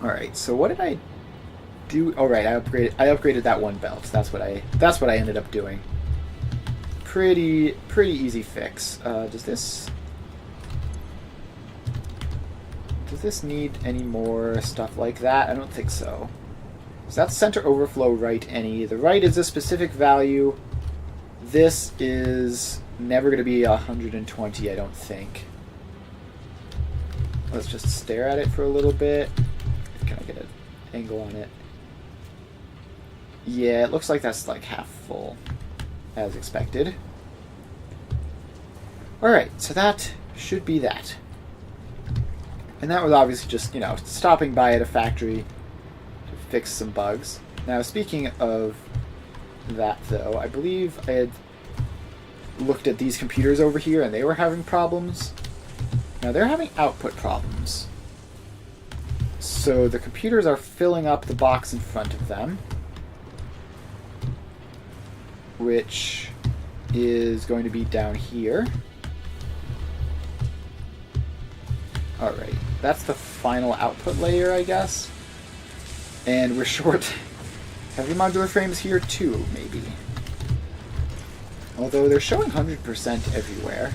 Alright, so what did I do? Oh right, I upgraded that one belt. That's what I ended up doing. Pretty easy fix. Does this need any more stuff like that? I don't think so. So that's center overflow right any. The right is a specific value. This is never going to be 120, I don't think. Let's just stare at it for a little bit. Can I get an angle on it? Yeah, it looks like that's like half full, as expected. Alright, so that should be that. And that was obviously just, stopping by at a factory to fix some bugs. Now, speaking of that, though, I believe I had looked at these computers over here, and they were having problems. Now, they're having output problems. So the computers are filling up the box in front of them, which is going to be down here. Alright, that's the final output layer, I guess. And we're short heavy modular frames here too, maybe. Although they're showing 100% everywhere.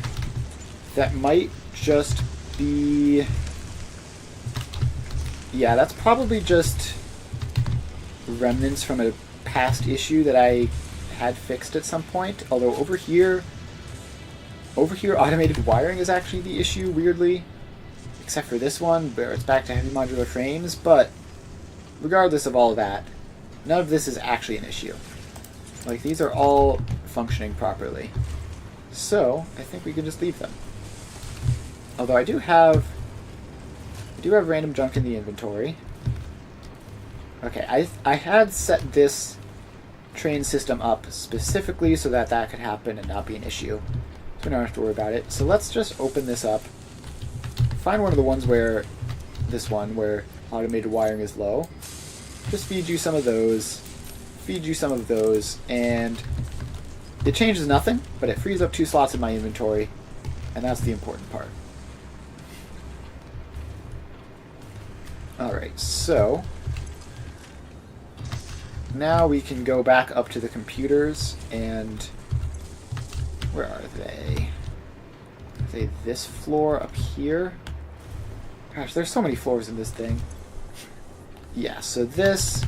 That might just be... Yeah, that's probably just remnants from a past issue that I had fixed at some point. Although over here automated wiring is actually the issue, weirdly. Except for this one, where it's back to heavy modular frames. But regardless of all that, none of this is actually an issue. Like, these are all functioning properly. So, I think we can just leave them. Although I do have random junk in the inventory. Okay, I had set this train system up specifically so that that could happen and not be an issue. So we don't have to worry about it. So let's just open this up. Find one of the ones where automated wiring is low. Just feed you some of those. Feed you some of those. And it changes nothing, but it frees up 2 slots in my inventory. And that's the important part. Alright, so now we can go back up to the computers and where are they? Are they this floor up here? Gosh, there's so many floors in this thing. Yeah, so this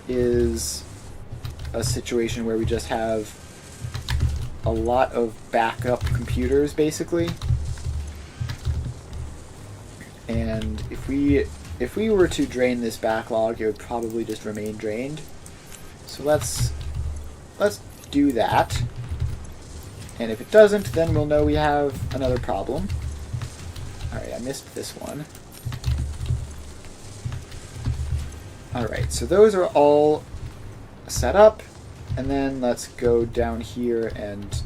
is a situation where we just have a lot of backup computers, basically. And if we were to drain this backlog, it would probably just remain drained. So let's do that. And if it doesn't, then we'll know we have another problem. Alright, I missed this one. Alright, so those are all set up. And then let's go down here and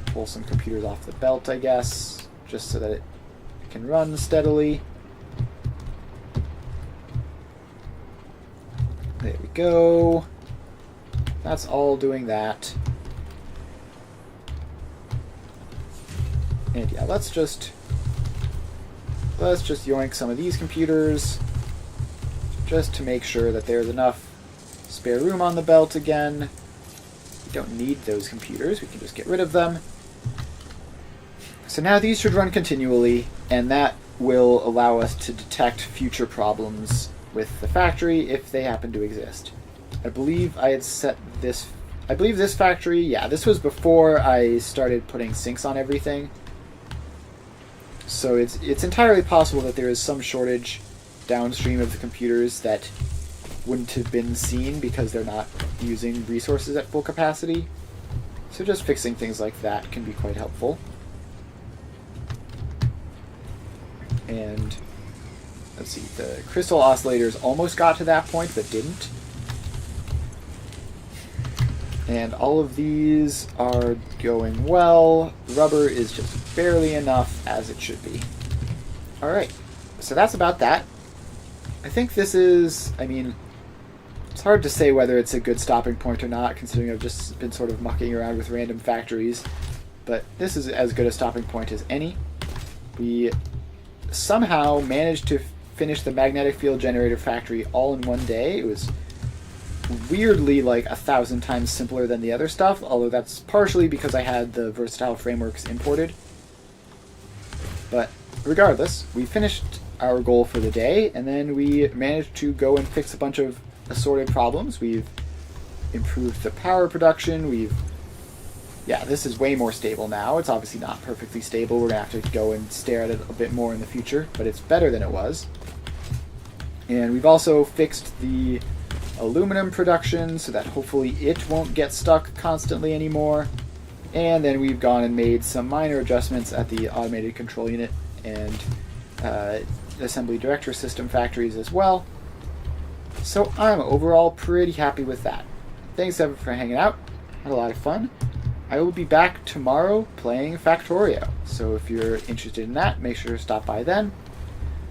pull some computers off the belt, I guess, just so that it can run steadily. There we go. That's all doing that. And yeah, let's just yoink some of these computers just to make sure that there's enough spare room on the belt again. We don't need those computers. We can just get rid of them. So now these should run continually, and that will allow us to detect future problems with the factory if they happen to exist. I believe I had set this... I believe this factory... Yeah, this was before I started putting sinks on everything. So it's entirely possible that there is some shortage downstream of the computers that wouldn't have been seen because they're not using resources at full capacity. So just fixing things like that can be quite helpful. And let's see, the crystal oscillators almost got to that point but didn't. And all of these are going well. Rubber is just barely enough as it should be. Alright, so that's about that. I think this is, I mean, it's hard to say whether it's a good stopping point or not, considering I've just been sort of mucking around with random factories. But this is as good a stopping point as any. We somehow managed to finish the magnetic field generator factory all in one day. It was weirdly like 1,000 times simpler than the other stuff, although that's partially because I had the versatile frameworks imported. But regardless, we finished our goal for the day, and then we managed to go and fix a bunch of assorted problems. We've improved the power production. Yeah, this is way more stable now. It's obviously not perfectly stable. We're going to have to go and stare at it a bit more in the future, but it's better than it was. And we've also fixed the aluminum production so that hopefully it won't get stuck constantly anymore. And then we've gone and made some minor adjustments at the automated control unit and assembly director system factories as well. So I'm overall pretty happy with that. Thanks everyone for hanging out. Had a lot of fun. I will be back tomorrow playing Factorio, so if you're interested in that, make sure to stop by then.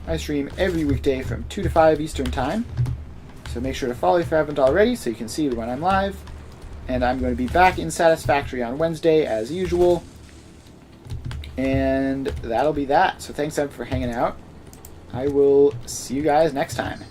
I stream every weekday from 2 to 5 Eastern Time, so make sure to follow if you haven't already so you can see when I'm live. And I'm going to be back in Satisfactory on Wednesday as usual. And that'll be that. So thanks everyone for hanging out. I will see you guys next time.